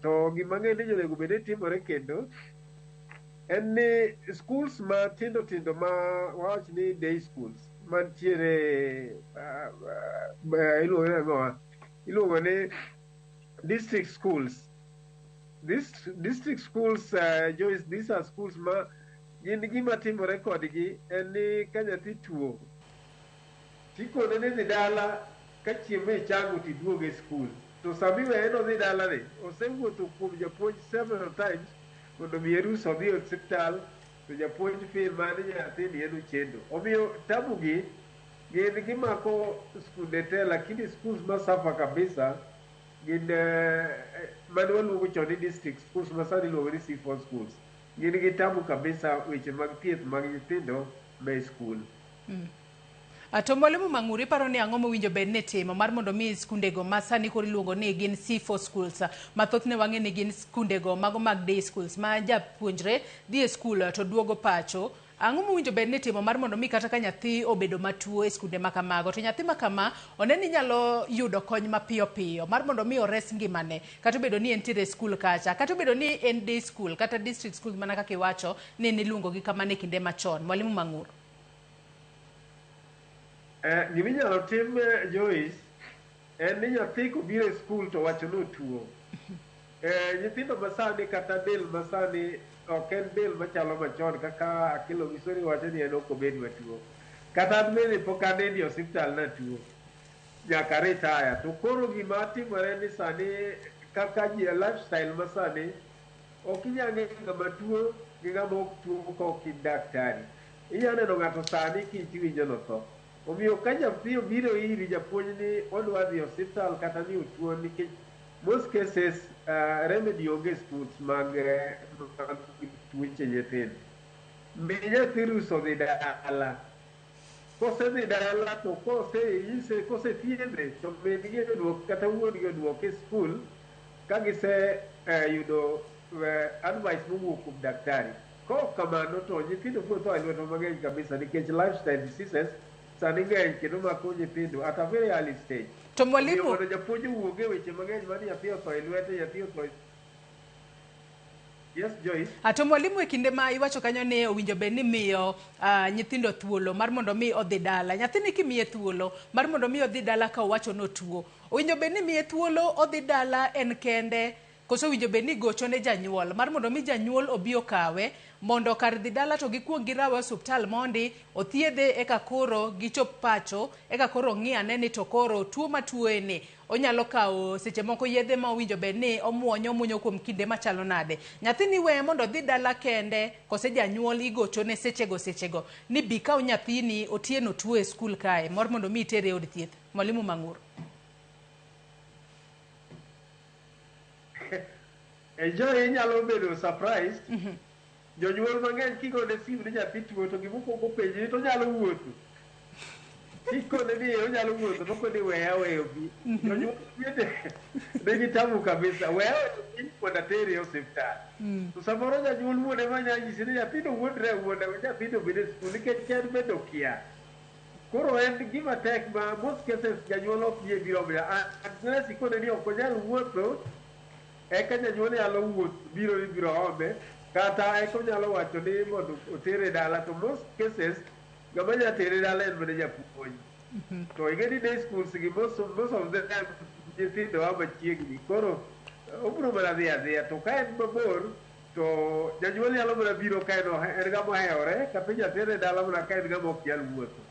to gima ng'e ni onego bed ni timore kendo en ni schools ma tindo ma wawach ni day schools mantiere iluongo ni district schools. District schools, Joyce, these are schools ma gin gima timore kodgi en ni ka nyathi tuo tikone ni dhi dala ka chiemo ichango tiduogo e skul. To samiwe en odhi dala ni osewuotho kuom japuonj several times mondo mi erus odhi e hospital to japuonj fil mani nyathi ni en ochendo. Omiyo tabu gi gin gimako skunde te lakini schools ma safa kabisa gin mane waluongo chon ni district schools ma sani iluongo ni C4 schools. Gin gi tabu kabisa weche mag thieth mag nyithindo me skul. To Mwalimu Mang'uro paro ni ang'o mowinjo bed ne timo mar mondo mi skundego ma sani koro iluongo ni gin C4 schools mathoth ne wang'e ni gin skundego mago mag day schools ma japuonjre dhi e skul to duogo pacho. Ang'o mowinjo bed ne timo mar mondo mi kata ka nyathi obedo matuo e skunde ma kamago to nyathi ma kama oneni nyalo yudo kony mapiyo mar mondo mi ores ngimane kata obedo ni entiere skul kacha kata obedo ni en day school kata district school mana kaka iwacho ni niluongo gi kamane kinde machon. Mwalimu Mang'uro. Giminyalo tim Joyce en ni nyathi kobiro e skul to wacho notuo. Nyithindo masani kata del masani ok en del machalo machon kaka Akilo Misori wacho ni en ok obed matuo. Kata an bende pok ane ni osiptal natuo nyaka retire. To koro gima timore ni sani kaka lifestyle masani ok inyal ng'e ng'ama tuo gi ng'ama ok tuo kok in daktari. Inyalo neno ng'ato sani kiwinjo notho. Omiyo ka nyathi obiro iri japuonj ni odwa dhi osiptal kata ni otuo nikech most cases remedy onge schools mag tuoche nyithindo. Mi nyathi ruso dhi dala. Kosedhi dala to kosethiedhe to min-gi oduok kata wuon-gi oduok e skul ka gise yudo advice mowuok kuom daktari. Kok kamano to nyithindo biro tho e lweto mang'eny kabisa nikech lifestyle diseases sani ng'eny kendo mako nyithindo at a very early stage. To mwalimu mondo japuonj owuoge weche mang'eny mani nyathi otho e lwete, nyathi otho. Yes, Joyce. To mwalimu e kinde ma iwacho kanyo ni owinjo bed ni miyo nyithindo thuolo mar mondo mi odhi dala. Nyathini kimiye thuolo mar mondo mi odhi dala ka owacho notuo. Owinjo bed ni miye thuolo odhi dala en kende koso owinjo bed ni gocho ne janyuol mar mondo mi janyuol obi okawe mondo kar dhi dala to gikuong girawe osuptal mondi othiedhe eka koro gichop pacho eka koro ng'iyane ni to koro tuo matuoe ni onyalo kawo seche moko yedhe ma owinjo bed ni omuonyo kuom kinde machalo nade. Nyathini weye mondo dhi dala kende kose janyuol igocho ne sechego ni bi kaw nyathini otieno tuo e skul kae mar mondo mi itere od thieth. Mwalimu Mang'ur. Joy inyalo bedo surprised. Jonyuol mang'eny kigone simu ni nyathi tuo to gimokwongo penji to onyalo wuotho. Kikone ni onyalo wuotho to kone weya weyo bi. Jonyuol bende nigi tabu kabisa. Weya weyo bi mondo atere e osiptal. To samoro janyuol wuode manyalo nyisi ni nyathino wuondre wuonda nyathino bende skul nikech ken bende okia. Koro en gima tek ma most cases janyuol ok yie biro miya. Unless ikone ni ok onyal wuotho eka janyuol nyalo wuoth biro ome kata eka onyalo wacho ni mondo otere dala to most cases ng'ama nyalo tere dala en mana japuonj. To ing'e ni day schools gi most of the time nyithindo a machiegni koro obiro mana dhi adhiya to ka en mabor to janyuol nyalo mana biro ka en ng'ama ohewore kata inyalo tere dala mana ka en ng'ama ok nyal wuotho.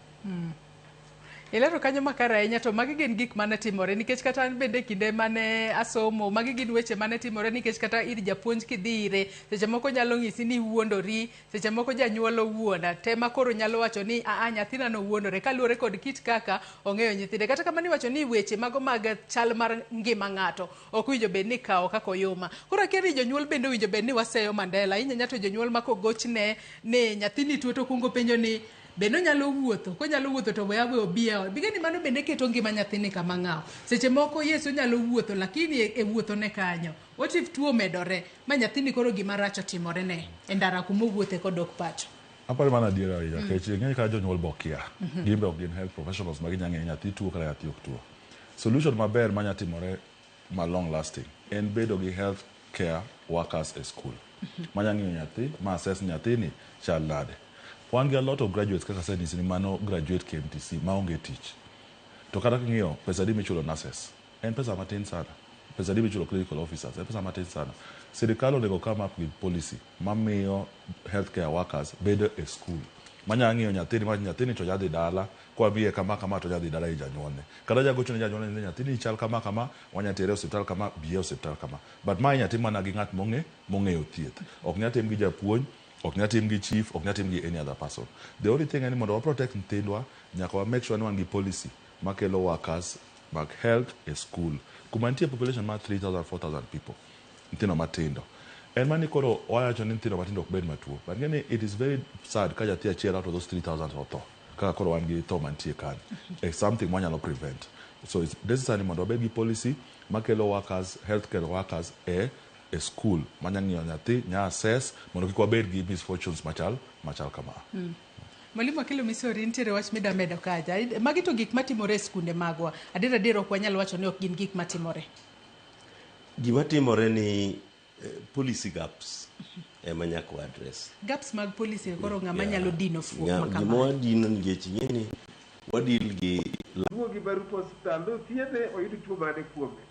Ilero kanyo makare ahinya to magi gin gik mane timore nikech kata an bende kinde mane asomo magi gin weche mane timore nikech kata ir japuonj kidhi ire seche moko nyalo ng'isi ni wuondori, seche moko janyuol owuonda tema koro nyalo wacho ni nyathina no wuondore kaluwore kod kit kaka ong'eyo nyithinde. Kata kamano iwacho ni weche mago mag chal mar ngima ng'ato ok winjo bed ni kawo kaka oyoma. Koro akiani jonyuol bende winjo bed ni waseyo Mandela. Inya to jonyuol ma kogochne ni nyathini tuo to kungo penjo ni bende nyalo wuotho, konyalo wuotho to weya we obiya. Bigeni mano bende keto ngima nyathini kama ng'aw. Seche moko Yesu nyalo wuotho lakini e wuotho ne kanyo. What if tuo medore ma nyathini koro gima rach otimore ne e ndara kuma owuothe kodok pacho. Aparo mana adiera ahinya kech ng'eny ka jonyuol bokia. Gimbe ok gin health professionals ma ginyang'e nyathi tuo kata nyathi ok tuo. Solution maber manya timore ma long lasting en bedo gi health care workers e school. Manya ng'iyo nyathi ma assess nyathini chal nade. Wan gi a lot of graduates kaka senis ni mano graduate KMTC ma onge tich. To kata king'iyo pesa di michulo nurses en pesa matin sana. Pesa di michulo clinical officers en pesa matin sana. Sirikal onego come up with policy mamiyo healthcare workers bedo e school. Manya ng'iyo nyathini to jadhi dala kwa biye kama to jadhi dala i janyuolne. Kata jagocho ne janyuolne ni nyathini chal kama wanya tere osiptal kama biye osiptal kama. But ma nyathi mana gi ng'at mong'eyo thieth. Ok nyatim gi japuonj, ok nyatim gi chief, ok nyatim gi any other person. The only thing ni mondo wa protect nyithindwa nyaka wa make sure ni wan gi policy makelo workers mag health e school. Kuma nitie population ma 3,000 4,000 people nyithindo matindo. En mani koro wacho ni nyithindo matindo ok bed matuo. But ngeni it is very sad ka jathi achiel out of those 3,000 otho. Kaka koro wan gi tho mantie kanyo. It's something wanyalo prevent. So it's necessary mondo wabed gi policy makelo workers, healthcare workers e school manya ng'iyo nyathi nya assess mondo kik wabed gi misfortunes machal kama. Mwalimu Akilo Misori nitiere wach medo kaja. Magi to gik matimore e skunde magwa. Adier ok wanyal wacho ni ok gin gik matimore. Gima timore ni policy gaps manyako address. Gaps mag policy koro ng'ama nyalo dino fuok makama. Gima dino nikech ng'eni wadil gi duogi barup hospital no thiedhe oyud tuo mane kuome.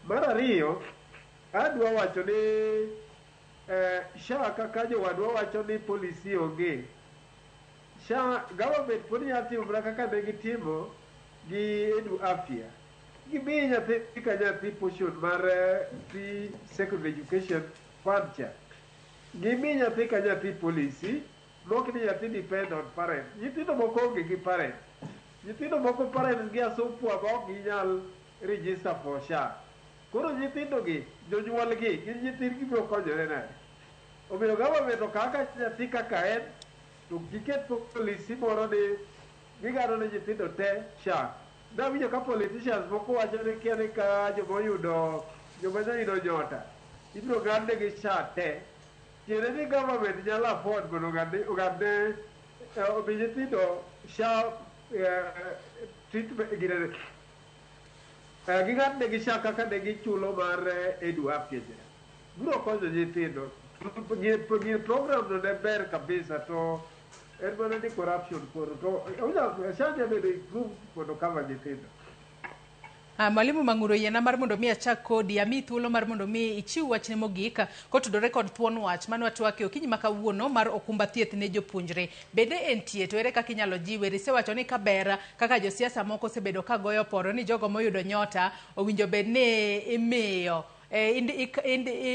Mar ariyo, adwa wacho ni SHA kaka jowadwa wacho ni polisi onge. SHA government pod nyalo timo mana kaka ne gitimo gi Edu Afya. Gimiyo nyathi ka nyathi portion mar free secondary education fund cha. Gimiyo nyathi ka nyathi polisi, mok ni nyathi depend on parents. Nyithindo moko onge gi parents. Nyithindo moko parents gi asopwa ma ok ginyal register for SHA. Koro nyithindo gi, jonyuol gi, gin nyithindgi biro konyore nade. Omiyo government okaka nyathi kaka en, to giket polisi moro ni gigado ne nyithindo te SHA. Nawinjo ka politicians moko wacho ni kia ni ka joma oyudo nyota, ibiro gande gi SHA te. Tiende ni government nyalo afford mondo ogande omi nyithindo SHA treatment gigande gi SHA kaka ne gichulo mar Edu Afya. Biro konyo nyithindo. Program no ne ber kabisa to en mana ni corruption koro to SHA bedo improve mondo cover nyithindo. Mwalimu Mang'uro yiena mar mondo mi achak kodi ami thuolo mar mondo mi ichiw wachne mogik kotudore kod thuon wach mane watwake okinyi ma kawuono mar okumba thieth ne jopuonjre. Bende entie to ere kaka inyalo jiwe? Isewacho ni kaber kaka josiasa moko osebedo ka goyo poro ni jogo moyudo nyota owinjo bed ni imiyo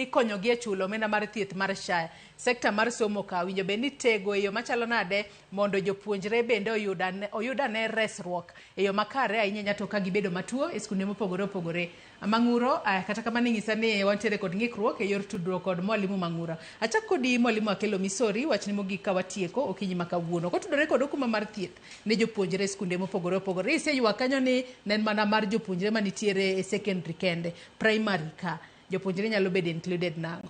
ikonyogi e chulo omenda mar thieth mar SHA. Sekta mar somo ka winjo bed ni tego e yo machalo nade mondo jopuonjre bende oyudane resruok e yo makare ahinya to ka gibedo matuo e skunde mopogore opogore. Mang'uro, kata kamano ing'isa ni wantiere kod ng'ikruok e yor tudruok kod Mwalimu Mang'uro. Achak kodi Mwalimu Akelo Misori wachni mogik ka watieko okinyi ma kawuono. Kotudore kod okumba mar thieth ne jopuonjre e skunde mopogore opogore. Iseywa kanyo ni nen mana mar jopuonjre manitiere e secondary kende, primary ka jopuonjre nyalo bedo included nango.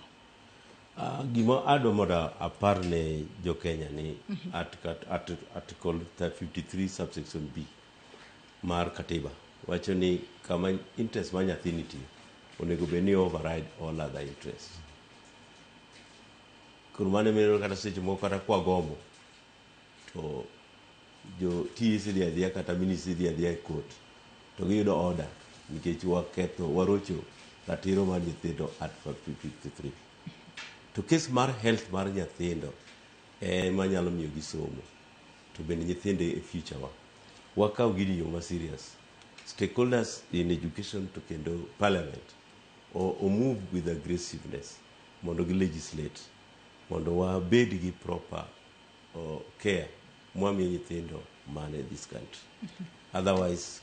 Gima adwa mondo apar ne jo Kenya ni article 53 subsection B mar katiba wacho ni kama interest ma nyathi nitie onego bed ni override all other interests. Koro mano miyo kata seche moko kata kwa gombo to jo TSC dhi adhiya kata ministry dhi adhiya e court to giyudo order nikech waketho warocho ratiro mar nyithindo at 53. To kes mar health mar nyithindo manyalo miyo gi somo to bende nyithindo e future wakaw gini yo ma serious. Stakeholders in education to kendo parliament or move with aggressiveness mondo gi legislate mondo wabed gi proper care mwamiyo nyithindo man in this country. Otherwise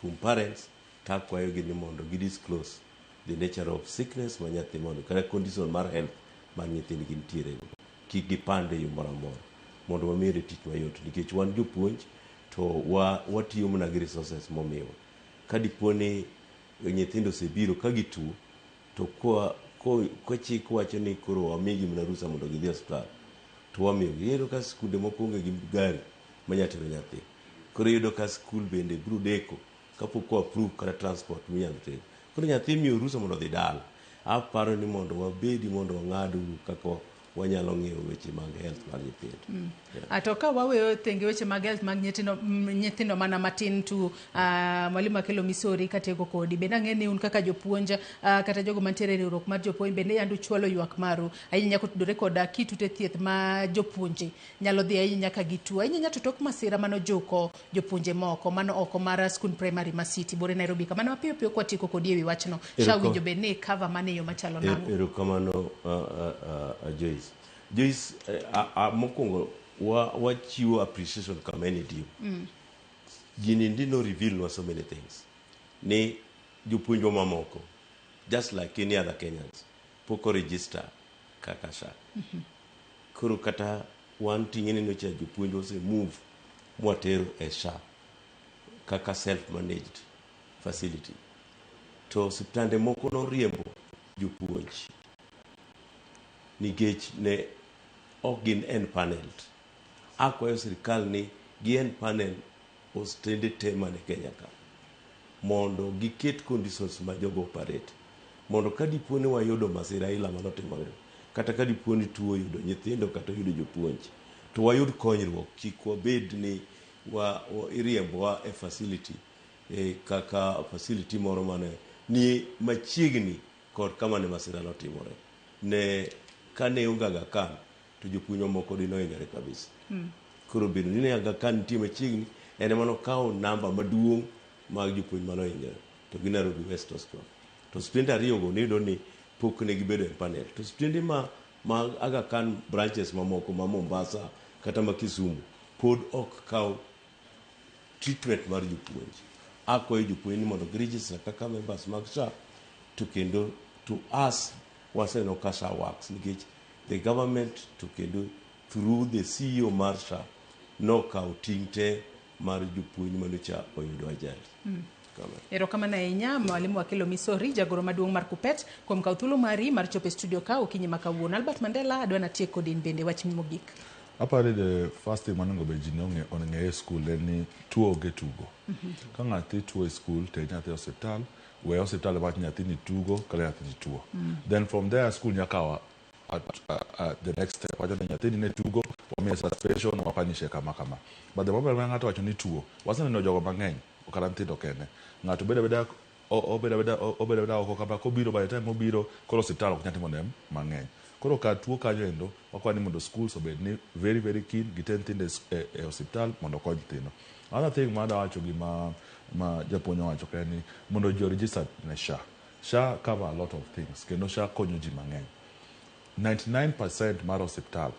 from parents takwayo gi ni mondo gi disclose the nature of sickness ma nyathi mondo kata condition mar health mar nyithindo gi nitiere kik gipande yo moro amora mondo wamire tich mayot nikech wan jopuonj to watiyo mana gi resources momiwa. Ka dipo ni nyithindo osebiro ka gituo to ko chik wacho ni koro wamigi mana rusa mondo gidhi hospital to wamiyogi. Iyudo ka skunde moko onge gi gari manyatero nyathi, koro iyudo ka skul bende biro deko kapok approve kata transport minyalo tero, koro nyathi miyo rusa mondo odhi dala. Aparo ni mondo wabedi mondo wang'ad kaka wanyalo ng'eyo weche mag health mag nyithindo. To ka waweyo thenge weche mag health mag nyithindo mana matin tu Mwalimu Akelo Misori katego kodi bende ang'e ni un kaka jopuonj kata jogo mantiere e riwruok mar jopuonj bende yandu chwalo ywak maru ahinya kotudore kod kitute thieth ma jopuonje nyalo dhi ahinya ka gituo ahinya to tok masira mano joko jopuonje moko mano oko mar skul primary ma City Bore Nairobi kamano mapiyo piyo kwatieko kodi e wachno SHA winjo bende cover mane yo machalo nango. Erokamano Joyce mokwongo wachiwo appreciation kama ene dio. Gini ndino reveal no so many things. Ni jopuonjwa mamoko just like any other Kenyans poko register kaka SHA. Koro kata wan ting'eni no cha jopuonjwa ose move mwatero e SHA kaka self-managed facility. To siptande moko no riembo jopuonj nikech ne ok gin en panel. Akwayo sirikal ni gien panel ostende te mane Kenya ka mondo giket conditions ma jogo operate mondo ka dipo ni wayudo masira ila manotimore kata ka dipo ni tuo yudo nyithindo kata yudo jopuonj to wayud konyruok, kik wabed ni iriembowa e facility kaka facility moro mane ni machiegni kod kama ne masira notimore. Ne kane onge Aga Khan to jopuonjwa moko dino hinyore kabisa. Koro bedo ni ne Aga Khan nitie machiegni ene mano kawo namba maduong' mag jopuonj mano hinyore to gi Nairobi West Hospital. To sipende ariyogo niyudo ni pok ne gibedo e panel. To sipende ma Aga Khan branches mamoko ma Mombasa kata ma Kisumu pod ok kawo treatment mar jopuonj. Akwayo jopuonj ni mondo giregister kaka members mag SHA to kendo to us waseneno ka SHA works nikech the government to kendo through the CEO mar SHA nokawo ting' te mar jopuonj manocha oyudo ajali. Erokamano ahinya mwalimu wa Kelo Misori, jagoro maduong' mar Kupet, kuom kawo thuolo mari mar chopo e studio ka okinyi ma kawuono. Albert Mandela adwa natiek kodi bende wach mogik. Apare the first thing manongo be jino onge school ni tuo ge tugo. Ka ng'athi tuo e school te nyathi hospital, we hospital wach nyathi ni tugo kala nyathi ni tuo. Then from there school nyakawa at the next step wacho ni nyathi ni tugo wamiye suspension wapanishe kama. But the moment ng'ato wacho ni tuo, waseneno jogo mang'eny okara nthindo kende. Ng'ato obeda oko kama kobiro by the time obiro koro hospital ok nyatimo nem mang'eny. Koro ka tuo kanyo endo wakwani mondo schools obed ni very very keen giten nyithindo e hospital mondo kony nyithindo. Another thing mada wacho gima japuonj wacho ka ni mondo jo register ne SHA. SHA cover a lot of things kendo SHA konyo ji mang'eny. 99% mar hospital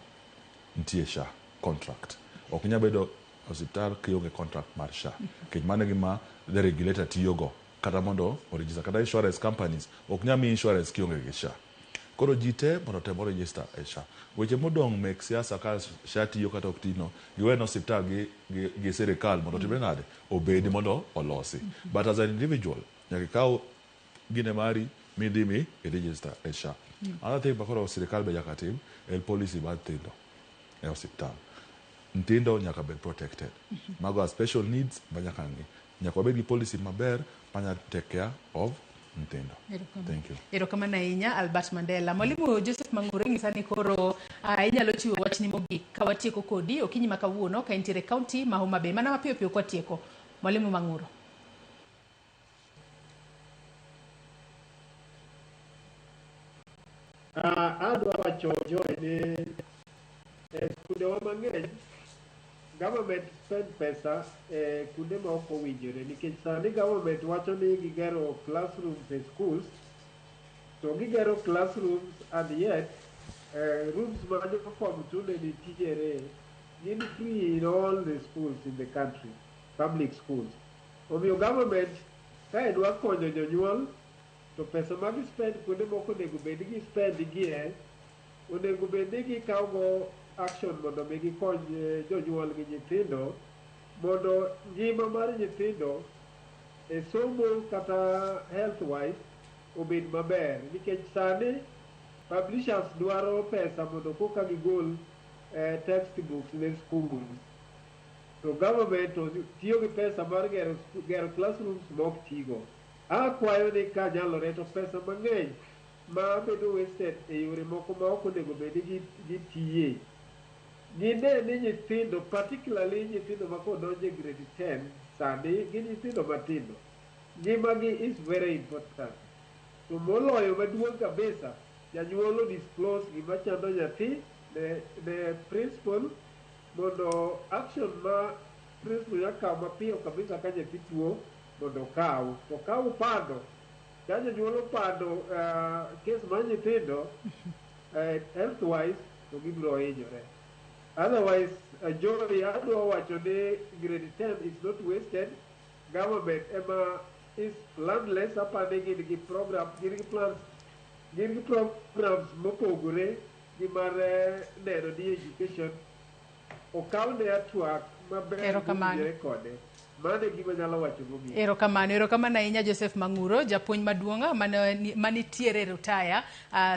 nitie SHA contract. Ok nya bedo hospital kionge contract mar SHA. Kech mane gima the regulator tiyogo kata mondo o register kata insurance companies ok nya mi insurance kionge gi SHA. Koro jite mondo temo register e SHA. Weche modong' mek siasa ka SHA tiyo kata ok tino, giwen hospital gi serikal mondo timre nade obedi mondo olosi. But as an individual, nyaka ikaw gine mari midimi e register e SHA. Another thing bakoro serikal be nyaka tim el policy mar nyithindo e hospital. Nyithindo nyaka bed protected. Mago a special needs ba nyaka ngi. Nyaka wabed gi policy maber manya take care of Nintendo. Thank you. Erokamano ahinya Albert Mandela. Mwalimu Joseph Mangure ngisani koro inyalo chiwo wach ni mogik ka watieko kodi okinyi ma kawuono ka intiere county ma Homa Bay mana mapiyo piyo kwa tieko. Mwalimu Manguro. Adwa wacho joe ni kude wa mang'eny government spend pesa kude ma ok owinjore nikech sani government wacho ni gigero classrooms e schools to gigero classrooms and yet rooms ma uniform tune nitiere gin free in all the schools in the country, public schools. Omiyo government ka idwa konyo jonyuol to pesa ma gispend kuonde moko onego bed gi spend gie, onego bed ni gikawogo action mondo mi gikony jonyuol gi nyithindo mondo ngima mar nyithindo e somo kata health wise obed maber nikech sani publishers dwaro pesa mondo koka gigol textbooks ne schools. To government tiyo gi pesa mar gero classrooms mok tigo. Akwayo ni ka nyalore to pesa mang'eny ma bedo wasted e yore moko ma ok onego bed gi tiye. Gine ni nyithindo, particularly nyithindo ma kodonje grade 10 sani gin nyithindo matindo. Ngimagi is very important. To moloyo maduong' kabisa, janyuol disclose gima chando nyathi ne principal mondo action ma principal nyakawo mapiyo kabisa ka nyathi tuo mondo kaw. To kaw pando, ka janyuol opando kes mar nyithindo health wise to gibiro hinyore. Otherwise, Joey adwa wacho ni grade 10 is not wasted. Government is planless apane gin gi program, gin gi programs mopogore gi mar neno ni education okaw ne atwak maber kode. Mane gima nyalo wacho gogi. Erokamano ahinya Joseph Manguro, japuonj maduong' manitiere retire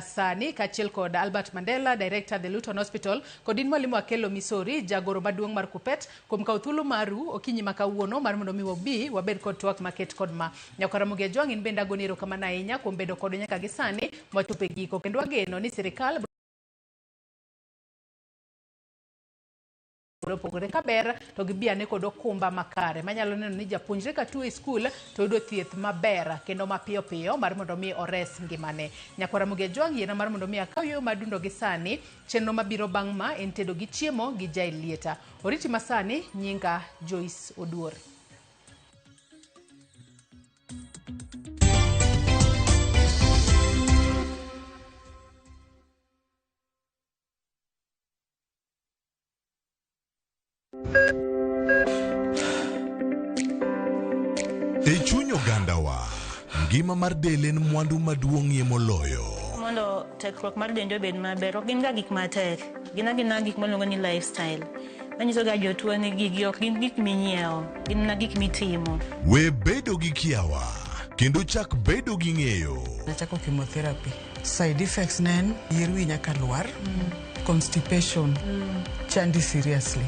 sani kachiel kod Albert Mandela, director the Luton Hospital, kod in mwalimu wa Kelo Misori, jagoro maduong' mar Kupet, kuom kawo thuolo maru okinyi ma kawuono mar mondo mi wabed kod twak maket kod ma. Nyaka Ramogi Ajwang' in bende agoni erokamano ahinya kuom bedo kod nyaka gi sani mwachopo e giko kendo ageno ni sirikal mopogore opogore kaber to gibiane kod okumba makare manyalo neno ni japuonjre ka tuo e skul to yudo thieth maber kendo mapiyo piyo mar mondo mi ores ngimane. Nyakwara Mugia Jwang yiena mar mondo mi akaw yo madundo gi sani chenro mabiro bang' ma en tedo gi chiemo gi Jael Lieta. Oriti masani nyinga Joyce Oduor. E chuny ogandawa, ngima mar del en mwandu maduong'ie moloyo. Mondo tekruok mar dende obed maber, ok gin ga gik matek. Gin gik maluongo ni lifestyle. Manyiso ga jotuo ni gigi ok gin gik minyiewo, gin gik mitimo. We bedo gi kiawa, kendo chak bedo gi ng'eyo. Nachako chemotherapy. Side effects nen yier wi nyaka lwar, constipation, chandi seriously.